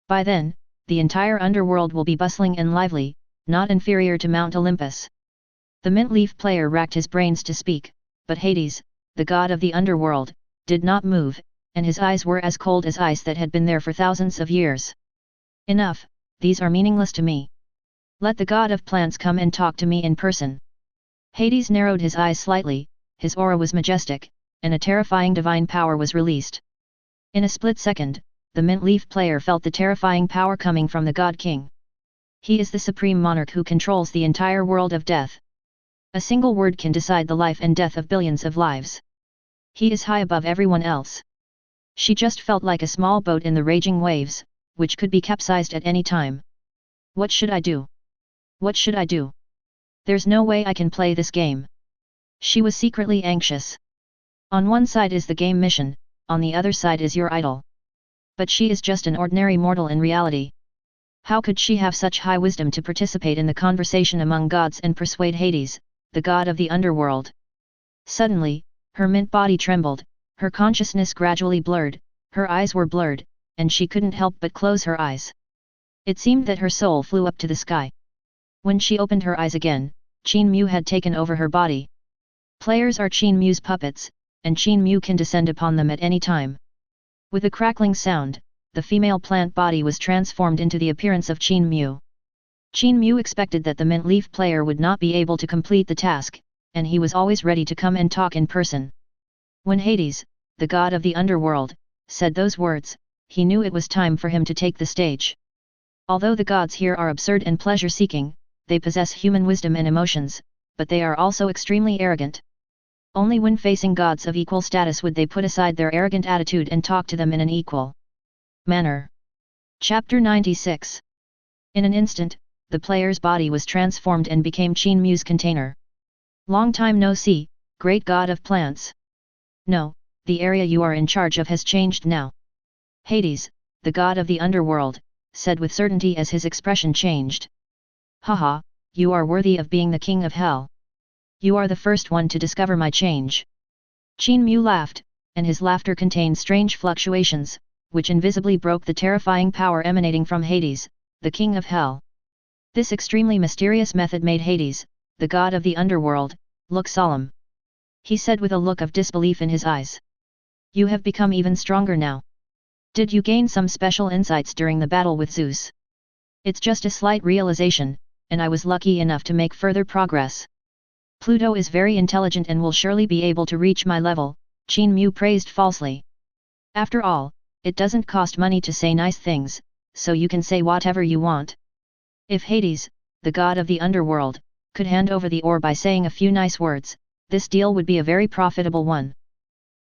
By then, the entire underworld will be bustling and lively, not inferior to Mount Olympus. The mint leaf player racked his brains to speak, but Hades, the god of the underworld, did not move, and his eyes were as cold as ice that had been there for thousands of years. Enough, these are meaningless to me. Let the god of plants come and talk to me in person. Hades narrowed his eyes slightly, his aura was majestic, and a terrifying divine power was released. In a split second, the mint leaf player felt the terrifying power coming from the god king. He is the supreme monarch who controls the entire world of death. A single word can decide the life and death of billions of lives. He is high above everyone else. She just felt like a small boat in the raging waves, which could be capsized at any time. What should I do? What should I do? There's no way I can play this game. She was secretly anxious. On one side is the game mission, on the other side is your idol. But she is just an ordinary mortal in reality. How could she have such high wisdom to participate in the conversation among gods and persuade Hades, the god of the underworld? Suddenly, her mint body trembled, her consciousness gradually blurred, her eyes were blurred, and she couldn't help but close her eyes. It seemed that her soul flew up to the sky. When she opened her eyes again, Qin Mu had taken over her body. Players are Qin Mu's puppets, and Qin Mu can descend upon them at any time. With a crackling sound, the female plant body was transformed into the appearance of Qin Mu. Qin Mu expected that the mint leaf player would not be able to complete the task, and he was always ready to come and talk in person. When Hades, the god of the underworld, said those words, he knew it was time for him to take the stage. Although the gods here are absurd and pleasure-seeking, they possess human wisdom and emotions, but they are also extremely arrogant. Only when facing gods of equal status would they put aside their arrogant attitude and talk to them in an equal manner. Chapter 96. In an instant, the player's body was transformed and became Qin Mu's container. Long time no see, great god of plants. No, the area you are in charge of has changed now. Hades, the god of the underworld, said with certainty as his expression changed. Haha, you are worthy of being the king of hell. You are the first one to discover my change. Qin Mu laughed, and his laughter contained strange fluctuations, which invisibly broke the terrifying power emanating from Hades, the king of hell. This extremely mysterious method made Hades, the god of the underworld, look solemn. He said with a look of disbelief in his eyes. You have become even stronger now. Did you gain some special insights during the battle with Zeus? It's just a slight realization, and I was lucky enough to make further progress. Pluto is very intelligent and will surely be able to reach my level, Qin Mu praised falsely. After all, it doesn't cost money to say nice things, so you can say whatever you want. If Hades, the god of the underworld, could hand over the ore by saying a few nice words, this deal would be a very profitable one.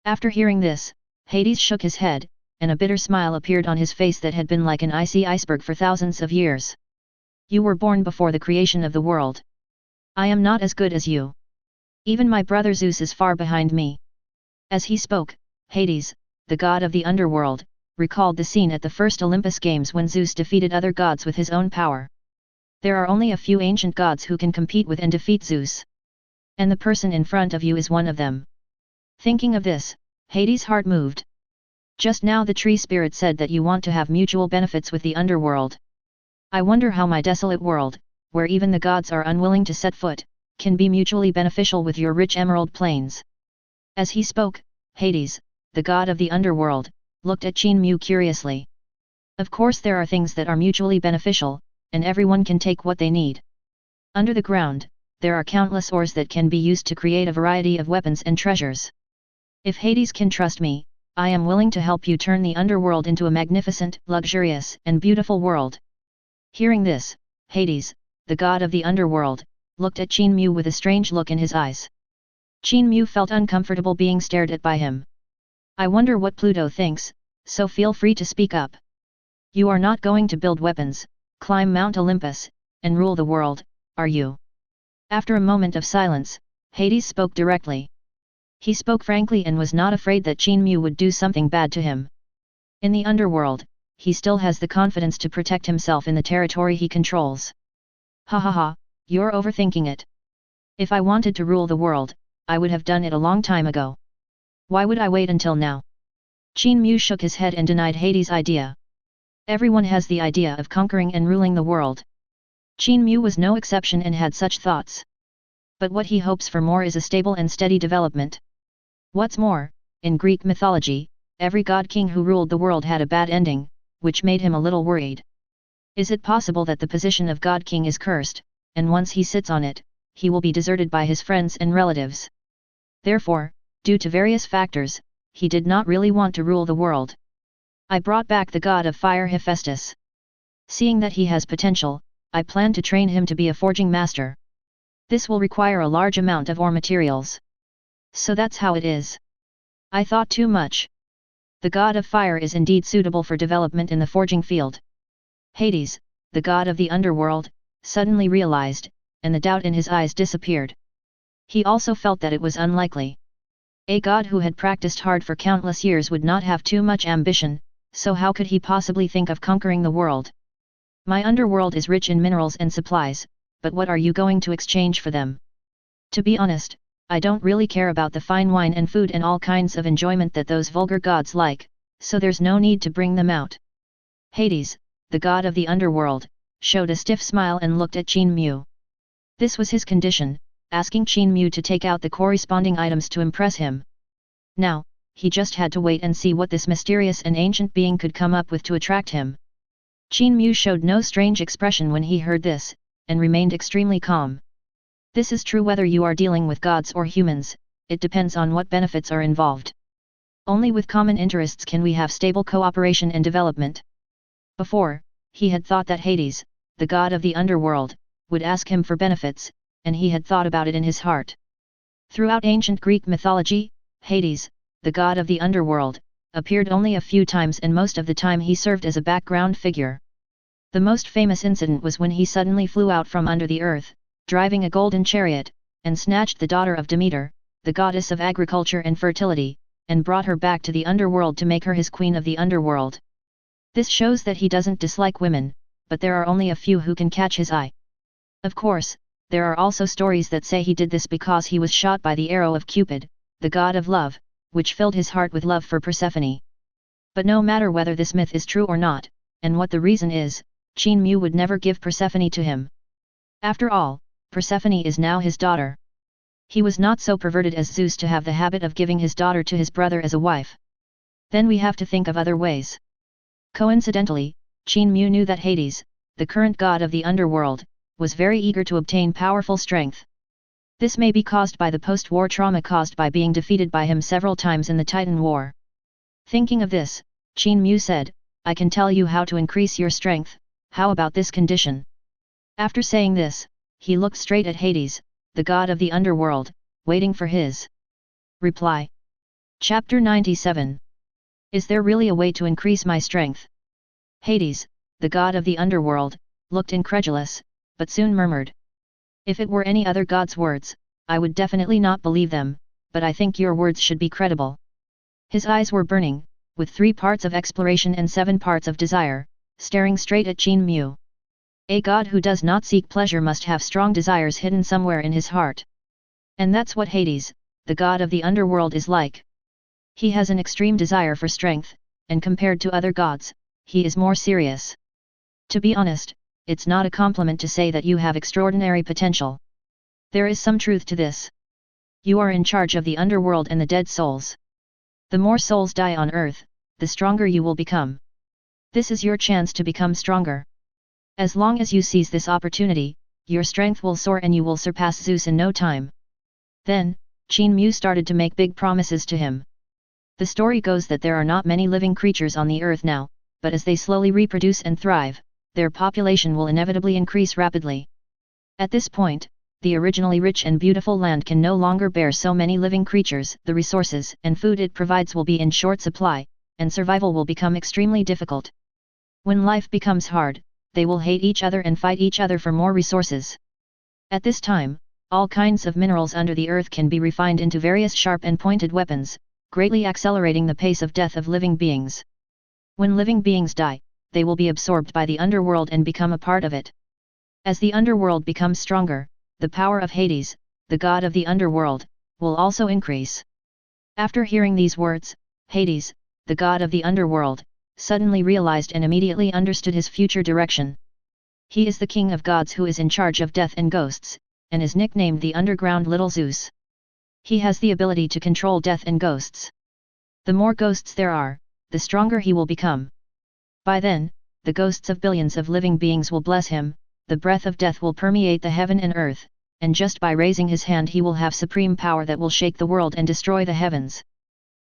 After hearing this, Hades shook his head, and a bitter smile appeared on his face that had been like an icy iceberg for thousands of years. You were born before the creation of the world. I am not as good as you. Even my brother Zeus is far behind me. As he spoke, Hades, the god of the underworld, recalled the scene at the first Olympus Games when Zeus defeated other gods with his own power. There are only a few ancient gods who can compete with and defeat Zeus. And the person in front of you is one of them. Thinking of this, Hades' heart moved. Just now the tree spirit said that you want to have mutual benefits with the underworld. I wonder how my desolate world, where even the gods are unwilling to set foot, can be mutually beneficial with your rich emerald plains. As he spoke, Hades, the god of the underworld, looked at Qin Mu curiously. Of course there are things that are mutually beneficial, and everyone can take what they need. Under the ground, there are countless ores that can be used to create a variety of weapons and treasures. If Hades can trust me, I am willing to help you turn the underworld into a magnificent, luxurious, and beautiful world. Hearing this, Hades, the god of the underworld, looked at Qin Mu with a strange look in his eyes. Qin Mu felt uncomfortable being stared at by him. I wonder what Pluto thinks, so feel free to speak up. You are not going to build weapons, climb Mount Olympus, and rule the world, are you? After a moment of silence, Hades spoke directly. He spoke frankly and was not afraid that Qin Mu would do something bad to him. In the underworld, he still has the confidence to protect himself in the territory he controls. Ha ha ha, you're overthinking it. If I wanted to rule the world, I would have done it a long time ago. Why would I wait until now? Qin Mu shook his head and denied Hades' idea. Everyone has the idea of conquering and ruling the world. Qin Mu was no exception and had such thoughts. But what he hopes for more is a stable and steady development. What's more, in Greek mythology, every god-king who ruled the world had a bad ending, which made him a little worried. Is it possible that the position of god-king is cursed, and once he sits on it, he will be deserted by his friends and relatives? Therefore, due to various factors, he did not really want to rule the world. I brought back the god of fire Hephaestus. Seeing that he has potential, I plan to train him to be a forging master. This will require a large amount of ore materials. So that's how it is. I thought too much. The god of fire is indeed suitable for development in the forging field. Hades, the god of the underworld, suddenly realized, and the doubt in his eyes disappeared. He also felt that it was unlikely. A god who had practiced hard for countless years would not have too much ambition, so how could he possibly think of conquering the world? My underworld is rich in minerals and supplies, but what are you going to exchange for them? To be honest, I don't really care about the fine wine and food and all kinds of enjoyment that those vulgar gods like, so there's no need to bring them out. Hades, the god of the underworld, showed a stiff smile and looked at Qin Mu. This was his condition, asking Qin Mu to take out the corresponding items to impress him. Now, he just had to wait and see what this mysterious and ancient being could come up with to attract him. Qin Mu showed no strange expression when he heard this, and remained extremely calm. This is true whether you are dealing with gods or humans, it depends on what benefits are involved. Only with common interests can we have stable cooperation and development. Before, he had thought that Hades, the god of the underworld, would ask him for benefits, and he had thought about it in his heart. Throughout ancient Greek mythology, Hades, the god of the underworld, appeared only a few times and most of the time he served as a background figure. The most famous incident was when he suddenly flew out from under the earth, driving a golden chariot, and snatched the daughter of Demeter, the goddess of agriculture and fertility, and brought her back to the underworld to make her his queen of the underworld. This shows that he doesn't dislike women, but there are only a few who can catch his eye. Of course, there are also stories that say he did this because he was shot by the arrow of Cupid, the god of love, which filled his heart with love for Persephone. But no matter whether this myth is true or not, and what the reason is, Qin Mu would never give Persephone to him. After all, Persephone is now his daughter. He was not so perverted as Zeus to have the habit of giving his daughter to his brother as a wife. Then we have to think of other ways. Coincidentally, Qin Mu knew that Hades, the current god of the underworld, was very eager to obtain powerful strength. This may be caused by the post-war trauma caused by being defeated by him several times in the Titan War. Thinking of this, Qin Mu said, I can tell you how to increase your strength, how about this condition? After saying this, he looked straight at Hades, the god of the underworld, waiting for his reply. Chapter 97. Is there really a way to increase my strength? Hades, the god of the underworld, looked incredulous, but soon murmured. If it were any other god's words, I would definitely not believe them, but I think your words should be credible. His eyes were burning, with 3 parts of exploration and 7 parts of desire, staring straight at Qin Mu. A god who does not seek pleasure must have strong desires hidden somewhere in his heart. And that's what Hades, the god of the underworld, is like. He has an extreme desire for strength, and compared to other gods, he is more serious. To be honest, it's not a compliment to say that you have extraordinary potential. There is some truth to this. You are in charge of the underworld and the dead souls. The more souls die on earth, the stronger you will become. This is your chance to become stronger. As long as you seize this opportunity, your strength will soar and you will surpass Zeus in no time. Then, Qin Mu started to make big promises to him. The story goes that there are not many living creatures on the earth now, but as they slowly reproduce and thrive, their population will inevitably increase rapidly. At this point, the originally rich and beautiful land can no longer bear so many living creatures, the resources and food it provides will be in short supply, and survival will become extremely difficult. When life becomes hard, they will hate each other and fight each other for more resources. At this time, all kinds of minerals under the earth can be refined into various sharp and pointed weapons, greatly accelerating the pace of death of living beings. When living beings die, they will be absorbed by the underworld and become a part of it. As the underworld becomes stronger, the power of Hades, the god of the underworld, will also increase. After hearing these words, Hades, the god of the underworld, suddenly realized and immediately understood his future direction. He is the king of gods who is in charge of death and ghosts, and is nicknamed the underground little Zeus. He has the ability to control death and ghosts. The more ghosts there are, the stronger he will become. By then, the ghosts of billions of living beings will bless him, the breath of death will permeate the heaven and earth, and just by raising his hand he will have supreme power that will shake the world and destroy the heavens.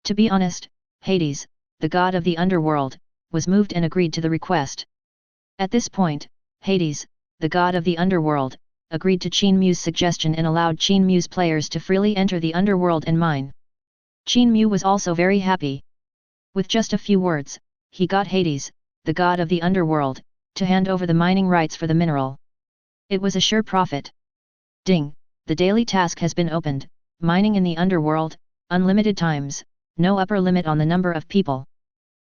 To be honest, Hades, the god of the underworld, was moved and agreed to the request. At this point, Hades, the god of the underworld, agreed to Qin Mu's suggestion and allowed Qin Mu's players to freely enter the underworld and mine. Qin Mu was also very happy. With just a few words, he got Hades, the god of the underworld, to hand over the mining rights for the mineral. It was a sure profit. Ding, the daily task has been opened, mining in the underworld, unlimited times, no upper limit on the number of people.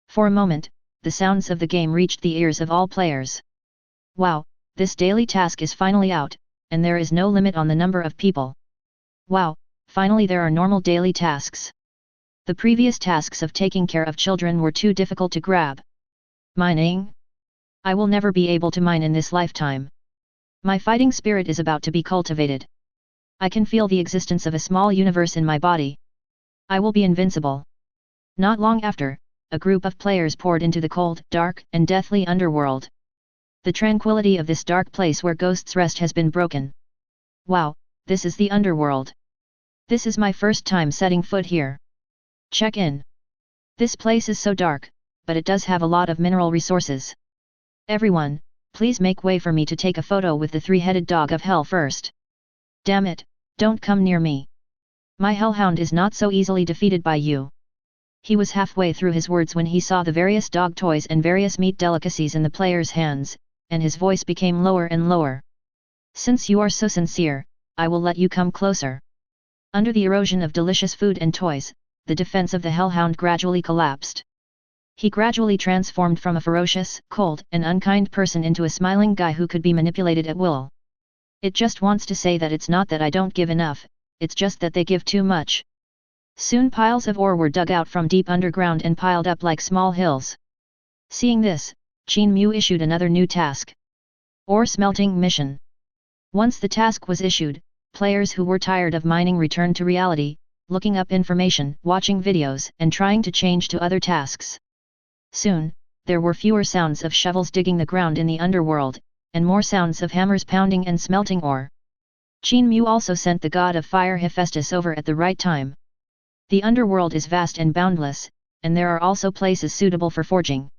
For a moment, the sounds of the game reached the ears of all players. Wow, this daily task is finally out, and there is no limit on the number of people. Wow, finally there are normal daily tasks. The previous tasks of taking care of children were too difficult to grab. Mining? I will never be able to mine in this lifetime. My fighting spirit is about to be cultivated. I can feel the existence of a small universe in my body. I will be invincible. Not long after, a group of players poured into the cold, dark, and deathly underworld. The tranquility of this dark place where ghosts rest has been broken. Wow, this is the underworld. This is my first time setting foot here. Check in. This place is so dark, but it does have a lot of mineral resources. Everyone, please make way for me to take a photo with the three-headed dog of hell first. Damn it, don't come near me. My hellhound is not so easily defeated by you. He was halfway through his words when he saw the various dog toys and various meat delicacies in the players' hands, and his voice became lower and lower. Since you are so sincere, I will let you come closer. Under the erosion of delicious food and toys, the defense of the hellhound gradually collapsed. He gradually transformed from a ferocious, cold, and unkind person into a smiling guy who could be manipulated at will. It just wants to say that it's not that I don't give enough, it's just that they give too much. Soon piles of ore were dug out from deep underground and piled up like small hills. Seeing this, Qin Mu issued another new task. Ore smelting mission. Once the task was issued, players who were tired of mining returned to reality, looking up information, watching videos, and trying to change to other tasks. Soon, there were fewer sounds of shovels digging the ground in the underworld, and more sounds of hammers pounding and smelting ore. Qin Mu also sent the god of fire Hephaestus over at the right time. The underworld is vast and boundless, and there are also places suitable for forging.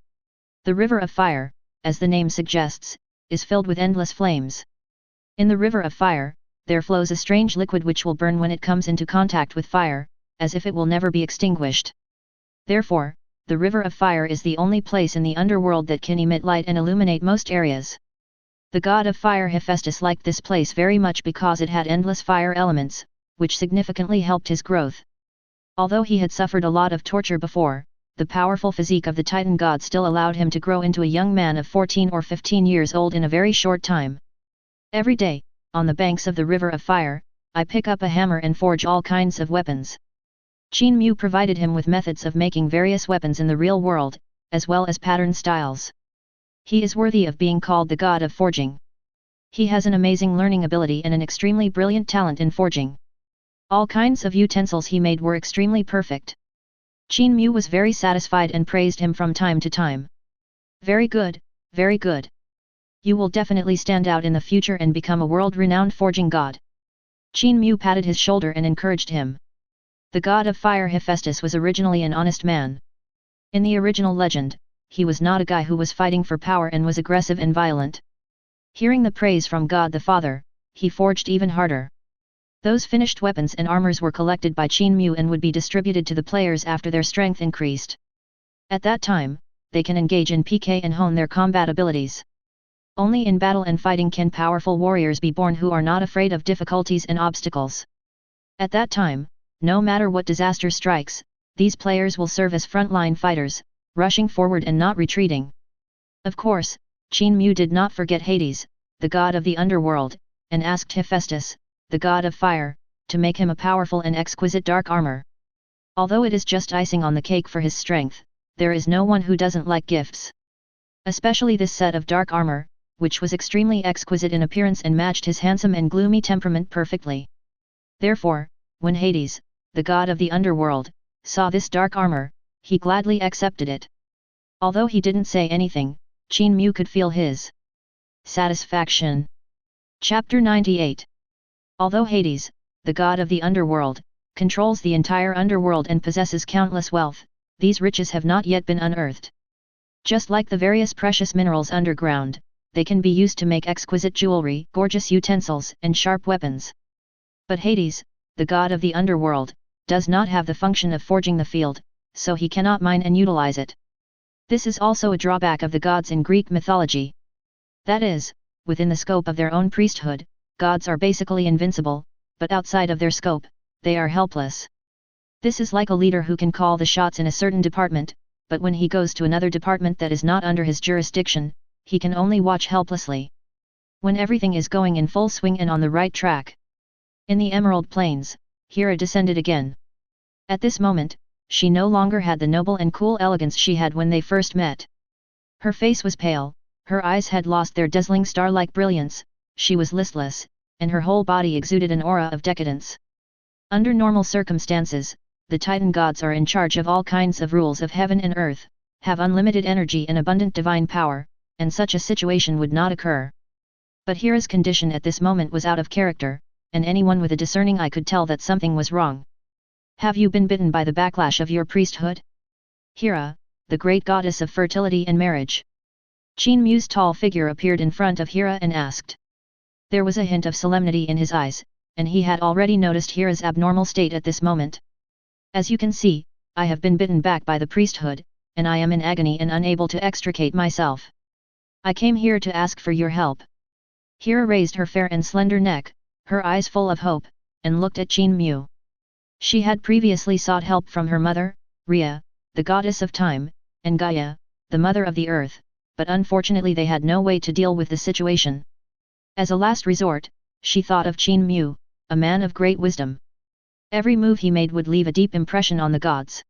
The river of fire, as the name suggests, is filled with endless flames. In the river of fire, there flows a strange liquid which will burn when it comes into contact with fire, as if it will never be extinguished. Therefore, the river of fire is the only place in the underworld that can emit light and illuminate most areas. The god of fire Hephaestus liked this place very much because it had endless fire elements, which significantly helped his growth. Although he had suffered a lot of torture before, the powerful physique of the Titan god still allowed him to grow into a young man of 14 or 15 years old in a very short time. Every day, on the banks of the river of fire, I pick up a hammer and forge all kinds of weapons. Qin Mu provided him with methods of making various weapons in the real world, as well as pattern styles. He is worthy of being called the god of forging. He has an amazing learning ability and an extremely brilliant talent in forging. All kinds of utensils he made were extremely perfect. Qin Mu was very satisfied and praised him from time to time. Very good, very good. You will definitely stand out in the future and become a world-renowned forging god. Qin Mu patted his shoulder and encouraged him. The god of fire Hephaestus was originally an honest man. In the original legend, he was not a guy who was fighting for power and was aggressive and violent. Hearing the praise from God the Father, he forged even harder. Those finished weapons and armors were collected by Qin Mu and would be distributed to the players after their strength increased. At that time, they can engage in PK and hone their combat abilities. Only in battle and fighting can powerful warriors be born who are not afraid of difficulties and obstacles. At that time, no matter what disaster strikes, these players will serve as frontline fighters, rushing forward and not retreating. Of course, Qin Mu did not forget Hades, the god of the underworld, and asked Hephaestus, the god of fire, to make him a powerful and exquisite dark armor. Although it is just icing on the cake for his strength, there is no one who doesn't like gifts. Especially this set of dark armor, which was extremely exquisite in appearance and matched his handsome and gloomy temperament perfectly. Therefore, when Hades, the god of the underworld, saw this dark armor, he gladly accepted it. Although he didn't say anything, Qin Mu could feel his satisfaction. Chapter 98. Although Hades, the god of the underworld, controls the entire underworld and possesses countless wealth, these riches have not yet been unearthed. Just like the various precious minerals underground, they can be used to make exquisite jewelry, gorgeous utensils, and sharp weapons. But Hades, the god of the underworld, does not have the function of forging the field, so he cannot mine and utilize it. This is also a drawback of the gods in Greek mythology. That is, within the scope of their own priesthood, gods are basically invincible, but outside of their scope, they are helpless. This is like a leader who can call the shots in a certain department, but when he goes to another department that is not under his jurisdiction, he can only watch helplessly. When everything is going in full swing and on the right track. In the Emerald Plains, Hera descended again. At this moment, she no longer had the noble and cool elegance she had when they first met. Her face was pale, her eyes had lost their dazzling star-like brilliance, she was listless, and her whole body exuded an aura of decadence. Under normal circumstances, the Titan gods are in charge of all kinds of rules of heaven and earth, have unlimited energy and abundant divine power, and such a situation would not occur. But Hera's condition at this moment was out of character, and anyone with a discerning eye could tell that something was wrong. Have you been bitten by the backlash of your priesthood? Hera, the great goddess of fertility and marriage. Qin Mu's tall figure appeared in front of Hera and asked. There was a hint of solemnity in his eyes, and he had already noticed Hera's abnormal state at this moment. As you can see, I have been bitten back by the priesthood, and I am in agony and unable to extricate myself. I came here to ask for your help. Hera raised her fair and slender neck, her eyes full of hope, and looked at Qin Mu. She had previously sought help from her mother, Rhea, the goddess of time, and Gaia, the mother of the earth, but unfortunately they had no way to deal with the situation. As a last resort, she thought of Qin Mu, a man of great wisdom. Every move he made would leave a deep impression on the gods.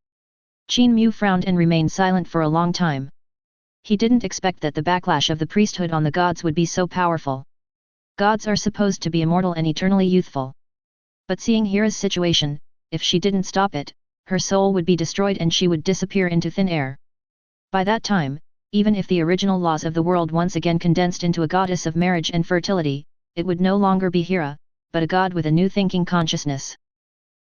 Qin Mu frowned and remained silent for a long time. He didn't expect that the backlash of the priesthood on the gods would be so powerful. Gods are supposed to be immortal and eternally youthful. But seeing Hera's situation, if she didn't stop it, her soul would be destroyed and she would disappear into thin air. By that time, even if the original laws of the world once again condensed into a goddess of marriage and fertility, it would no longer be Hera, but a god with a new thinking consciousness.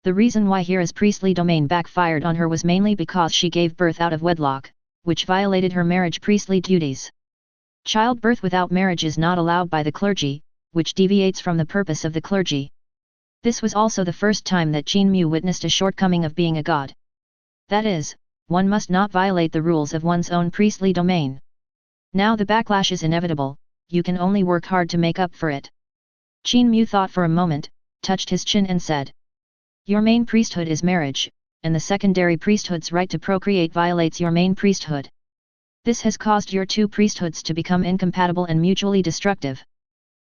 The reason why Hera's priestly domain backfired on her was mainly because she gave birth out of wedlock, which violated her marriage priestly duties. Childbirth without marriage is not allowed by the clergy, which deviates from the purpose of the clergy. This was also the first time that Qin Mu witnessed a shortcoming of being a god. That is, one must not violate the rules of one's own priestly domain. Now the backlash is inevitable, you can only work hard to make up for it. Qin Mu thought for a moment, touched his chin and said. Your main priesthood is marriage, and the secondary priesthood's right to procreate violates your main priesthood. This has caused your two priesthoods to become incompatible and mutually destructive.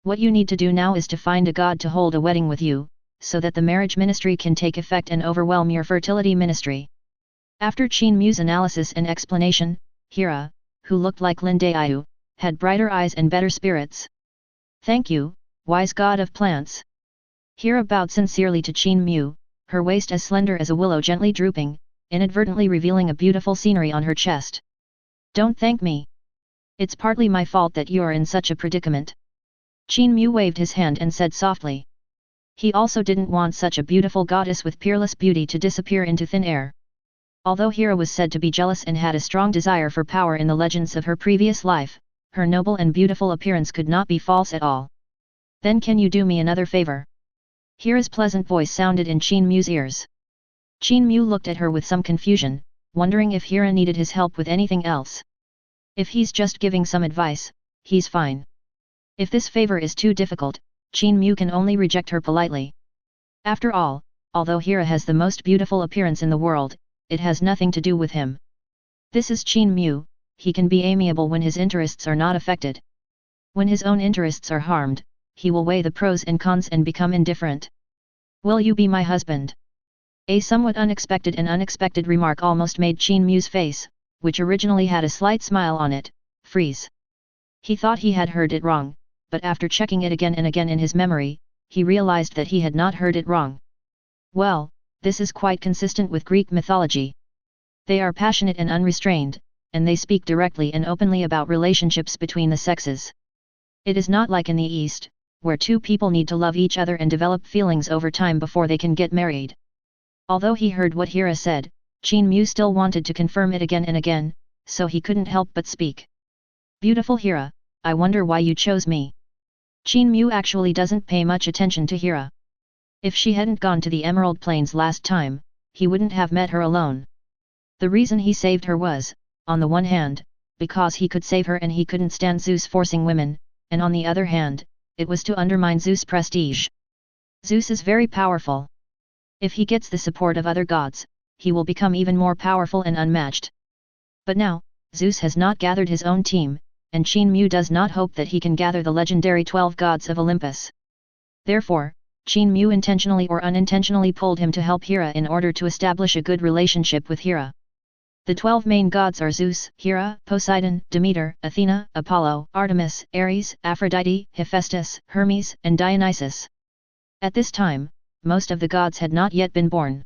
What you need to do now is to find a god to hold a wedding with you, so that the marriage ministry can take effect and overwhelm your fertility ministry. After Qin Mu's analysis and explanation, Hera, who looked like Lindayu, had brighter eyes and better spirits. Thank you, wise god of plants. Hera bowed sincerely to Qin Mu, her waist as slender as a willow gently drooping, inadvertently revealing a beautiful scenery on her chest. Don't thank me. It's partly my fault that you're in such a predicament. Qin Mu waved his hand and said softly. He also didn't want such a beautiful goddess with peerless beauty to disappear into thin air. Although Hera was said to be jealous and had a strong desire for power in the legends of her previous life, her noble and beautiful appearance could not be false at all. Then can you do me another favor? Hera's pleasant voice sounded in Qin Mu's ears. Qin Mu looked at her with some confusion, wondering if Hera needed his help with anything else. If he's just giving some advice, he's fine. If this favor is too difficult, Qin Mu can only reject her politely. After all, although Hera has the most beautiful appearance in the world, it has nothing to do with him. This is Qin Mu, he can be amiable when his interests are not affected. When his own interests are harmed, he will weigh the pros and cons and become indifferent. Will you be my husband? A somewhat unexpected remark almost made Qin Mu's face, which originally had a slight smile on it, freeze. He thought he had heard it wrong, but after checking it again and again in his memory, he realized that he had not heard it wrong. Well, this is quite consistent with Greek mythology. They are passionate and unrestrained, and they speak directly and openly about relationships between the sexes. It is not like in the East, where two people need to love each other and develop feelings over time before they can get married. Although he heard what Hera said, Qin Mu still wanted to confirm it again and again, so he couldn't help but speak. Beautiful Hera, I wonder why you chose me. Qin Mu actually doesn't pay much attention to Hera. If she hadn't gone to the Emerald Plains last time, he wouldn't have met her alone. The reason he saved her was, on the one hand, because he could save her and he couldn't stand Zeus forcing women, and on the other hand, it was to undermine Zeus' prestige. Zeus is very powerful. If he gets the support of other gods, he will become even more powerful and unmatched. But now, Zeus has not gathered his own team, and Qin Mu does not hope that he can gather the legendary 12 gods of Olympus. Therefore, Qin Mu intentionally or unintentionally pulled him to help Hera in order to establish a good relationship with Hera. The 12 main gods are Zeus, Hera, Poseidon, Demeter, Athena, Apollo, Artemis, Ares, Aphrodite, Hephaestus, Hermes, and Dionysus. At this time, most of the gods had not yet been born.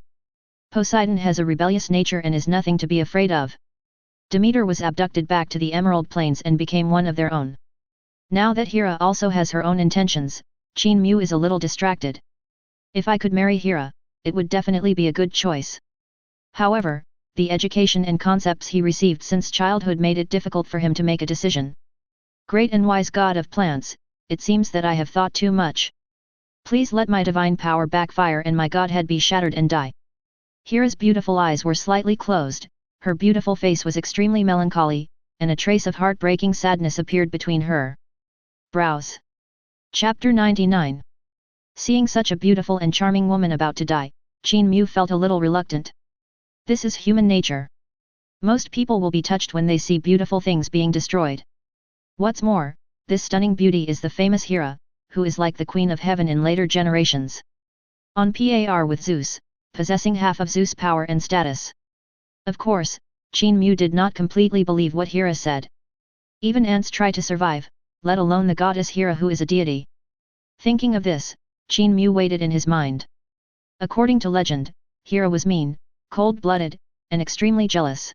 Poseidon has a rebellious nature and is nothing to be afraid of. Demeter was abducted back to the Emerald Plains and became one of their own. Now that Hera also has her own intentions, Qin Mu is a little distracted. If I could marry Hera, it would definitely be a good choice. However, the education and concepts he received since childhood made it difficult for him to make a decision. Great and wise god of plants, it seems that I have thought too much. Please let my divine power backfire and my godhead be shattered and die. Hera's beautiful eyes were slightly closed, her beautiful face was extremely melancholy, and a trace of heartbreaking sadness appeared between her brows. Chapter 99. Seeing such a beautiful and charming woman about to die, Qin Mu felt a little reluctant. This is human nature. Most people will be touched when they see beautiful things being destroyed. What's more, this stunning beauty is the famous Hera, who is like the Queen of Heaven in later generations. On par with Zeus, possessing half of Zeus' power and status. Of course, Qin Mu did not completely believe what Hera said. Even ants try to survive, let alone the goddess Hera who is a deity. Thinking of this, Qin Mu weighed it in his mind. According to legend, Hera was mean, cold-blooded, and extremely jealous.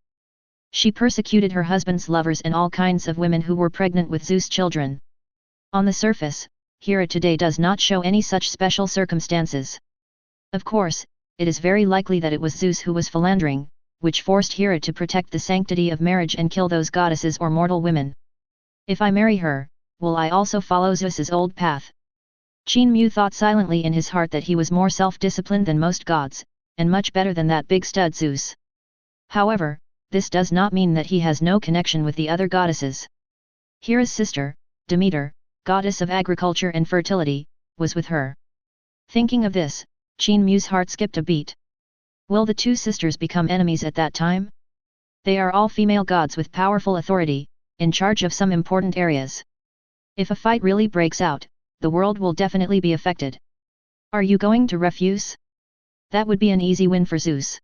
She persecuted her husband's lovers and all kinds of women who were pregnant with Zeus' children. On the surface, Hera today does not show any such special circumstances. Of course, it is very likely that it was Zeus who was philandering, which forced Hera to protect the sanctity of marriage and kill those goddesses or mortal women. If I marry her, will I also follow Zeus's old path? Qin Mu thought silently in his heart that he was more self-disciplined than most gods, and much better than that big stud Zeus. However, this does not mean that he has no connection with the other goddesses. Hera's sister, Demeter, goddess of agriculture and fertility, was with her. Thinking of this, Qin Mu's heart skipped a beat. Will the two sisters become enemies at that time? They are all female gods with powerful authority, in charge of some important areas. If a fight really breaks out, the world will definitely be affected. Are you going to refuse? That would be an easy win for Zeus.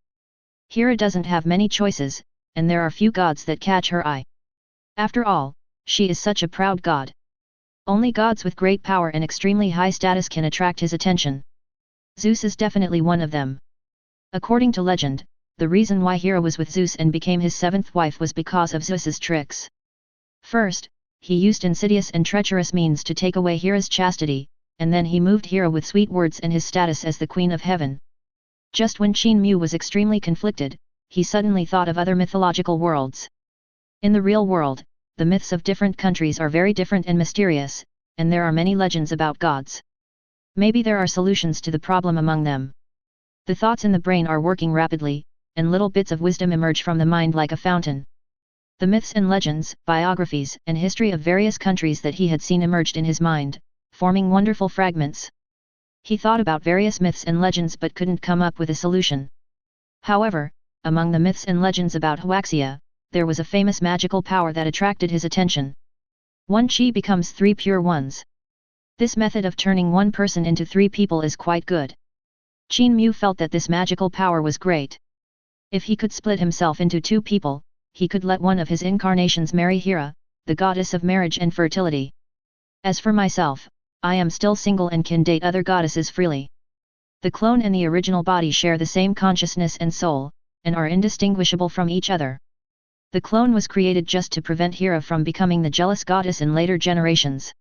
Hera doesn't have many choices, and there are few gods that catch her eye. After all, she is such a proud god. Only gods with great power and extremely high status can attract his attention. Zeus is definitely one of them. According to legend, the reason why Hera was with Zeus and became his seventh wife was because of Zeus's tricks. First, he used insidious and treacherous means to take away Hera's chastity, and then he moved Hera with sweet words and his status as the Queen of Heaven. Just when Qin Mu was extremely conflicted, he suddenly thought of other mythological worlds. In the real world, the myths of different countries are very different and mysterious, and there are many legends about gods. Maybe there are solutions to the problem among them. The thoughts in the brain are working rapidly, and little bits of wisdom emerge from the mind like a fountain. The myths and legends, biographies, and history of various countries that he had seen emerged in his mind, forming wonderful fragments. He thought about various myths and legends but couldn't come up with a solution. However, among the myths and legends about Huaxia, there was a famous magical power that attracted his attention. One chi becomes three pure ones. This method of turning one person into three people is quite good. Qin Mu felt that this magical power was great. If he could split himself into two people, he could let one of his incarnations marry Hera, the goddess of marriage and fertility. As for myself, I am still single and can date other goddesses freely. The clone and the original body share the same consciousness and soul, and are indistinguishable from each other. The clone was created just to prevent Hera from becoming the jealous goddess in later generations.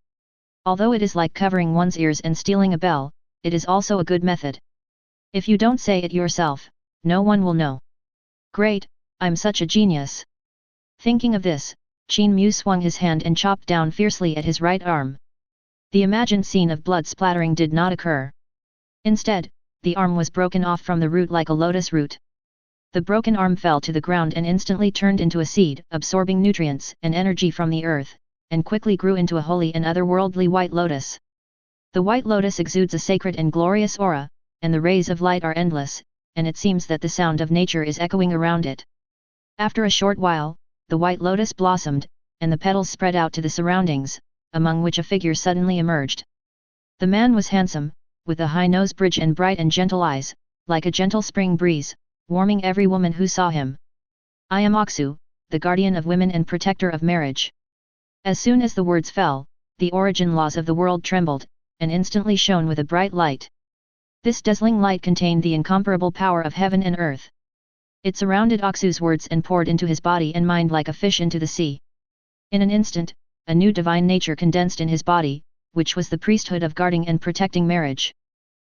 Although it is like covering one's ears and stealing a bell, it is also a good method. If you don't say it yourself, no one will know. Great, I'm such a genius. Thinking of this, Qin Mu swung his hand and chopped down fiercely at his right arm. The imagined scene of blood splattering did not occur. Instead, the arm was broken off from the root like a lotus root. The broken arm fell to the ground and instantly turned into a seed, absorbing nutrients and energy from the earth, and quickly grew into a holy and otherworldly white lotus. The white lotus exudes a sacred and glorious aura, and the rays of light are endless, and it seems that the sound of nature is echoing around it. After a short while, the white lotus blossomed, and the petals spread out to the surroundings, among which a figure suddenly emerged. The man was handsome, with a high nose bridge and bright and gentle eyes, like a gentle spring breeze, warming every woman who saw him. I am Aksu, the guardian of women and protector of marriage. As soon as the words fell, the origin laws of the world trembled, and instantly shone with a bright light. This dazzling light contained the incomparable power of heaven and earth. It surrounded Aksu's words and poured into his body and mind like a fish into the sea. In an instant, a new divine nature condensed in his body, which was the priesthood of guarding and protecting marriage.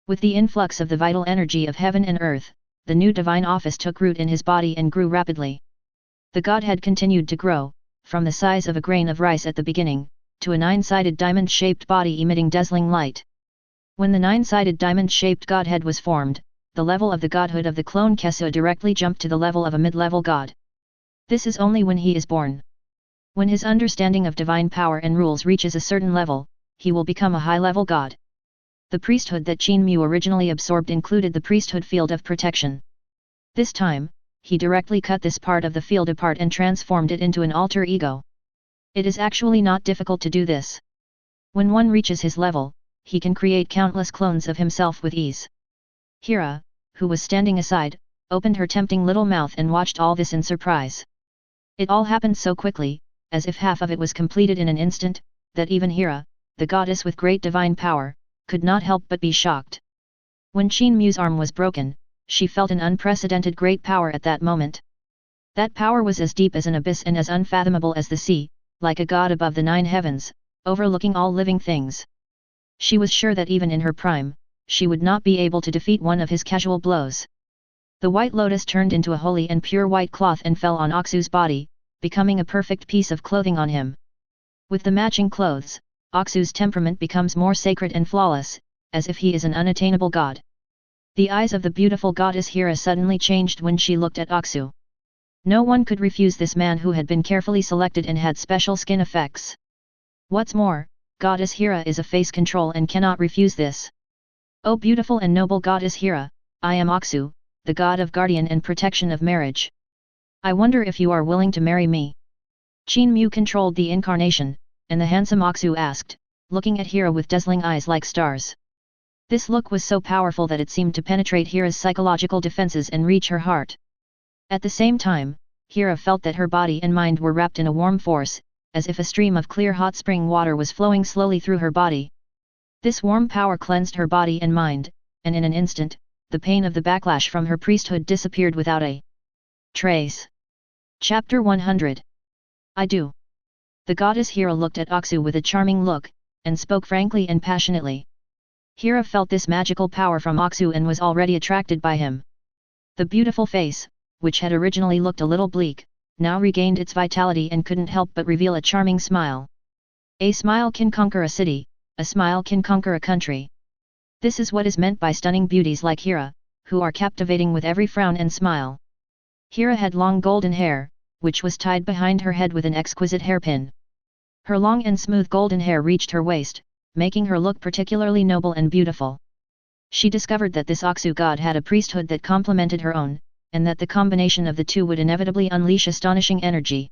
With the influx of the vital energy of heaven and earth, the new divine office took root in his body and grew rapidly. The godhead continued to grow, from the size of a grain of rice at the beginning, to a nine-sided diamond-shaped body emitting dazzling light. When the nine-sided diamond-shaped godhead was formed, the level of the godhood of the clone Kesu directly jumped to the level of a mid-level god. This is only when he is born. When his understanding of divine power and rules reaches a certain level, he will become a high-level god. The priesthood that Qin Mu originally absorbed included the priesthood field of protection. This time, he directly cut this part of the field apart and transformed it into an alter ego. It is actually not difficult to do this. When one reaches his level, he can create countless clones of himself with ease. Hera, who was standing aside, opened her tempting little mouth and watched all this in surprise. It all happened so quickly, as if half of it was completed in an instant, that even Hera, the goddess with great divine power, could not help but be shocked. When Qin Mu's arm was broken, she felt an unprecedented great power at that moment. That power was as deep as an abyss and as unfathomable as the sea, like a god above the nine heavens, overlooking all living things. She was sure that even in her prime, she would not be able to defeat one of his casual blows. The white lotus turned into a holy and pure white cloth and fell on Aksu's body, becoming a perfect piece of clothing on him. With the matching clothes, Aksu's temperament becomes more sacred and flawless, as if he is an unattainable god. The eyes of the beautiful goddess Hera suddenly changed when she looked at Aksu. No one could refuse this man who had been carefully selected and had special skin effects. What's more, goddess Hera is a face control and cannot refuse this. O beautiful and noble goddess Hera, I am Aksu, the god of guardian and protection of marriage. I wonder if you are willing to marry me. Qin Mu controlled the incarnation, and the handsome Aksu asked, looking at Hera with dazzling eyes like stars. This look was so powerful that it seemed to penetrate Hera's psychological defenses and reach her heart. At the same time, Hera felt that her body and mind were wrapped in a warm force, as if a stream of clear hot spring water was flowing slowly through her body. This warm power cleansed her body and mind, and in an instant, the pain of the backlash from her priesthood disappeared without a trace. Chapter 100. I do. The goddess Hera looked at Aksu with a charming look, and spoke frankly and passionately. Hera felt this magical power from Aksu and was already attracted by him. The beautiful face, which had originally looked a little bleak, now regained its vitality and couldn't help but reveal a charming smile. A smile can conquer a city, a smile can conquer a country. This is what is meant by stunning beauties like Hera, who are captivating with every frown and smile. Hera had long golden hair, which was tied behind her head with an exquisite hairpin. Her long and smooth golden hair reached her waist, making her look particularly noble and beautiful. She discovered that this Aksu god had a priesthood that complemented her own, and that the combination of the two would inevitably unleash astonishing energy.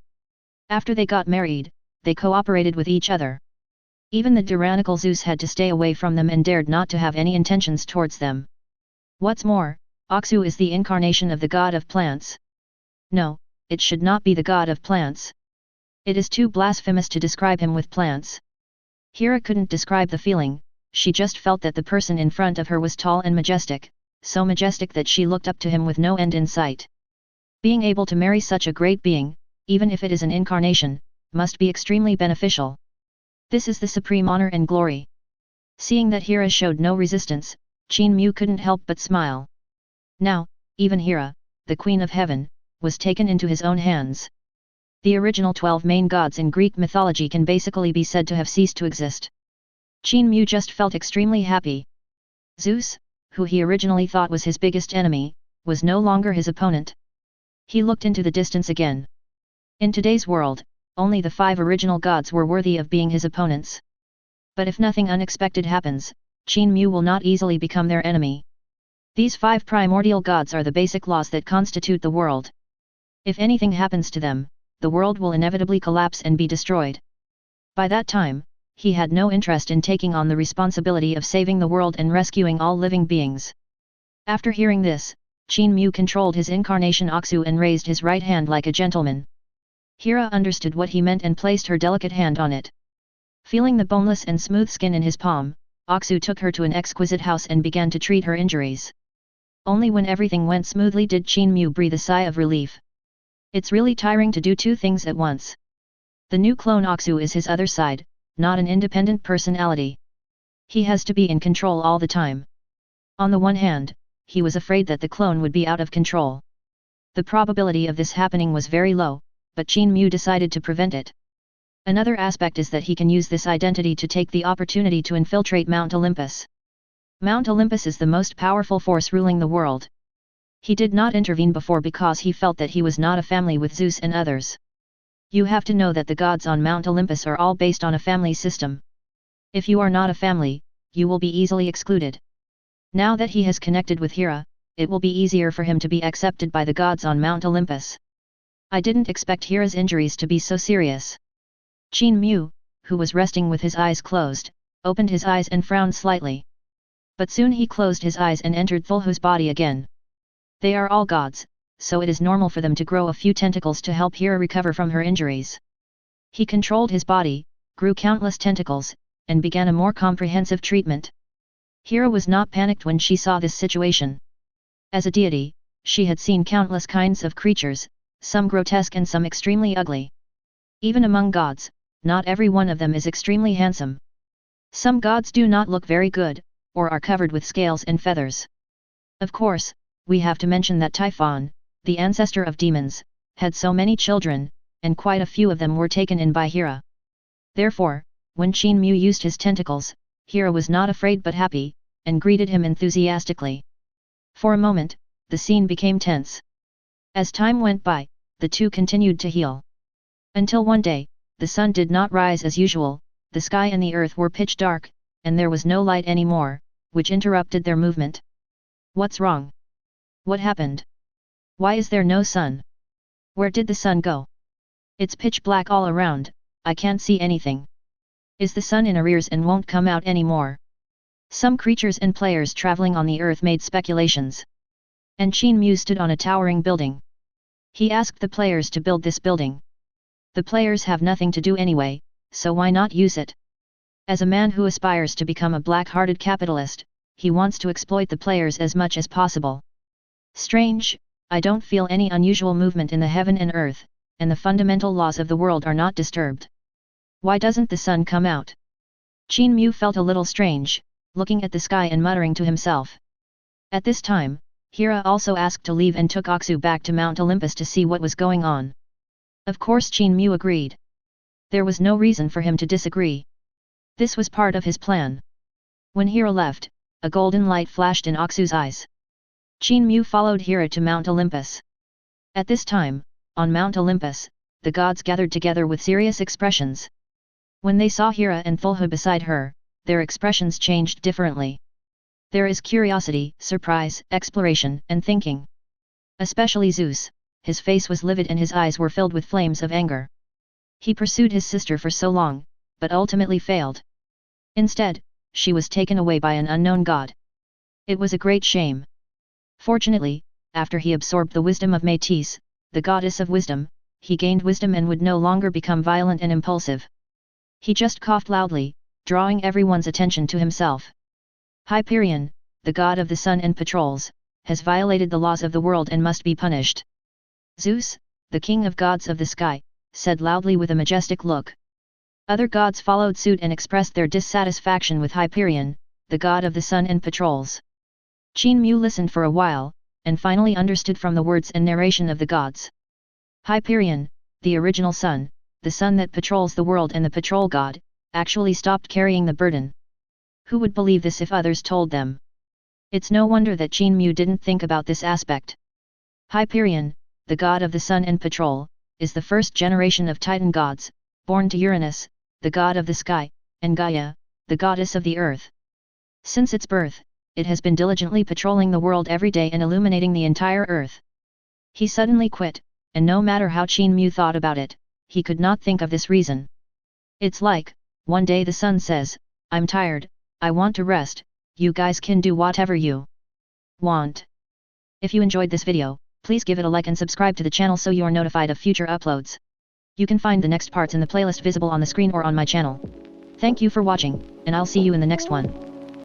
After they got married, they cooperated with each other. Even the tyrannical Zeus had to stay away from them and dared not to have any intentions towards them. What's more, Aksu is the incarnation of the god of plants. No, it should not be the god of plants. It is too blasphemous to describe him with plants. Hera couldn't describe the feeling, she just felt that the person in front of her was tall and majestic, so majestic that she looked up to him with no end in sight. Being able to marry such a great being, even if it is an incarnation, must be extremely beneficial. This is the supreme honor and glory. Seeing that Hera showed no resistance, Qin Mu couldn't help but smile. Now, even Hera, the Queen of Heaven, was taken into his own hands. The original 12 main gods in Greek mythology can basically be said to have ceased to exist. Qin Mu just felt extremely happy. Zeus, who he originally thought was his biggest enemy, was no longer his opponent. He looked into the distance again. In today's world, only the 5 original gods were worthy of being his opponents. But if nothing unexpected happens, Qin Mu will not easily become their enemy. These 5 primordial gods are the basic laws that constitute the world. If anything happens to them, the world will inevitably collapse and be destroyed. By that time, he had no interest in taking on the responsibility of saving the world and rescuing all living beings. After hearing this, Qin Mu controlled his incarnation Aksu and raised his right hand like a gentleman. Hera understood what he meant and placed her delicate hand on it. Feeling the boneless and smooth skin in his palm, Aksu took her to an exquisite house and began to treat her injuries. Only when everything went smoothly did Qin Mu breathe a sigh of relief. It's really tiring to do 2 things at once. The new clone Aksu is his other side, not an independent personality. He has to be in control all the time. On the one hand, he was afraid that the clone would be out of control. The probability of this happening was very low, but Qin Mu decided to prevent it. Another aspect is that he can use this identity to take the opportunity to infiltrate Mount Olympus. Mount Olympus is the most powerful force ruling the world. He did not intervene before because he felt that he was not a family with Zeus and others. You have to know that the gods on Mount Olympus are all based on a family system. If you are not a family, you will be easily excluded. Now that he has connected with Hera, it will be easier for him to be accepted by the gods on Mount Olympus. I didn't expect Hera's injuries to be so serious. Qin Mu, who was resting with his eyes closed, opened his eyes and frowned slightly. But soon he closed his eyes and entered Thulhu's body again. They are all gods, so it is normal for them to grow a few tentacles to help Hera recover from her injuries. He controlled his body, grew countless tentacles, and began a more comprehensive treatment. Hera was not panicked when she saw this situation. As a deity, she had seen countless kinds of creatures, some grotesque and some extremely ugly. Even among gods, not every one of them is extremely handsome. Some gods do not look very good, or are covered with scales and feathers. Of course, we have to mention that Typhon, the ancestor of demons, had so many children, and quite a few of them were taken in by Hera. Therefore, when Qin Mu used his tentacles, Hera was not afraid but happy, and greeted him enthusiastically. For a moment, the scene became tense. As time went by, the two continued to heal. Until one day, the sun did not rise as usual, the sky and the earth were pitch dark, and there was no light anymore, which interrupted their movement. What's wrong? What happened? Why is there no sun? Where did the sun go? It's pitch black all around, I can't see anything. Is the sun in arrears and won't come out anymore? Some creatures and players traveling on the earth made speculations. And Qin Mu stood on a towering building. He asked the players to build this building. The players have nothing to do anyway, so why not use it? As a man who aspires to become a black-hearted capitalist, he wants to exploit the players as much as possible. Strange, I don't feel any unusual movement in the heaven and earth, and the fundamental laws of the world are not disturbed. Why doesn't the sun come out? Qin Mu felt a little strange, looking at the sky and muttering to himself. At this time, Hera also asked to leave and took Aksu back to Mount Olympus to see what was going on. Of course Qin Mu agreed. There was no reason for him to disagree. This was part of his plan. When Hera left, a golden light flashed in Aksu's eyes. Qin Mu followed Hera to Mount Olympus. At this time, on Mount Olympus, the gods gathered together with serious expressions. When they saw Hera and Thulhu beside her, their expressions changed differently. There is curiosity, surprise, exploration, and thinking. Especially Zeus, his face was livid and his eyes were filled with flames of anger. He pursued his sister for so long, but ultimately failed. Instead, she was taken away by an unknown god. It was a great shame. Fortunately, after he absorbed the wisdom of Métis, the goddess of wisdom, he gained wisdom and would no longer become violent and impulsive. He just coughed loudly, drawing everyone's attention to himself. Hyperion, the god of the sun and patrols, has violated the laws of the world and must be punished. Zeus, the king of gods of the sky, said loudly with a majestic look. Other gods followed suit and expressed their dissatisfaction with Hyperion, the god of the sun and patrols. Qin Mu listened for a while, and finally understood from the words and narration of the gods. Hyperion, the original sun, the sun that patrols the world and the patrol god, actually stopped carrying the burden. Who would believe this if others told them? It's no wonder that Qin Mu didn't think about this aspect. Hyperion, the god of the sun and patrol, is the first generation of Titan gods, born to Uranus, the god of the sky, and Gaia, the goddess of the earth. Since its birth, it has been diligently patrolling the world every day and illuminating the entire earth. He suddenly quit, and no matter how Qin Mu thought about it, he could not think of this reason. It's like, one day the sun says, "I'm tired, I want to rest, you guys can do whatever you want." If you enjoyed this video, please give it a like and subscribe to the channel so you are notified of future uploads. You can find the next parts in the playlist visible on the screen or on my channel. Thank you for watching, and I'll see you in the next one.